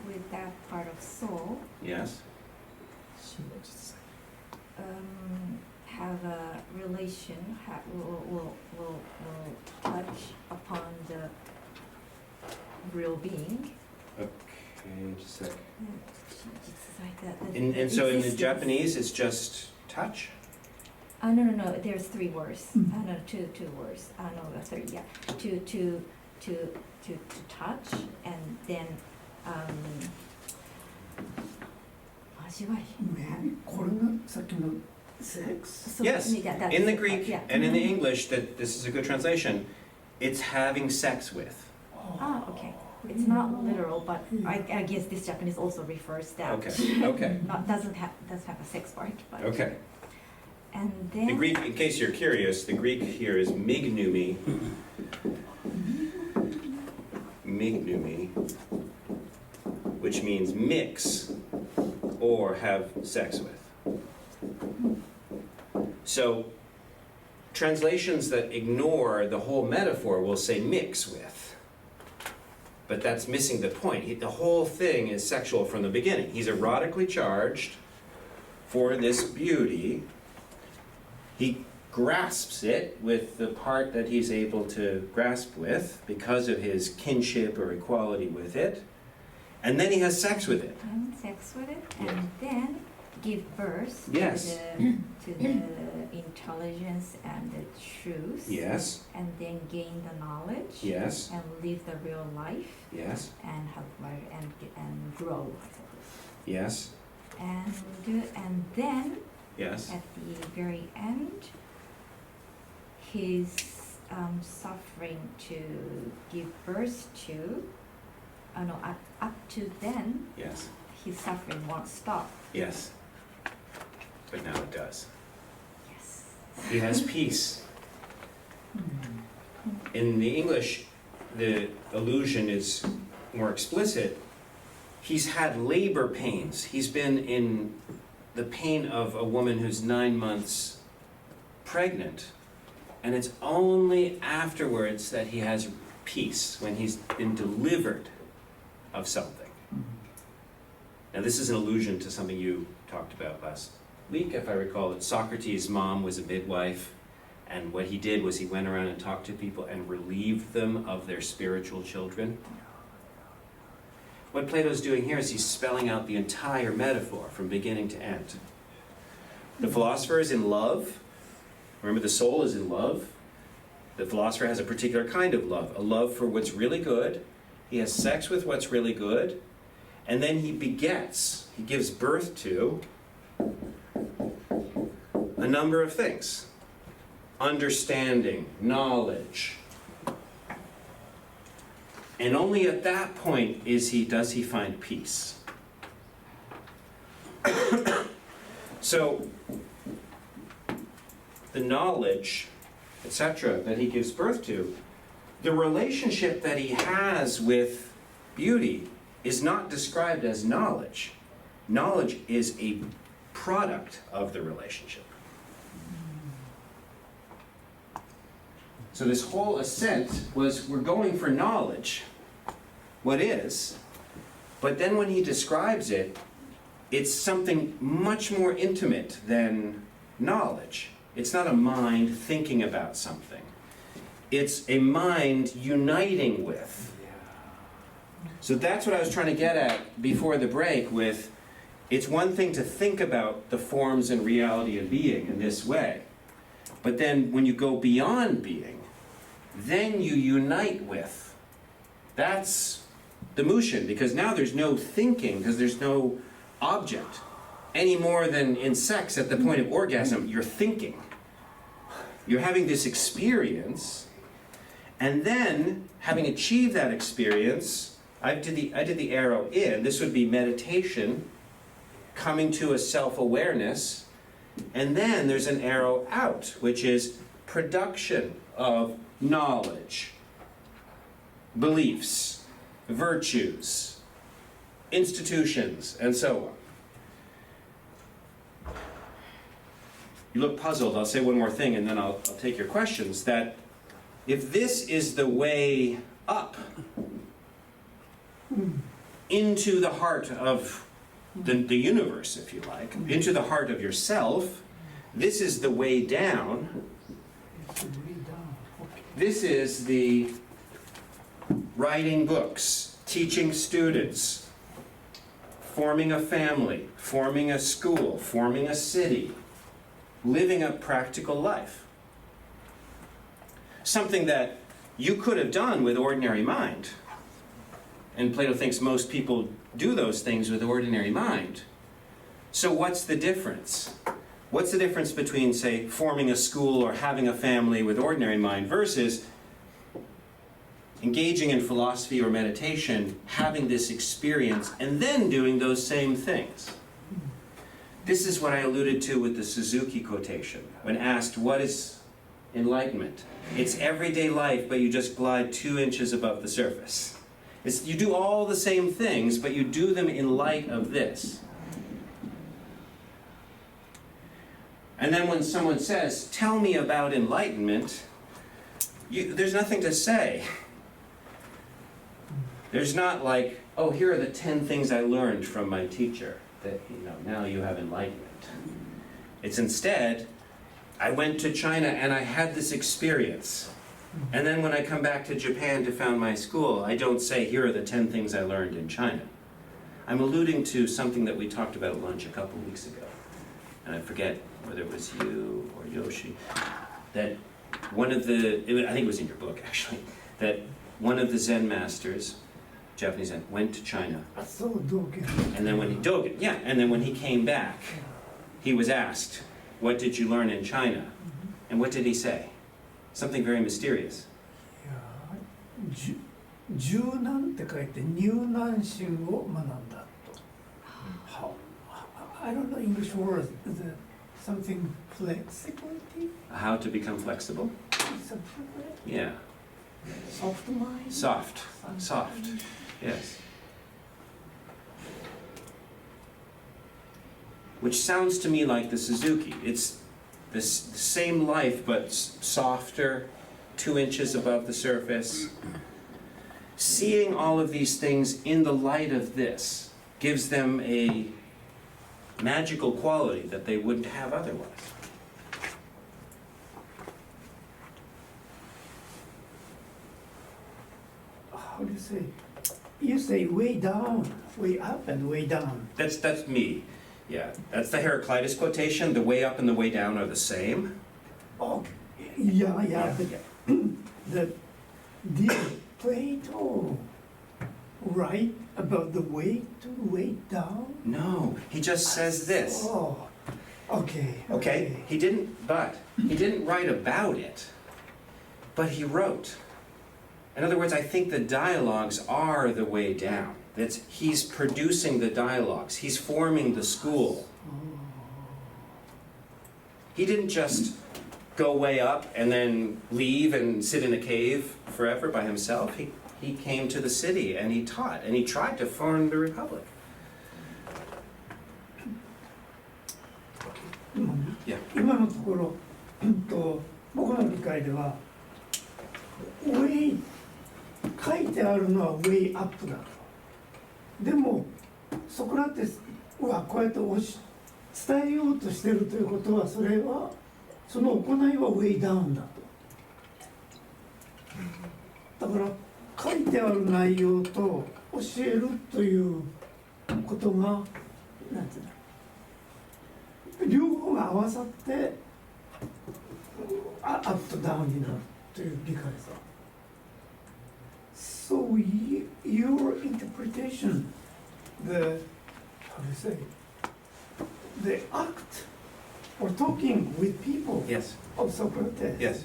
with that part of soul, Yes? have a relation, will touch upon the real being. Okay, just a sec. It's like that. And so in the existence. Japanese, it's just touch? No. There's three words. Mm. No, two words. No, three. Yeah, to touch and then 味わい。これがさっきの sex? So Yes, that's in the it, Greek yeah. and in the English, that this is a good translation, it's having sex with. Ah, okay. It's not literal, but I guess this Japanese also refers that. Okay, okay, Not doesn't have a sex part, but okay. and then The Greek, in case you're curious, the Greek here is mignumi. Mignumi, which means mix or have sex with. So, translations that ignore the whole metaphor will say mix with. But that's missing the point. The whole thing is sexual from the beginning. He's erotically charged for this beauty. He grasps it with the part that he's able to grasp with because of his kinship or equality with it. And then he has sex with it. having sex with it, Yeah. and then give birth Yes. to the intelligence and the truth. Yes, And then gain the knowledge. yes, And live the real life yes, and have and grow. I suppose. yes, And then yes, at the very end, his suffering to give birth to. No, up to then, yes, his suffering won't stop. yes. But now it does. Yes. He has peace. In the English, the allusion is more explicit. He's had labor pains. He's been in the pain of a woman who's 9 months pregnant. And it's only afterwards that he has peace, when he's been delivered of something. Now, this is an allusion to something you talked about last week, if I recall, that Socrates' mom was a midwife, and what he did was he went around and talked to people and relieved them of their spiritual children. What Plato's doing here is he's spelling out the entire metaphor from beginning to end. The philosopher is in love. Remember, the soul is in love. The philosopher has a particular kind of love, a love for what's really good. He has sex with what's really good, and then he begets, he gives birth to a number of things. Understanding, knowledge, And only at that point does he find peace. So, the knowledge, etc., that he gives birth to, the relationship that he has with beauty is not described as knowledge. Knowledge is a product of the relationship. So this whole ascent was, we're going for knowledge, what is, but then when he describes it, it's something much more intimate than knowledge. It's not a mind thinking about something. It's a mind uniting with. So that's what I was trying to get at before the break with, it's one thing to think about the forms and reality of being in this way. But then when you go beyond being, then you unite with. That's the mushin, because now there's no thinking, because there's no object. Any more than in sex at the point of orgasm, you're thinking. You're having this experience, and then, having achieved that experience, I did the arrow in. This would be meditation, coming to a self-awareness, and then there's an arrow out, which is production of knowledge, beliefs, virtues, institutions, and so on. You look puzzled. I'll say one more thing and then I'll take your questions. That if this is the way up into the heart of the universe, if you like, into the heart of yourself, this is the way down. This is the writing books, teaching students, forming a family, forming a school, forming a city, living a practical life. Something that you could have done with ordinary mind. And Plato thinks most people do those things with ordinary mind. So what's the difference? What's the difference between, say, forming a school or having a family with ordinary mind versus engaging in philosophy or meditation, having this experience, and then doing those same things? This is what I alluded to with the Suzuki quotation. When asked, what is enlightenment? It's everyday life, but you just glide 2 inches above the surface. You do all the same things, but you do them in light of this. And then when someone says, tell me about enlightenment, there's nothing to say. There's not like, oh, here are the 10 things I learned from my teacher, that, now you have enlightenment. It's instead, I went to China and I had this experience. And then when I come back to Japan to found my school, I don't say, here are the 10 things I learned in China. I'm alluding to something that we talked about at lunch a couple weeks ago. And I forget whether it was you or Yoshi, that one of the, I think it was in your book actually, that one of the Zen masters, Japanese Zen, went to China. And then when he, Dogen, yeah, and then when he came back, he was asked, what did you learn in China? And what did he say? Something very mysterious. 柔軟って書いて入軟心を学んだと。I don't know English word. Is it something flexibility? How to become flexible? Yeah. Soft mind? Soft. Soft. Yes. Which sounds to me like the Suzuki. It's the same life, but softer, 2 inches above the surface. Seeing all of these things in the light of this gives them a magical quality that they wouldn't have otherwise. How do you say? You say way down, way up, and way down. That's me. Yeah, that's the Heraclitus quotation. The way up and the way down are the same. Oh, yeah. But did Plato write about the way to way down? No, he just says this. Oh, okay. Okay, he didn't write about it, but he wrote. In other words, I think the dialogues are the way down. He's producing the dialogues. He's forming the school. He didn't just go way up and then leave and sit in a cave forever by himself. He came to the city and he taught and he tried to form the republic. Yeah. 今のところ、僕の理解では、書いてあるのはウェイアップだと。でも、ソクラテスはこうやって伝えようとしているということは、その行いはウェイダウンだと。だから、書いてある内容と教えるということが、なんていうの、両方が合わさってアップダウンになるという理解です。So your interpretation, how do you say, the act or talking with people Yes. of Socrates, Yes.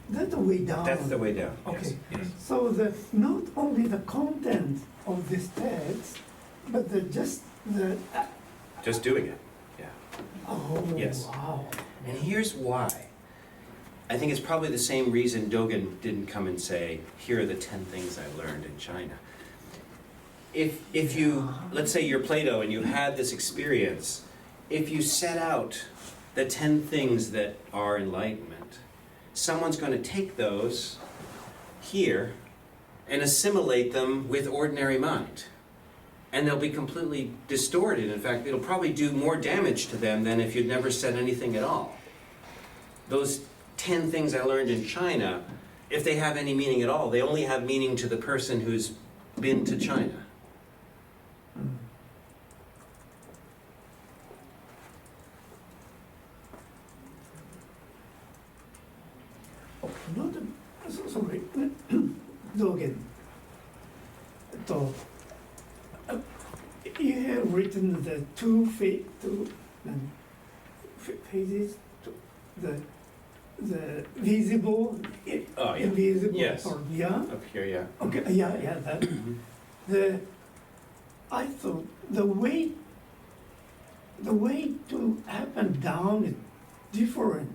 that's the way down. That's the way down. Okay. Yes. So not only the content of this text, but just the Just doing it. Yeah. oh Yes. wow. And here's why. I think it's probably the same reason Dogen didn't come and say, here are the 10 things I learned in China. If you, let's say you're Plato and you had this experience, if you set out the 10 things that are enlightenment, someone's going to take those here and assimilate them with ordinary mind. And they'll be completely distorted. In fact, it'll probably do more damage to them than if you'd never said anything at all. Those 10 things I learned in China, if they have any meaning at all, they only have meaning to the person who's been to China. Sorry, Dogen. You have written the two phases, the visible, Oh, yeah. invisible, Yes. or yeah. Up here, yeah. Okay, yeah, that. I thought the way to up and down is different.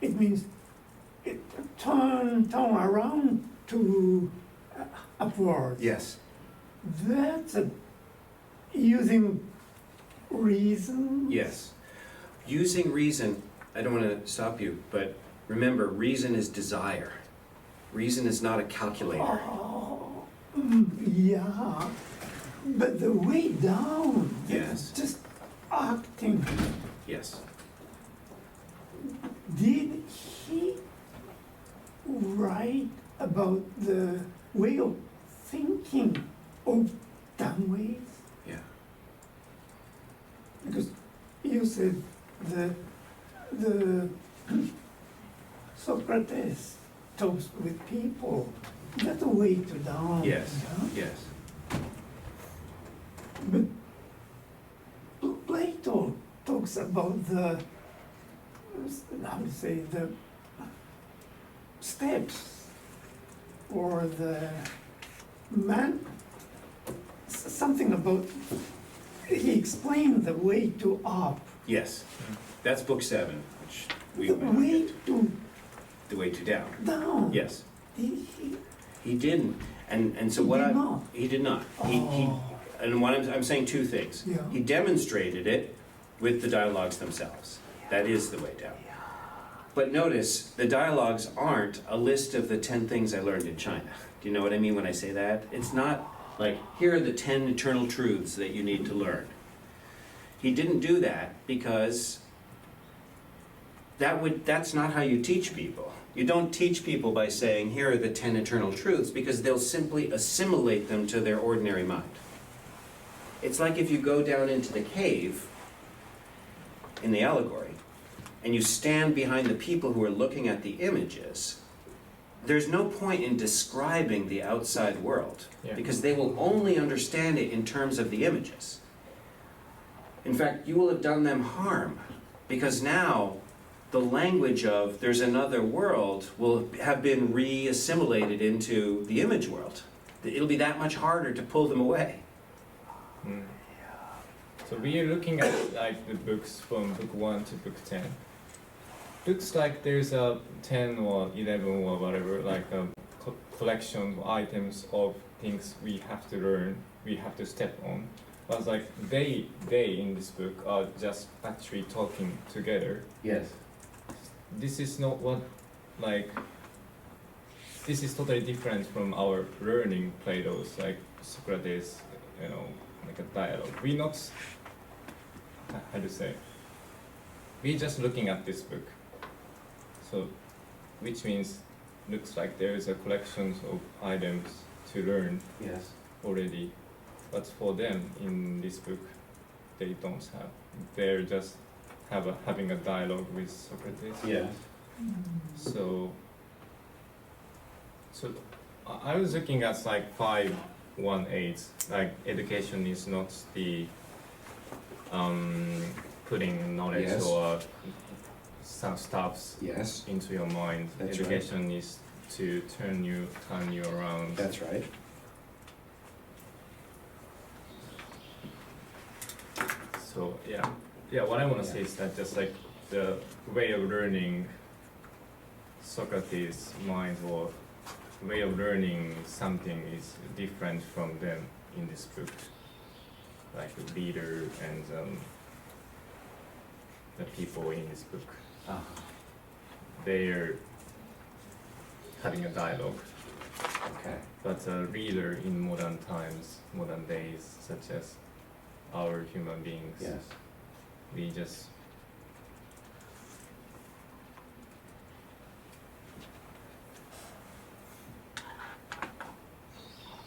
It means it turn around to upwards. Yes. That's using reason. Yes. Using reason, I don't want to stop you, but remember, reason is desire. Reason is not a calculator. Oh, yeah. But the way down, Yes. just acting. Yes. Did he write about the way of thinking of down ways? Yeah. Because you said the Socrates talks with people. That's a way to down. Yes. Yeah? Yes. But Plato talks about the, how to say, the steps or the man, something about, he explained the way to up. Yes. That's book 7, which we The went way into. to The way to down. down. Yes. He He didn't. And so He what did I not. he did not. Oh. And what I'm saying two things. Yeah. He demonstrated it with the dialogues themselves. That is the way down. But notice, the dialogues aren't a list of the 10 things I learned in China. Do you know what I mean when I say that? It's not like, here are the 10 eternal truths that you need to learn. He didn't do that because that's not how you teach people. You don't teach people by saying, here are the 10 eternal truths, because they'll simply assimilate them to their ordinary mind. It's like if you go down into the cave in the allegory, and you stand behind the people who are looking at the images, there's no point in describing the outside world, because they will only understand it in terms of the images. In fact, you will have done them harm, because now the language of there's another world will have been re-assimilated into the image world. It'll be that much harder to pull them away. Mm. So we are looking at like the books from book 1 to book 10. Looks like there's a 10 or 11 or whatever, like a collection of items of things we have to learn, we have to step on. But like they in this book are just actually talking together. Yes. This is not what, like, this is totally different from our learning Plato's, like Socrates, you know, like a dialogue. We not, how to say, we just looking at this book. So, which means, looks like there is a collection of items to learn Yes. already, but for them in this book, they don't have. They're just having a dialogue with Socrates. Yes. So I was looking at like 518, like education is not the putting knowledge Yes. or some stuffs Yes. into your mind. That's right. Education is to turn you around. That's right. So yeah, what I want to say is that just like the way of learning Socrates' mind or way of learning something is different from them in this book. Like the leader and the people in this book, they're having a dialogue. Okay. But a reader in modern times, modern days, such as our human beings, Yes. we just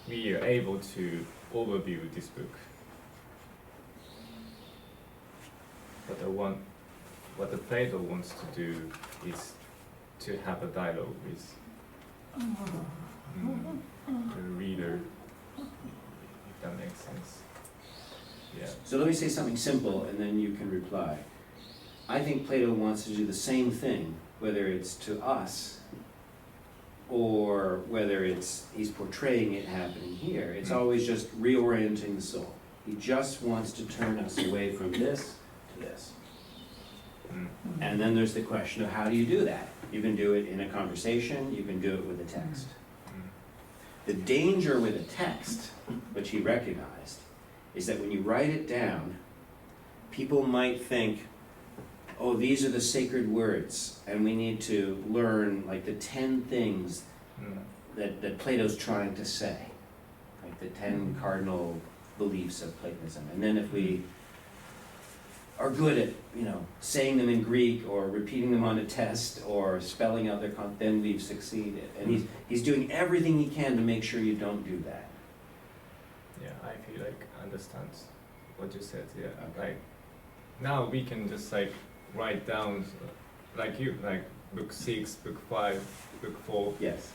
we are able to overview this book. But what the Plato wants to do is to have a dialogue with the reader, if that makes sense. Yeah. So let me say something simple and then you can reply. I think Plato wants to do the same thing, whether it's to us or whether it's he's portraying it happening here. It's always just reorienting the soul. He just wants to turn us away from this to this. Mm. And then there's the question of how do you do that? You can do it in a conversation, you can do it with a text. Mm. The danger with a text, which he recognized, is that when you write it down, people might think, oh, these are the sacred words, and we need to learn like the 10 things that Plato's trying to say, like the 10 cardinal beliefs of Platonism. And then if we are good at, saying them in Greek or repeating them on a test or spelling out their content, then we've succeeded. And he's doing everything he can to make sure you don't do that. Yeah, I feel like I understand what you said. Yeah, Okay. like now we can just like write down, like book 6, book 5, book 4. Yes.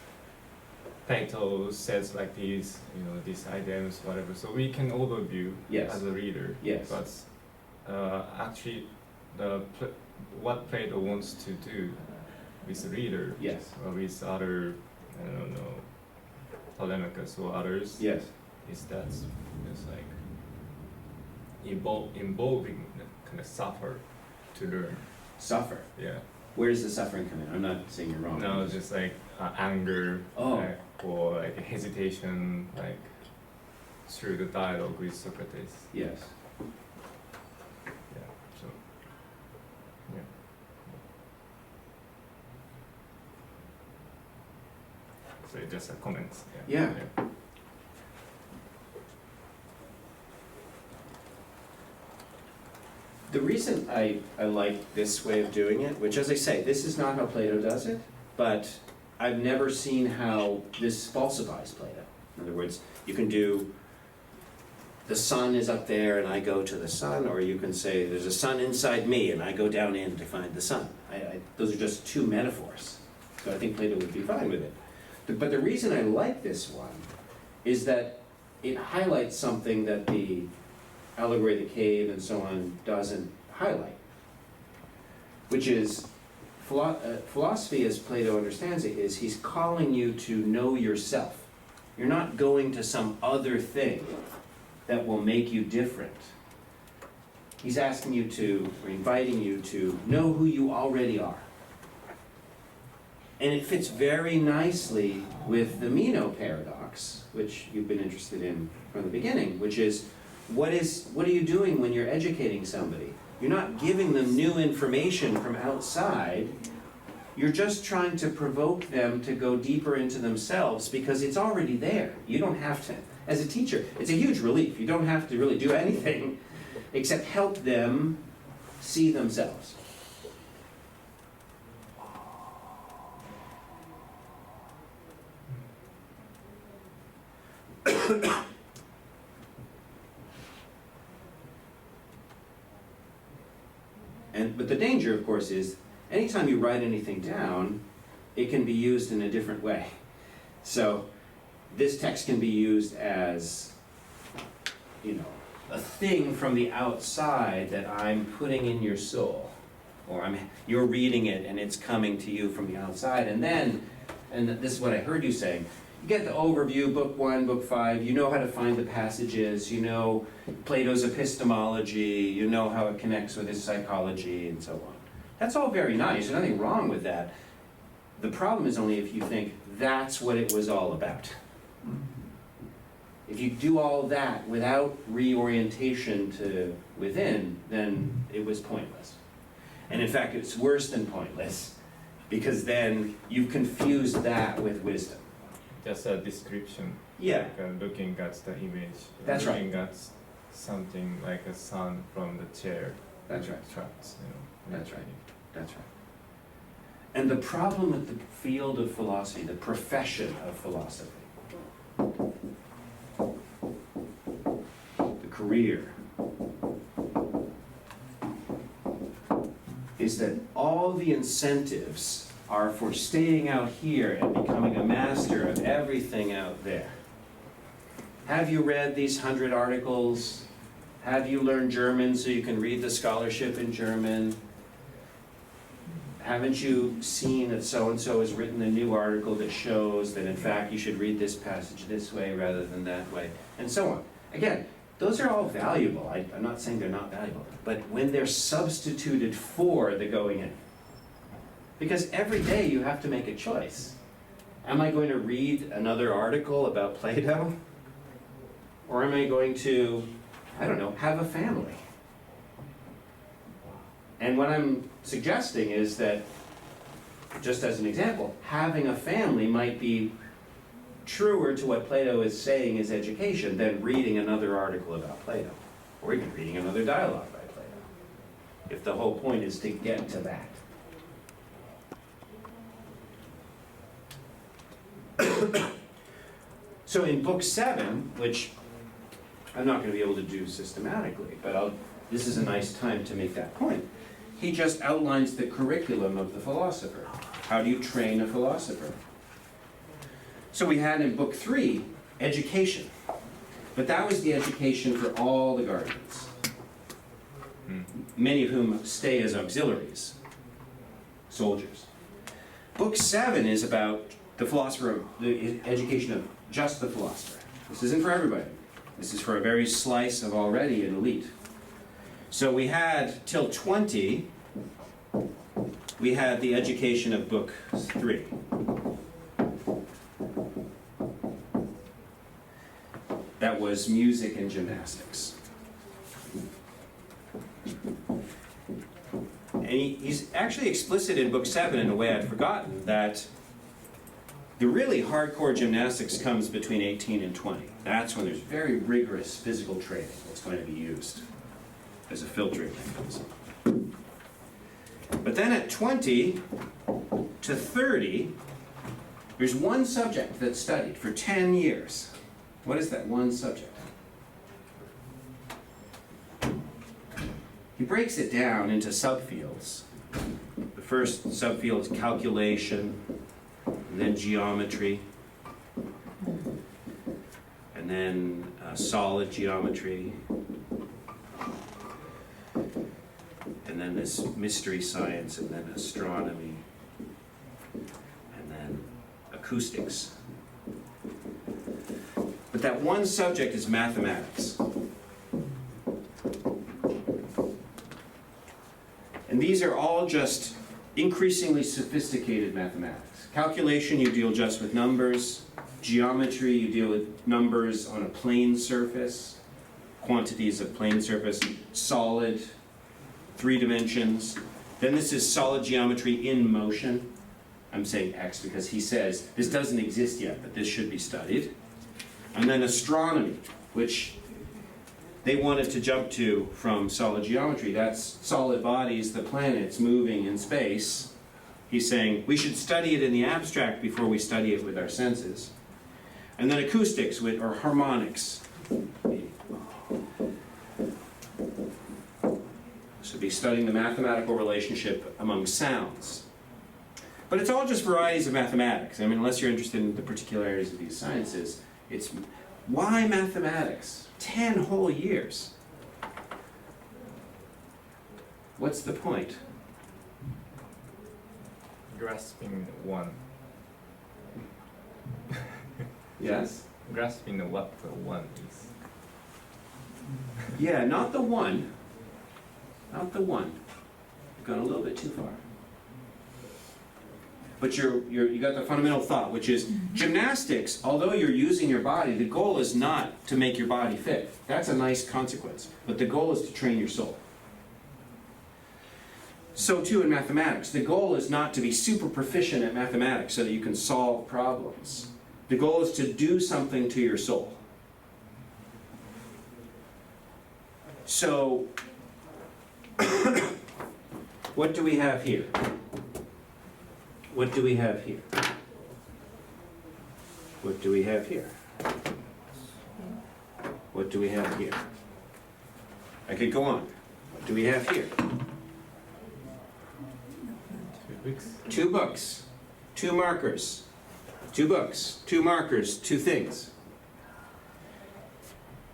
Plato says like these, these items, whatever. So we can overview Yes. as a reader. Yes. But actually, what Plato wants to do with the reader, Yes. or with other, I don't know, Telemachus or others, Yes. is that it's like involving kind of suffer to learn. Suffer. Yeah. Where does the suffering come in? I'm not saying you're wrong. No, just like anger, Oh. or like hesitation, like through the dialogue with Socrates. Yes. Yeah. So. Yeah. So just a comment. Yeah. The reason I like this way of doing it, which as I say, this is not how Plato does it, but I've never seen how this falsifies Plato. In other words, you can do, the sun is up there and I go to the sun, or you can say there's a sun inside me and I go down in to find the sun. Those are just two metaphors. So I think Plato would be fine with it. But the reason I like this one is that it highlights something that the allegory of the cave and so on doesn't highlight, which is philosophy, as Plato understands it, is he's calling you to know yourself. You're not going to some other thing that will make you different. He's asking you to, or inviting you to, know who you already are. And it fits very nicely with the Meno paradox, which you've been interested in from the beginning, which is, what are you doing when you're educating somebody? You're not giving them new information from outside. You're just trying to provoke them to go deeper into themselves because it's already there. You don't have to, as a teacher, it's a huge relief. You don't have to really do anything except help them see themselves. But the danger, of course, is anytime you write anything down, it can be used in a different way. So this text can be used as, a thing from the outside that I'm putting in your soul. Or you're reading it and it's coming to you from the outside. And this is what I heard you saying, you get the overview, book 1, book 5, you know how to find the passages, you know Plato's epistemology, you know how it connects with his psychology, and so on. That's all very nice, there's nothing wrong with that. The problem is only if you think that's what it was all about. If you do all that without reorientation to within, then it was pointless. And in fact, it's worse than pointless, because then you've confused that with wisdom. Just a description. Yeah. Like, looking at the image. That's right. Looking at something like a sun from the chair. That's right. Tracks, That's right. That's right. And the problem with the field of philosophy, the profession of philosophy, the career, is that all the incentives are for staying out here and becoming a master of everything out there. Have you read these 100 articles? Have you learned German so you can read the scholarship in German? Haven't you seen that so-and-so has written a new article that shows that in fact you should read this passage this way rather than that way, and so on. Again, those are all valuable. I'm not saying they're not valuable, but when they're substituted for the going in. Because every day you have to make a choice. Am I going to read another article about Plato? Or am I going to, have a family? And what I'm suggesting is that, just as an example, having a family might be truer to what Plato is saying is education than reading another article about Plato, or even reading another dialogue by Plato, if the whole point is to get to that. So in book 7, which I'm not going to be able to do systematically, but this is a nice time to make that point. He just outlines the curriculum of the philosopher. How do you train a philosopher? So we had in book 3, education. But that was the education for all the guardians, many of whom stay as auxiliaries, soldiers. Book 7 is about the philosopher, the education of just the philosopher. This isn't for everybody. This is for a very slice of already an elite. So we had till 20, we had the education of book 3. That was music and gymnastics. And he's actually explicit in book 7 in a way I'd forgotten, that the really hardcore gymnastics comes between 18 and 20. That's when there's very rigorous physical training that's going to be used as a filtering mechanism. But then at 20 to 30, there's one subject that's studied for 10 years. What is that one subject? He breaks it down into subfields. The first subfield is calculation, and then geometry, and then solid geometry, and and then this mystery science, and then astronomy, and then acoustics. But that one subject is mathematics. And these are all just increasingly sophisticated mathematics. Calculation, you deal just with numbers. Geometry, you deal with numbers on a plane surface, quantities of plane surface, solid, 3 dimensions. Then this is solid geometry in motion. I'm saying X because he says this doesn't exist yet, but this should be studied. And then astronomy, which they wanted to jump to from solid geometry. That's solid bodies, the planets moving in space. He's saying we should study it in the abstract before we study it with our senses. And then acoustics, or harmonics. So be studying the mathematical relationship among sounds. But it's all just varieties of mathematics. I mean, unless you're interested in the particularities of these sciences, it's why mathematics? 10 whole years. What's the point? Grasping one. Yes? Grasping what the one is. Yeah, not the one. Not the one. You've gone a little bit too far. But you got the fundamental thought, which is gymnastics, although you're using your body, the goal is not to make your body fit. That's a nice consequence. But the goal is to train your soul. So too in mathematics. The goal is not to be super proficient at mathematics so that you can solve problems. The goal is to do something to your soul. So, what do we have here? What do we have here? What do we have here? What do we have here? I could go on. What do we have here? 2 weeks. 2 books, 2 markers, 2 books, 2 markers, 2 things.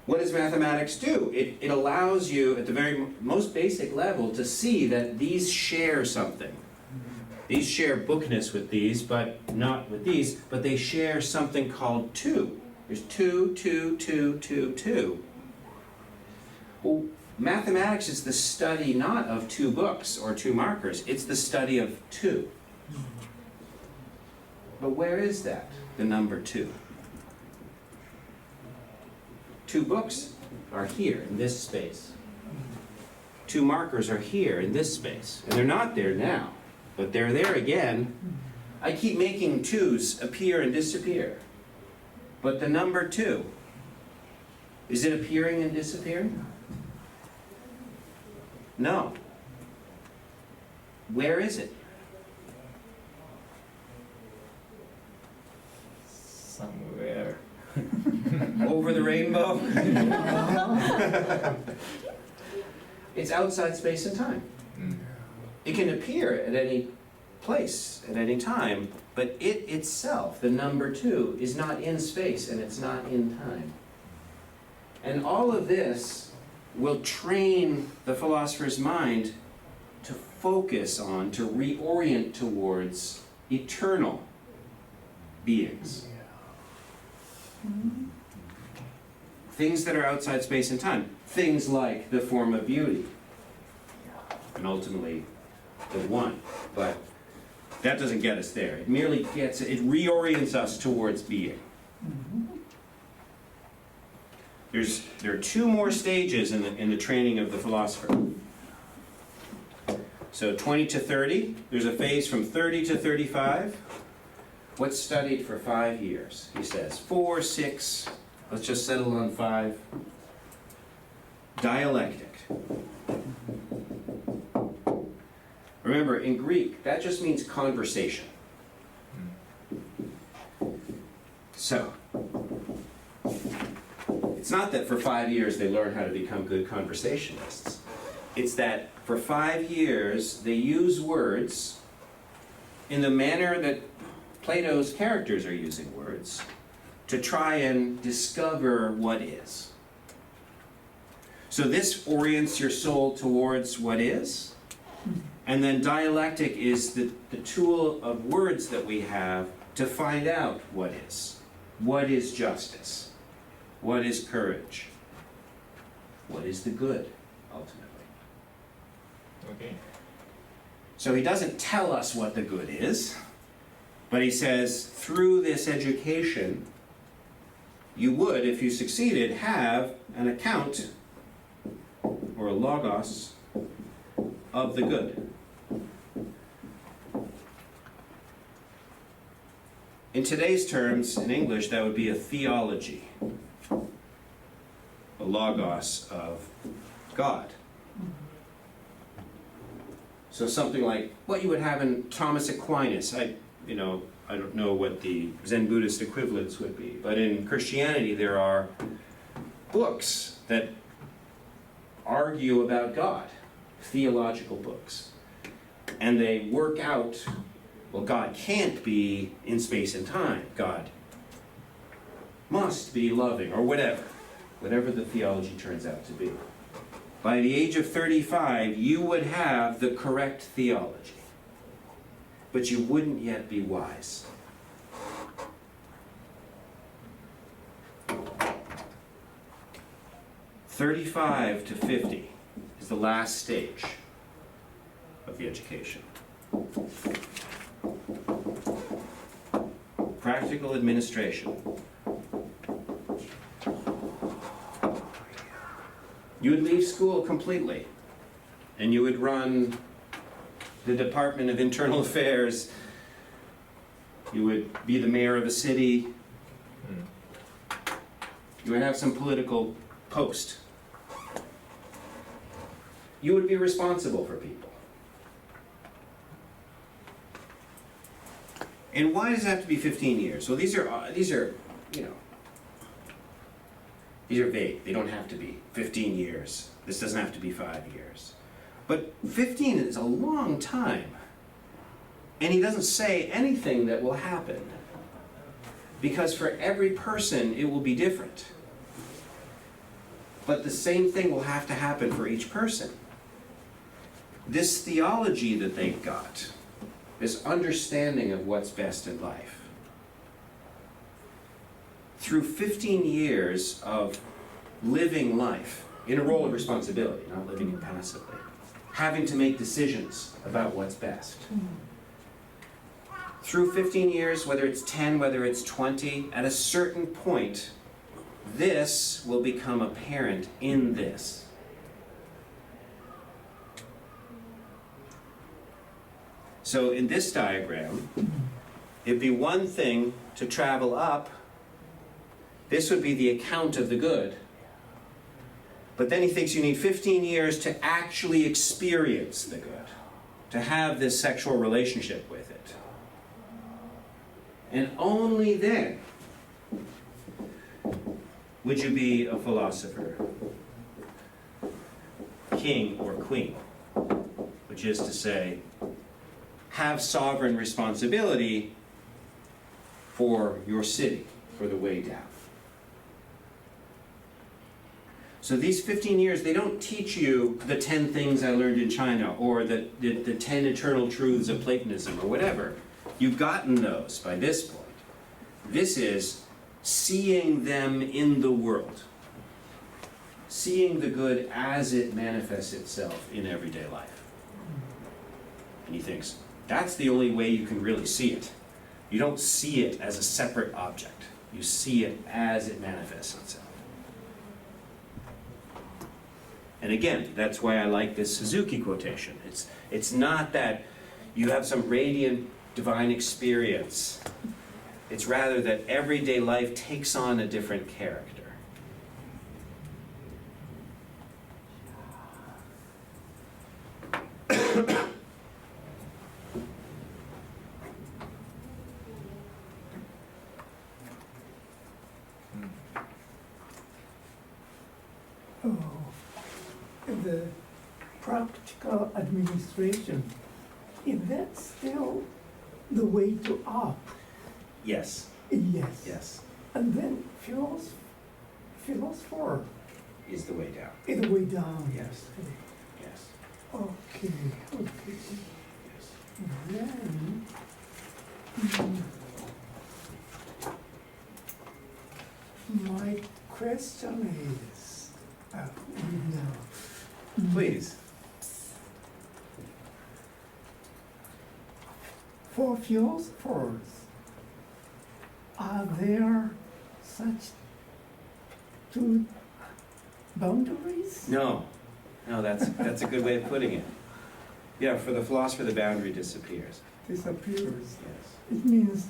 What does mathematics do? It allows you, at the very most basic level, to see that these share something. These share bookness with these, but not with these, but they share something called 2. There's 2, 2, 2, 2, 2. Well, mathematics is the study not of 2 books or 2 markers, it's the study of 2. But where is that, the number 2? 2 books are here in this space. 2 markers are here in this space, and they're not there now. But they're there again. I keep making 2s appear and disappear. But the number 2, is it appearing and disappearing? No. Where is it? Somewhere. Over the rainbow? It's outside space and time. It can appear at any place, at any time, but it itself, the number 2, is not in space and it's not in time. And all of this will train the philosopher's mind to focus on, to reorient towards eternal beings. Things that are outside space and time. Things like the form of beauty. And ultimately, the one. But that doesn't get us there. It merely it reorients us towards being. There are 2 more stages in the training of the philosopher. So 20 to 30, there's a phase from 30 to 35. What's studied for 5 years? He says 4, 6, let's just settle on 5. Dialectic. Remember, in Greek, that just means conversation. So, it's not that for 5 years they learn how to become good conversationalists. It's that for 5 years they use words in the manner that Plato's characters are using words to try and discover what is. So this orients your soul towards what is, And then dialectic is the tool of words that we have to find out what is. What is justice? What is courage? What is the good, ultimately? Okay. So he doesn't tell us what the good is, but he says through this education, you would, if you succeeded, have an account or a logos of the good. In today's terms, in English, that would be a theology, a logos of God. So something like what you would have in Thomas Aquinas. I don't know what the Zen Buddhist equivalents would be, but in Christianity there are books that argue about God, theological books, and they work out, well, God can't be in space and time. God must be loving, or whatever the theology turns out to be. By the age of 35, you would have the correct theology, but you wouldn't yet be wise. "35 to 50 is the last stage of the education. Practical administration. You would leave school completely, and you would run the Department of Internal Affairs. You would be the mayor of a city. You would have some political post. You would be responsible for people. And why does it have to be 15 years? Well, these are vague. They don't have to be 15 years. This doesn't have to be 5 years. But 15 is a long time. And he doesn't say anything that will happen. Because for every person, it will be different. But the same thing will have to happen for each person. This theology that they've got, this understanding of what's best in life, through 15 years of living life in a role of responsibility, not living it passively, having to make decisions about what's best. Through 15 years, whether it's 10, whether it's 20, at a certain point, this will become apparent in this. So in this diagram, it'd be one thing to travel up. This would be the account of the good. But then he thinks you need 15 years to actually experience the good, to have this sexual relationship with it. And only then would you be a philosopher, king or queen, which is to say, have sovereign responsibility for your city, for the way down. So these 15 years, they don't teach you the 10 things I learned in China, or the 10 eternal truths of Platonism, or whatever. You've gotten those by this point. This is seeing them in the world. Seeing the good as it manifests itself in everyday life. And he thinks, that's the only way you can really see it. You don't see it as a separate object. You see it as it manifests itself. And again, that's why I like this Suzuki quotation. It's not that you have some radiant divine experience. It's rather that everyday life takes on a different character. The practical administration, is that still the way to up? Yes. Yes. Yes. And then philosopher Is the way down. is the way down. Yes. Yes. Okay. then, my question is, no. Please. For philosophers, are there such two boundaries? No, that's a good way of putting it. Yeah, for the philosopher, the boundary disappears. Disappears. Yes. It means,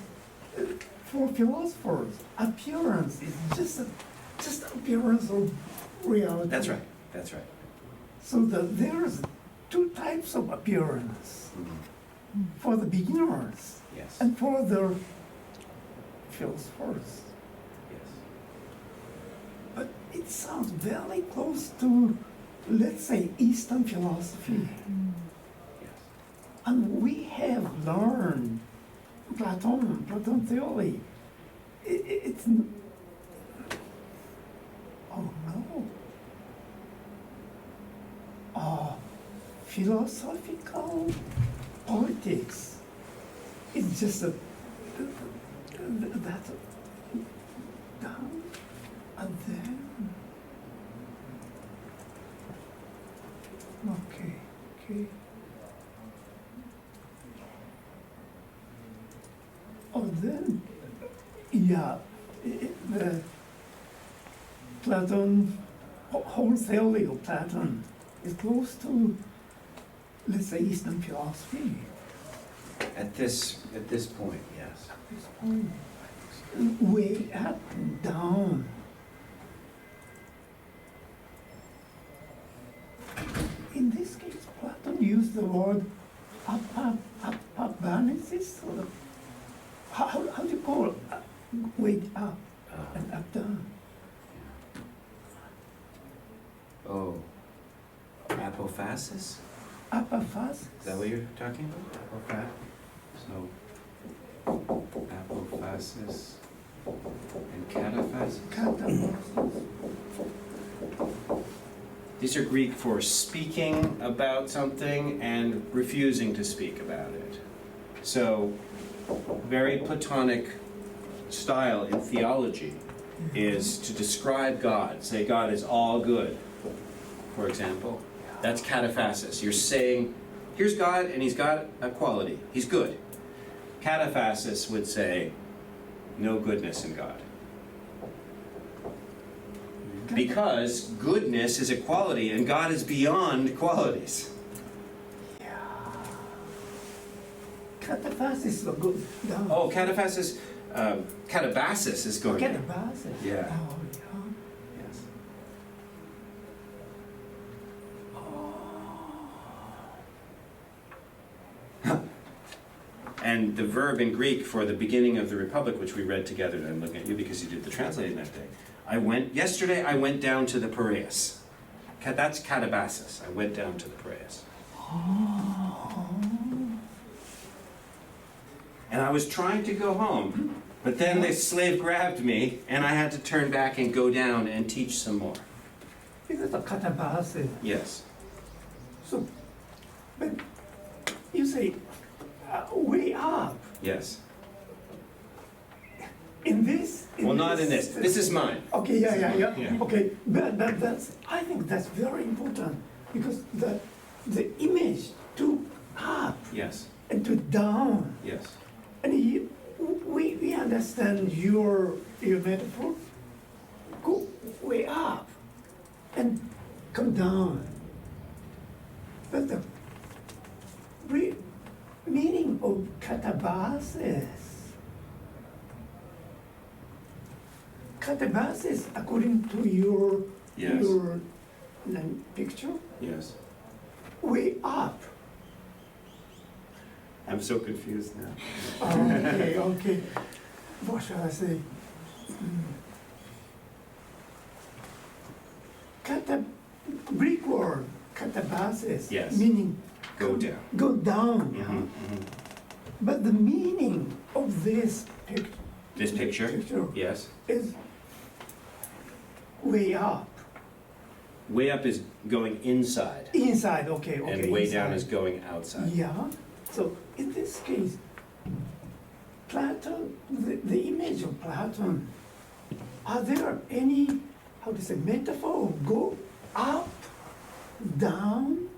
for philosophers, appearance is just appearance of reality. That's right. That's right. So that there's two types of appearance Mhm. for the beginners Yes. and for the philosophers. Yes. But it sounds very close to, let's say, Eastern philosophy. Yes. And we have learned Platon theory. It's, oh no. Philosophical politics is just that down and then. Okay. Oh, then, yeah, the Platon, whole theory of Platon is close to, let's say, Eastern philosophy At this point, yes. at this point. Way up and down. In this case, Platon used the word balances, or how do you call it? Way up and up down. Oh, apophasis? Apophasis. Is that what you're talking about? So, apophasis and cataphasis? Cataphasis. These are Greek for speaking about something and refusing to speak about it. So, very Platonic style in theology is to describe God. Say God is all good, for example. That's cataphasis. You're saying, here's God and he's got a quality. He's good. Cataphasis would say, no goodness in God. Because goodness is a quality and God is beyond qualities. Yeah. Cataphasis is a good down. Oh, cataphasis, catabasis is going down. Cataphasis. Yeah. Oh, Yes. And the verb in Greek for the beginning of the Republic, which we read together, and I'm looking at you because you did the translating that day. Yesterday I went down to the Piraeus. That's catabasis. I went down to the Piraeus. And I was trying to go home, but then the slave grabbed me, and I had to turn back and go down and teach some more. Is it a cataphasis? Yes. So, but you say way up. Yes. In this? Well, not in this. This is mine. Okay, yeah. Yeah. Okay, but that's, I think that's very important because the image to up Yes. and to down, Yes. and we understand your metaphor. Go way up and come down. But the meaning of catabasis, according to your Yes. picture, Yes. way up. I'm so confused now. Okay. What shall I say? Greek word catabasis, Yes. meaning Go down. Go down. Mhm, mhm. But the meaning of this This picture? Yes. is way up. Way up is going inside, Inside, okay. and way inside. down is going outside. Yeah. So in this case, Plato, the image of Plato, are there any, how to say, metaphor, go up, down?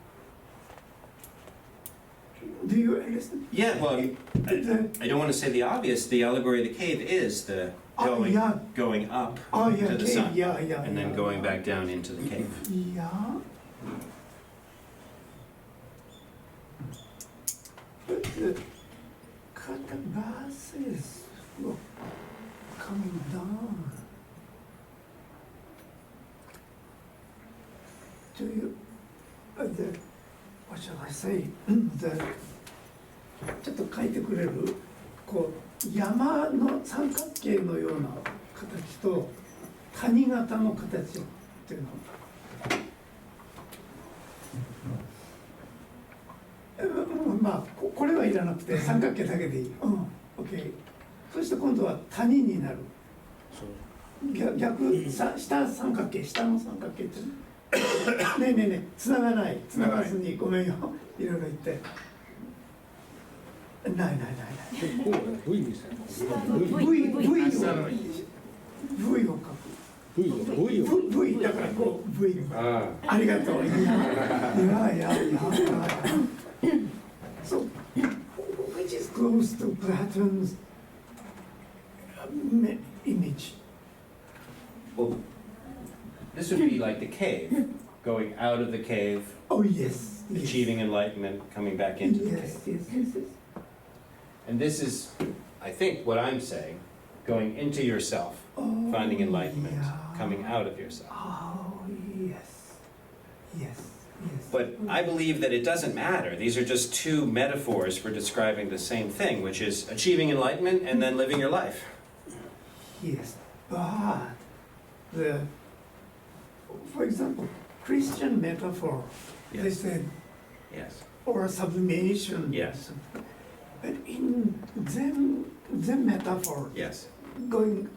Do you understand? Yeah, well, The- I don't want to say the obvious. The allegory of the cave is the Oh, yeah. going up Oh, yeah, to the cave, sun, yeah, and then yeah. going back down into the cave. Yeah. But the catabasis were coming down. Do you, what shall I say?ちょっと書いてくれるこう山の三角形のような形と谷型の形っていうの。まあこれはいらなくて三角形だけでいい。OK。そして今度は谷になる。逆下三角形、下の三角形ってねえねえねえ、繋がない、繋がずにごめんよ、いろいろ言って。ない。こうだよ V みたいな V を下の V を書く。 V を V だからこう V。あありがとう。いや。So, which is close to Platon's image? Well, this would be like the cave, going out of the cave, Oh yes. achieving enlightenment, coming back into the Yes. cave. And this is, I think, what I'm saying, going into yourself, Oh, finding enlightenment, yeah. coming out of yourself. Oh yes. But I believe that it doesn't matter. These are just two metaphors for describing the same thing, which is achieving enlightenment and then living your life. Yes, but for example, Christian metaphor, they Yes. said, Yes. or sublimation. Yes. But in Zen metaphor, Yes. going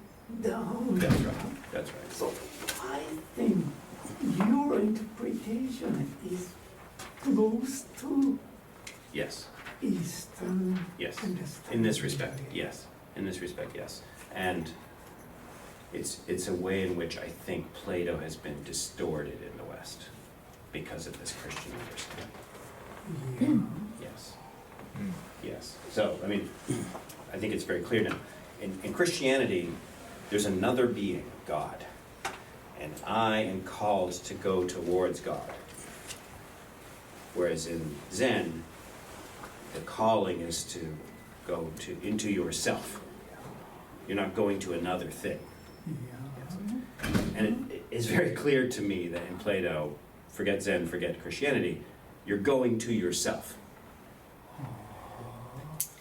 down. That's right. That's right. So I think your interpretation is close to Yes. Eastern Yes. understanding. In this respect, yes. In this respect, yes. And it's a way in which I think Plato has been distorted in the West because of this Christian understanding. Yeah. Yes. Yes. So, I mean, I think it's very clear now. In Christianity, there's another being, God. And I am called to go towards God. Whereas in Zen, the calling is to go into yourself. You're not going to another thing. Yeah. And it's very clear to me that in Plato, forget Zen, forget Christianity, you're going to yourself.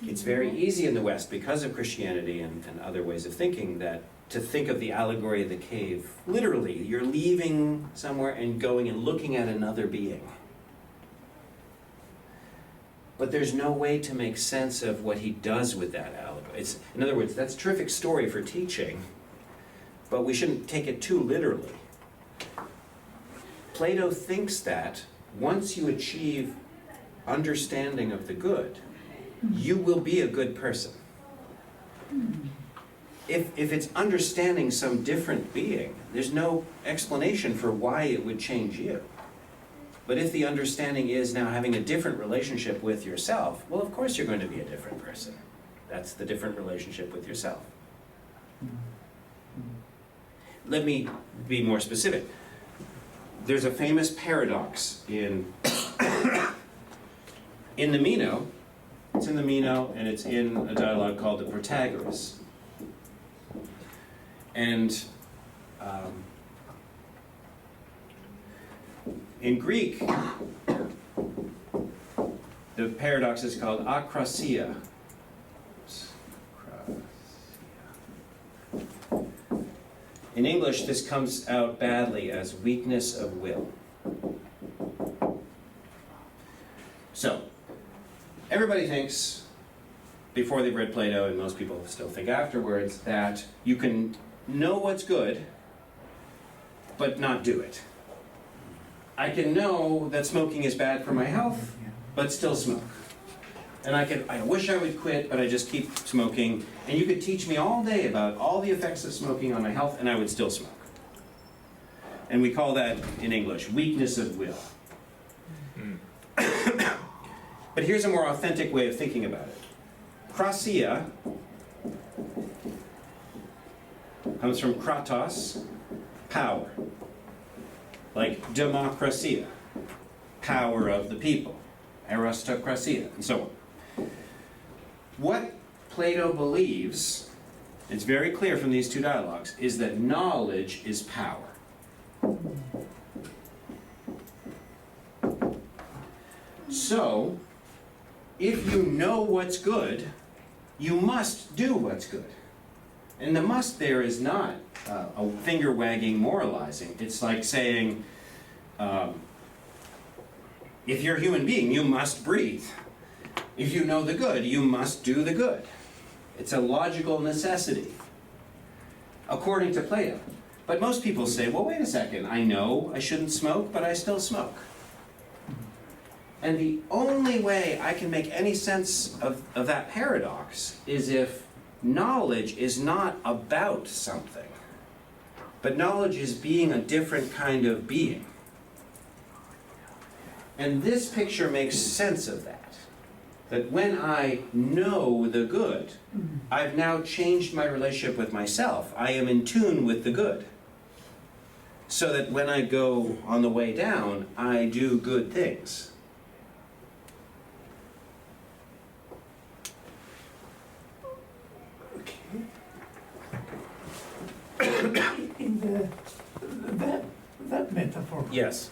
It's very easy in the West, because of Christianity and other ways of thinking, that to think of the allegory of the cave, literally, you're leaving somewhere and going and looking at another being. But there's no way to make sense of what he does with that allegory. In other words, that's a terrific story for teaching, but we shouldn't take it too literally. Plato thinks that once you achieve understanding of the good, you will be a good person. If it's understanding some different being, there's no explanation for why it would change you. But if the understanding is now having a different relationship with yourself, well, of course you're going to be a different person. That's the different relationship with yourself. Let me be more specific. There's a famous paradox in the Meno. It's in the Meno, and it's in a dialogue called the Protagoras. And in Greek, the paradox is called akrasia. In English, this comes out badly as weakness of will. So, everybody thinks, before they've read Plato, and most people still think afterwards, that you can know what's good, but not do it. I can know that smoking is bad for my health, but still smoke. And I wish I would quit, but I just keep smoking. And you could teach me all day about all the effects of smoking on my health, and I would still smoke. And we call that, in English, weakness of will. But here's a more authentic way of thinking about it. Krasia comes from kratos, power. Like democracia, power of the people. Aristocracia, and so on. What Plato believes, it's very clear from these two dialogues, is that knowledge is power. So, if you know what's good, you must do what's good. And the must there is not a finger-wagging moralizing. It's like saying, if you're a human being, you must breathe. If you know the good, you must do the good. It's a logical necessity, according to Plato. But most people say, well, wait a second, I know I shouldn't smoke, but I still smoke. And the only way I can make any sense of that paradox is if knowledge is not about something, but knowledge is being a different kind of being. And this picture makes sense of that. That when I know the good, I've now changed my relationship with myself. I am in tune with the good. So that when I go on the way down, I do good things. In that metaphor, Yes.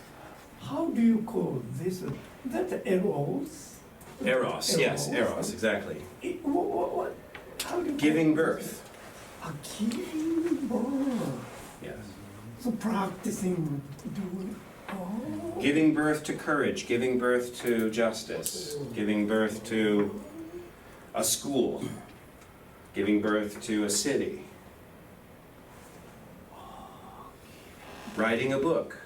how do you call this? That eros? Eros, yes, Eros. eros, exactly. What? How do you Giving birth. Giving birth. Yes. So practicing doing. Oh. Giving birth to courage, giving birth to justice, giving birth to a school, giving birth to a city, writing a book,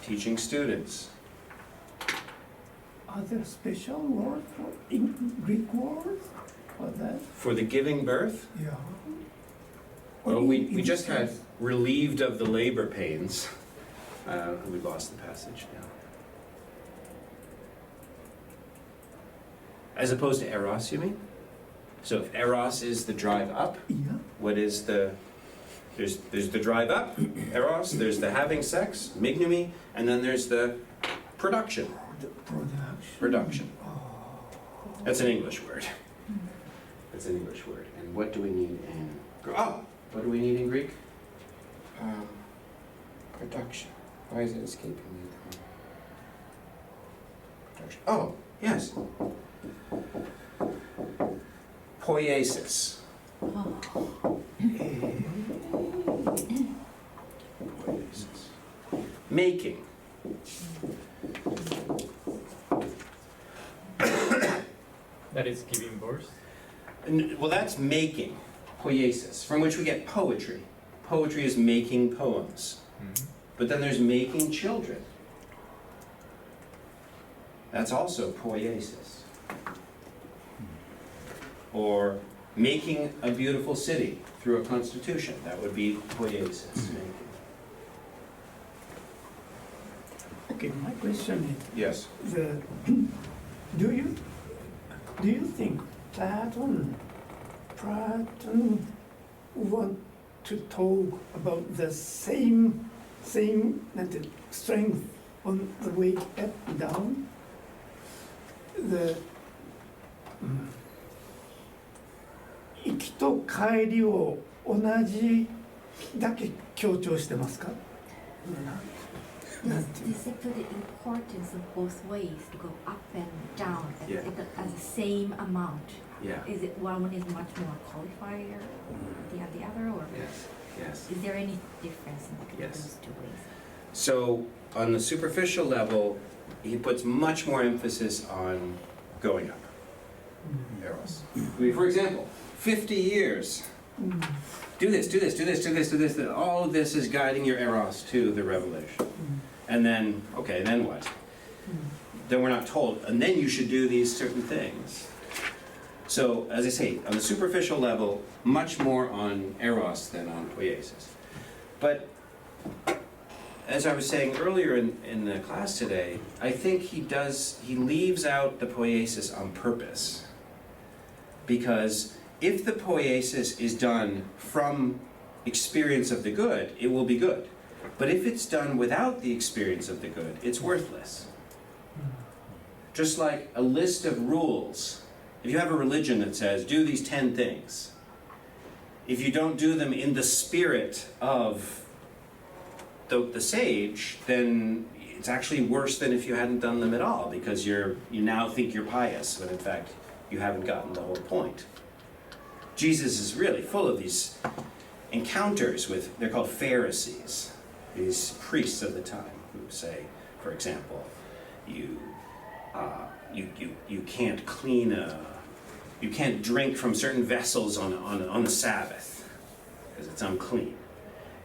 teaching students. Are there special words for in Greek words for that? For the giving birth, Yeah. well, we just had relieved of the labor pains. We lost the passage now. As opposed to eros, you mean? So if eros is the drive up, Yeah. what is the... There's the drive up, eros, there's the having sex, mignumi, and then there's the production. Production. That's an English word. That's an English word. And what do we need in... what do we need in Greek? Production. Why is it escaping me? Production. Oh, yes. Poiesis. Poiesis. Making. That is giving birth. Well, that's making, poiesis, from which we get poetry. Poetry is making poems. Mm-hmm. But then there's making children. That's also poiesis. Or making a beautiful city through a constitution. That would be poiesis. Making. Okay, my question Yes. is, do you think Plato want to talk about the same strength on the way up and down? The 行きと帰りを同じだけ強調してますか？ Does it put the importance of both ways to go up and down as the same amount? Yeah. Is it one is much more qualifier than the other, or Yes. Yes. is there any difference in Yes. those two ways? So, on the superficial level, he puts much more emphasis on going up. Eros. For example, 50 years. Do this, do this, do this, do this, do this. All of this is guiding your eros to the revelation. And then, okay, then what? then we're not told, and then you should do these certain things. So, as I say, on the superficial level, much more on eros than on poiesis. But as I was saying earlier in the class today, I think he leaves out the poiesis on purpose. Because if the poiesis is done from experience of the good, it will be good. But if it's done without the experience of the good, it's worthless. Just like a list of rules. If you have a religion that says, do these 10 things, if you don't do them in the spirit of the sage, then it's actually worse than if you hadn't done them at all, because you now think you're pious, when in fact you haven't gotten the whole point. Jesus is really full of these encounters with, they're called Pharisees, these priests of the time who say, for example, you can't you can't drink from certain vessels on the Sabbath because it's unclean.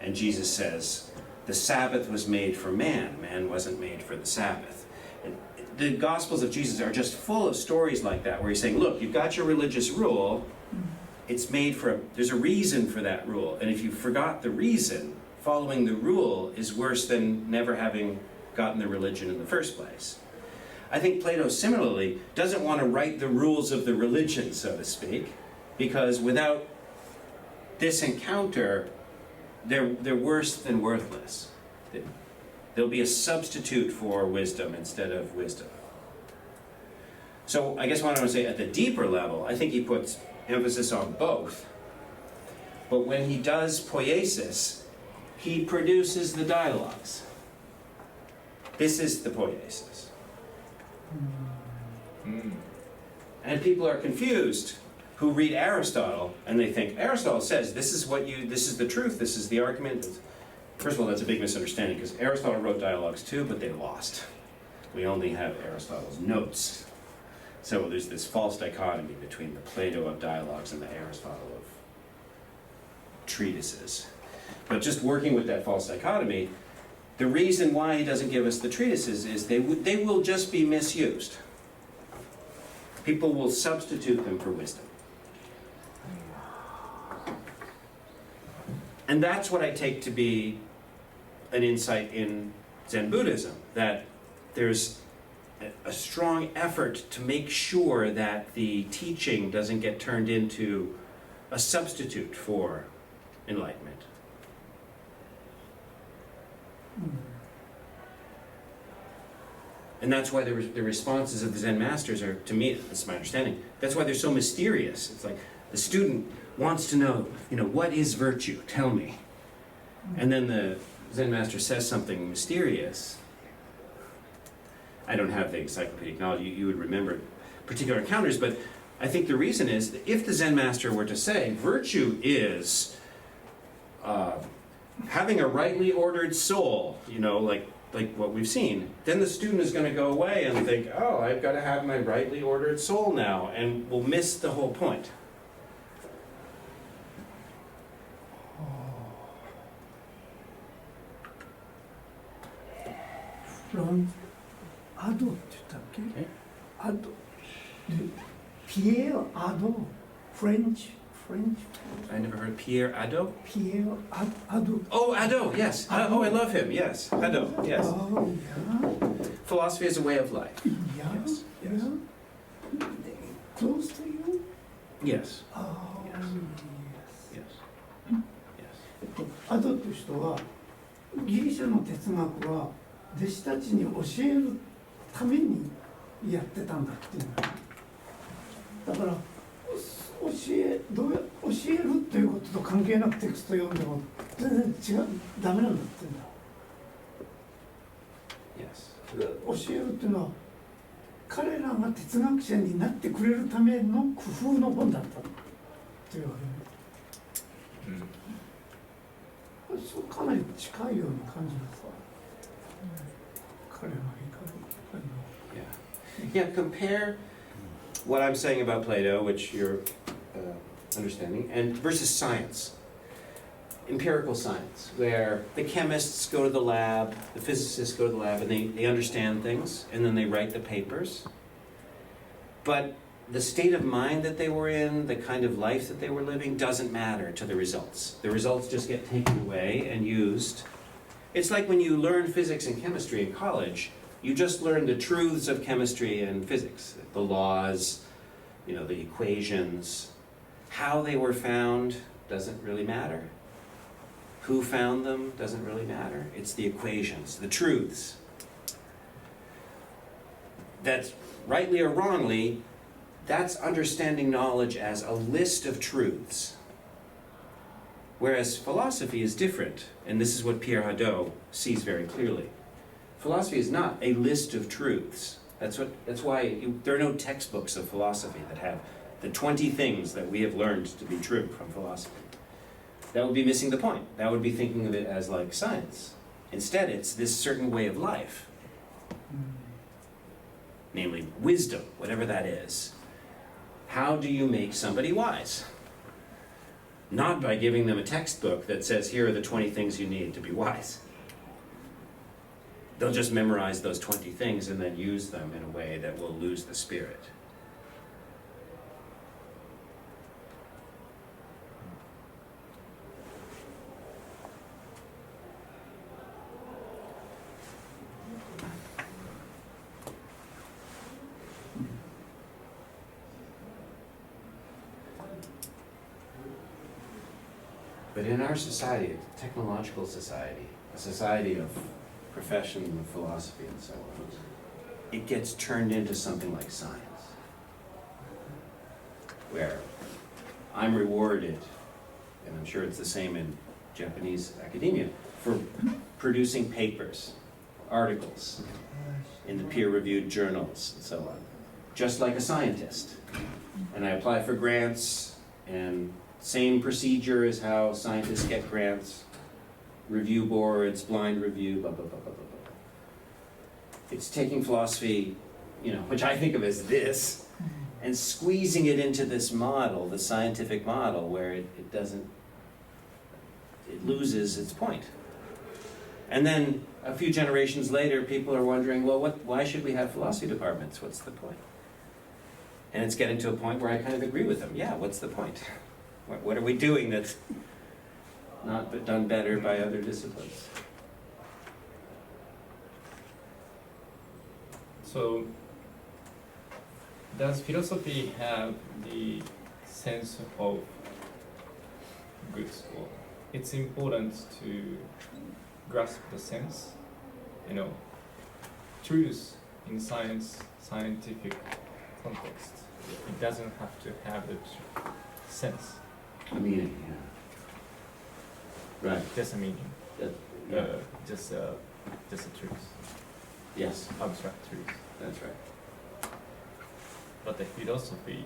And Jesus says, the Sabbath was made for man. Man wasn't made for the Sabbath. And the Gospels of Jesus are just full of stories like that, where he's saying, look, you've got your religious rule. It's made there's a reason for that rule. And if you forgot the reason, following the rule is worse than never having gotten the religion in the first place. I think Plato similarly doesn't want to write the rules of the religion, so to speak, because without this encounter, they're worse than worthless. There'll be a substitute for wisdom instead of wisdom. So I guess what I want to say, at the deeper level, I think he puts emphasis on both. But when he does poiesis, he produces the dialogues. This is the poiesis. And people are confused who read Aristotle and they think Aristotle says this is the truth, this is the argument. First of all, that's a big misunderstanding, because Aristotle wrote dialogues too, but they lost. We only have Aristotle's notes. So there's this false dichotomy between the Plato of dialogues and the Aristotle of treatises. But just working with that false dichotomy, the reason why he doesn't give us the treatises is they will just be misused. People will substitute them for wisdom. And that's what I take to be an insight in Zen Buddhism, that there's a strong effort to make sure that the teaching doesn't get turned into a substitute for enlightenment. And that's why the responses of the Zen masters are, to me, that's my understanding, that's why they're so mysterious. It's like the student wants to know, what is virtue? Tell me. And then the Zen master says something mysterious. I don't have the encyclopedic knowledge, you would remember particular encounters, but I think the reason is that if the Zen master were to say, virtue is having a rightly ordered soul, like what we've seen, then the student is going to go away and think, oh, I've got to have my rightly ordered soul now, and will miss the whole point. from アドって言ったっけ？アド。で、ピエール・アド、フレンチ。I never heard Pierre Hadot. ピエール・アド。Oh, Hadot, yes. Oh, I love him, yes. Hadot, yes. Oh, yeah. Philosophy is a way of life. Yeah. Yes. Yeah. Close to you? Yes. Oh, Yes. yes. Yes. Yes. アドという人はギリシャの哲学は弟子たちに教えるためにやってたんだっていうの。だから教えるということと関係なくテクスト読んでも全然違う、ダメなんだっていうんだ。Yes. 教えるっていうのは彼らが哲学者になってくれるための工夫の本だったっていうわけね。そうかなり近いように感じますわ。彼らがYeah. Yeah, compare what I'm saying about Plato, which you're understanding, and versus science. empirical science, where the chemists go to the lab, the physicists go to the lab, and they understand things, and then they write the papers. But the state of mind that they were in, the kind of life that they were living, doesn't matter to the results. The results just get taken away and used. It's like when you learn physics and chemistry in college, you just learn the truths of chemistry and physics, the laws, the equations. How they were found doesn't really matter. Who found them doesn't really matter. It's the equations, the truths. That's rightly or wrongly, that's understanding knowledge as a list of truths. Whereas philosophy is different, and this is what Pierre Hadot sees very clearly. Philosophy is not a list of truths. That's why there are no textbooks of philosophy that have the 20 things that we have learned to be true from philosophy. That would be missing the point. That would be thinking of it as like science. Instead, it's this certain way of life. Namely, wisdom, whatever that is. How do you make somebody wise? Not by giving them a textbook that says, here are the 20 things you need to be wise. They'll just memorize those 20 things and then use them in a way that will lose the spirit. But in our society, a technological society, a society of profession and philosophy and so on, it gets turned into something like science, where I'm rewarded, and I'm sure it's the same in Japanese academia, for producing papers, articles in the peer-reviewed journals and so on, just like a scientist. And I apply for grants, and same procedure as how scientists get grants, review boards, blind review, blah, blah, blah, blah, blah, blah. It's taking philosophy, which I think of as this, and squeezing it into this model, the scientific model, where it loses its point. And then a few generations later, people are wondering, well, why should we have philosophy departments? What's the point? And it's getting to a point where I kind of agree with them. Yeah, what's the point? What are we doing that's not done better by other disciplines? So, does philosophy have the sense of good? Or it's important to grasp the sense, truth in scientific context. It doesn't have to have the sense. A meaning, yeah. Right. Just a meaning. Yeah. Just a truth. Yes, Abstract truth. that's right. But the philosophy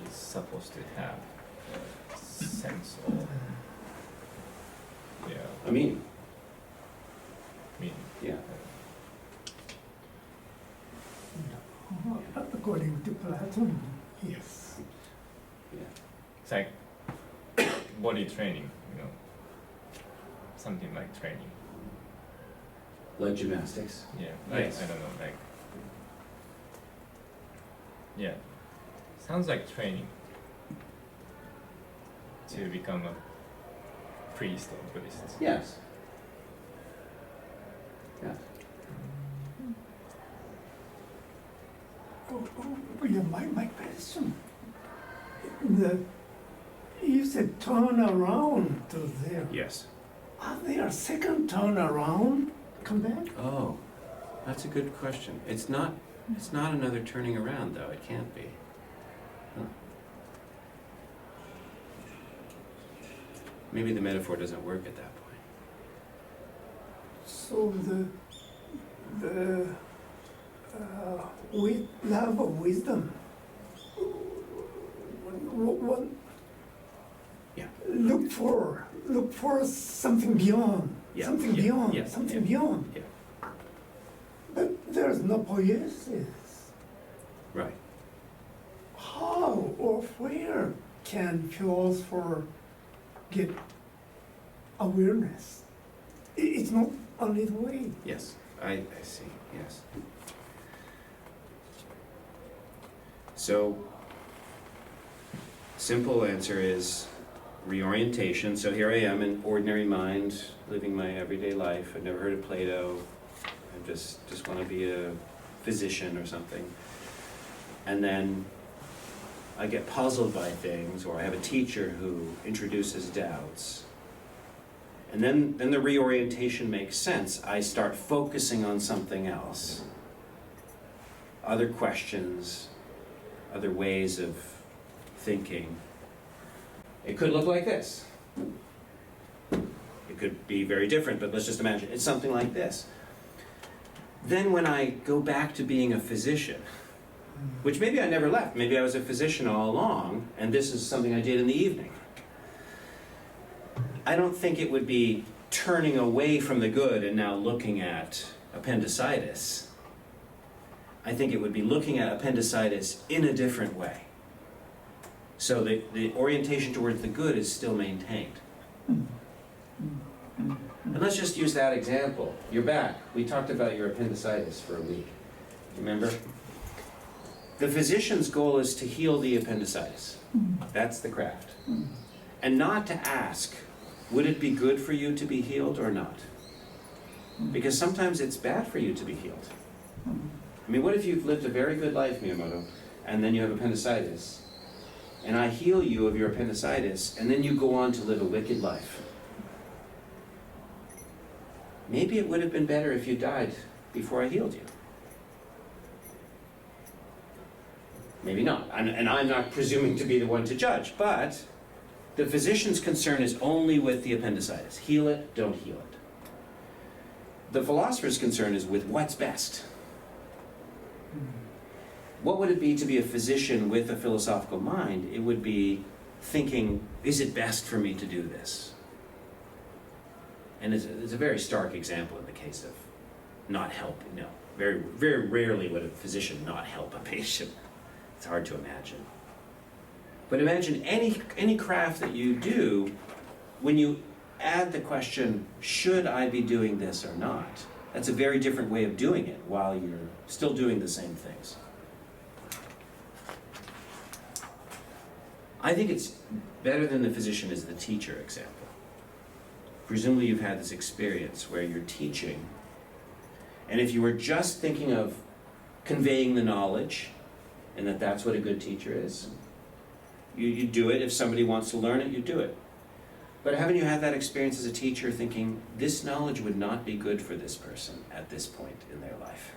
is supposed to have a sense of A meaning, meaning. yeah. According to Plato, yes. Yeah. It's like body training, something like training. Like gymnastics. Yeah, Yes. I don't know, yeah. Sounds like training to become a priest or Buddhist. Yes. Yeah. Yeah, my question. You said turn around to there. Yes. Are there a second turn around? Come back? Oh, that's a good question. It's not another turning around, though. It can't be. Huh. Maybe the metaphor doesn't work at that point. So with love of wisdom, one Yeah. look for something beyond, Yeah, something yeah, beyond, yeah, something yeah, beyond. yeah. But there's no poiesis. Right. How or where can philosopher get awareness? It's not only the way. Yes, I see, yes. So, simple answer is reorientation. So here I am, an ordinary mind, living my everyday life. I've never heard of Plato. I just want to be a physician or something. And then I get puzzled by things, or I have a teacher who introduces doubts. And then the reorientation makes sense. I start focusing on something else. Other questions, other ways of thinking. It could look like this. It could be very different, but let's just imagine it's something like this. Then when I go back to being a physician, which maybe I never left, maybe I was a physician all along, and this is something I did in the evening. I don't think it would be turning away from the good and now looking at appendicitis. I think it would be looking at appendicitis in a different way. So the orientation towards the good is still maintained. And let's just use that example. You're back. We talked about your appendicitis for a week. Remember? The physician's goal is to heal the appendicitis. That's the craft. And not to ask, would it be good for you to be healed or not? Because sometimes it's bad for you to be healed. I mean, what if you've lived a very good life, Miyamoto, and then you have appendicitis, and I heal you of your appendicitis, and then you go on to live a wicked life? Maybe it would have been better if you died before I healed you. Maybe not. And I'm not presuming to be the one to judge, but the physician's concern is only with the appendicitis. Heal it, don't heal it. The philosopher's concern is with what's best. What would it be to be a physician with a philosophical mind? It would be thinking, is it best for me to do this? And it's a very stark example in the case of not helping. No, very, very rarely would a physician not help a patient. It's hard to imagine. But imagine any craft that you do, when you add the question, should I be doing this or not? That's a very different way of doing it while you're still doing the same things. I think it's better than the physician is the teacher example. Presumably you've had this experience where you're teaching, and if you were just thinking of conveying the knowledge, and that's what a good teacher is, you do it. If somebody wants to learn it, you do it. But haven't you had that experience as a teacher thinking, this knowledge would not be good for this person at this point in their life?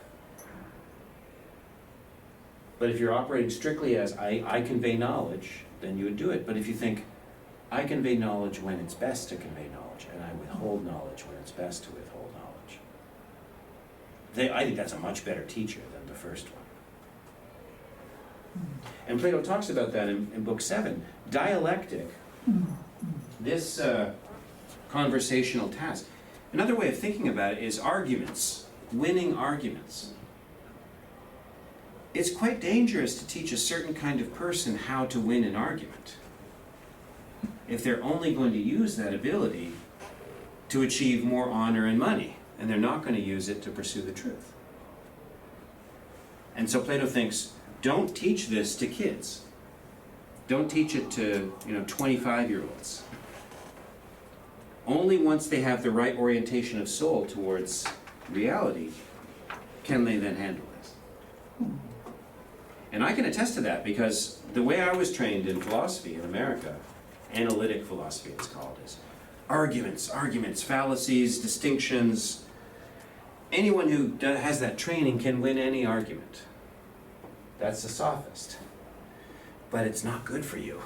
But if you're operating strictly as I convey knowledge, then you would do it. But if you think, I convey knowledge when it's best to convey knowledge, and I withhold knowledge when it's best to withhold knowledge, I think that's a much better teacher than the first one. And Plato talks about that in Book 7. Dialectic, this conversational task. Another way of thinking about it is arguments, winning arguments. It's quite dangerous to teach a certain kind of person how to win an argument if they're only going to use that ability to achieve more honor and money, and they're not going to use it to pursue the truth. And so Plato thinks, don't teach this to kids. Don't teach it to 25-year-olds. Only once they have the right orientation of soul towards reality can they then handle this. And I can attest to that because the way I was trained in philosophy in America, analytic philosophy it's called, is arguments, fallacies, distinctions. Anyone who has that training can win any argument. That's a sophist. But it's not good for you.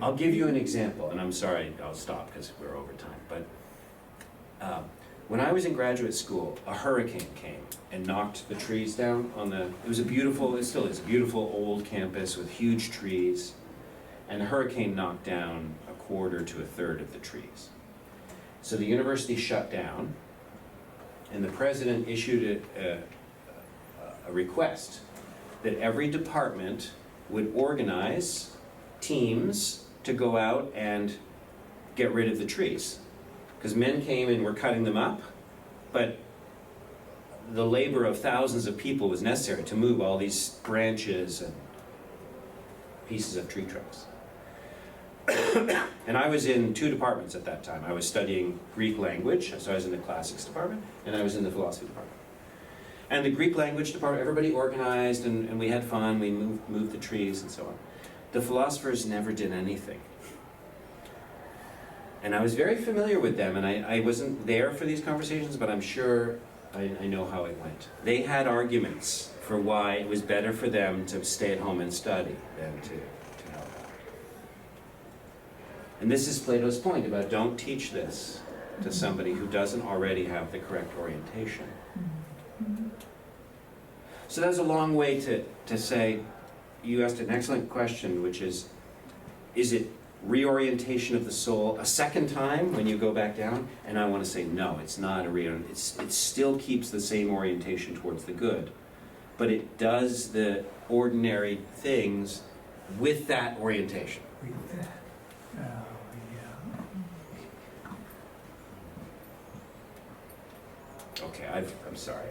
I'll give you an example, and I'm sorry, I'll stop because we're over time. But when I was in graduate school, a hurricane came and knocked the trees down on it still is a beautiful old campus with huge trees. And the hurricane knocked down a quarter to a third of the trees. So the university shut down, and the president issued a a request that every department would organize teams to go out and get rid of the trees. Because men came and were cutting them up, but the labor of thousands of people was necessary to move all these branches and pieces of tree trunks. And I was in 2 departments at that time. I was studying Greek language, so I was in the classics department, and I was in the philosophy department. And the Greek language department, everybody organized, and we had fun, we moved the trees and so on. The philosophers never did anything. And I was very familiar with them, and I wasn't there for these conversations, but I'm sure I know how it went. They had arguments for why it was better for them to stay at home and study than to help out. And this is Plato's point about don't teach this to somebody who doesn't already have the correct orientation. So that's a long way to say, you asked an excellent question, which is it reorientation of the soul a second time when you go back down? And I want to say, no, it's not a reorientation. It still keeps the same orientation towards the good, but it does the ordinary things with that orientation. Okay, I'm sorry.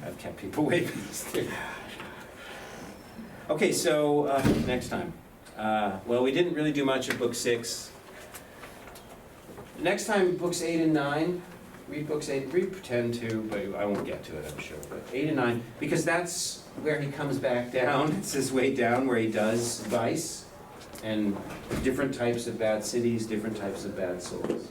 I've kept people waiting. Okay, so next time. Well, we didn't really do much of book 6. Next time, books 8 and 9. Read books 8, read 10 too, but I won't get to it, I'm sure. But 8 and 9, because that's where he comes back down. It's his way down where he does vice and different types of bad cities, different types of bad souls.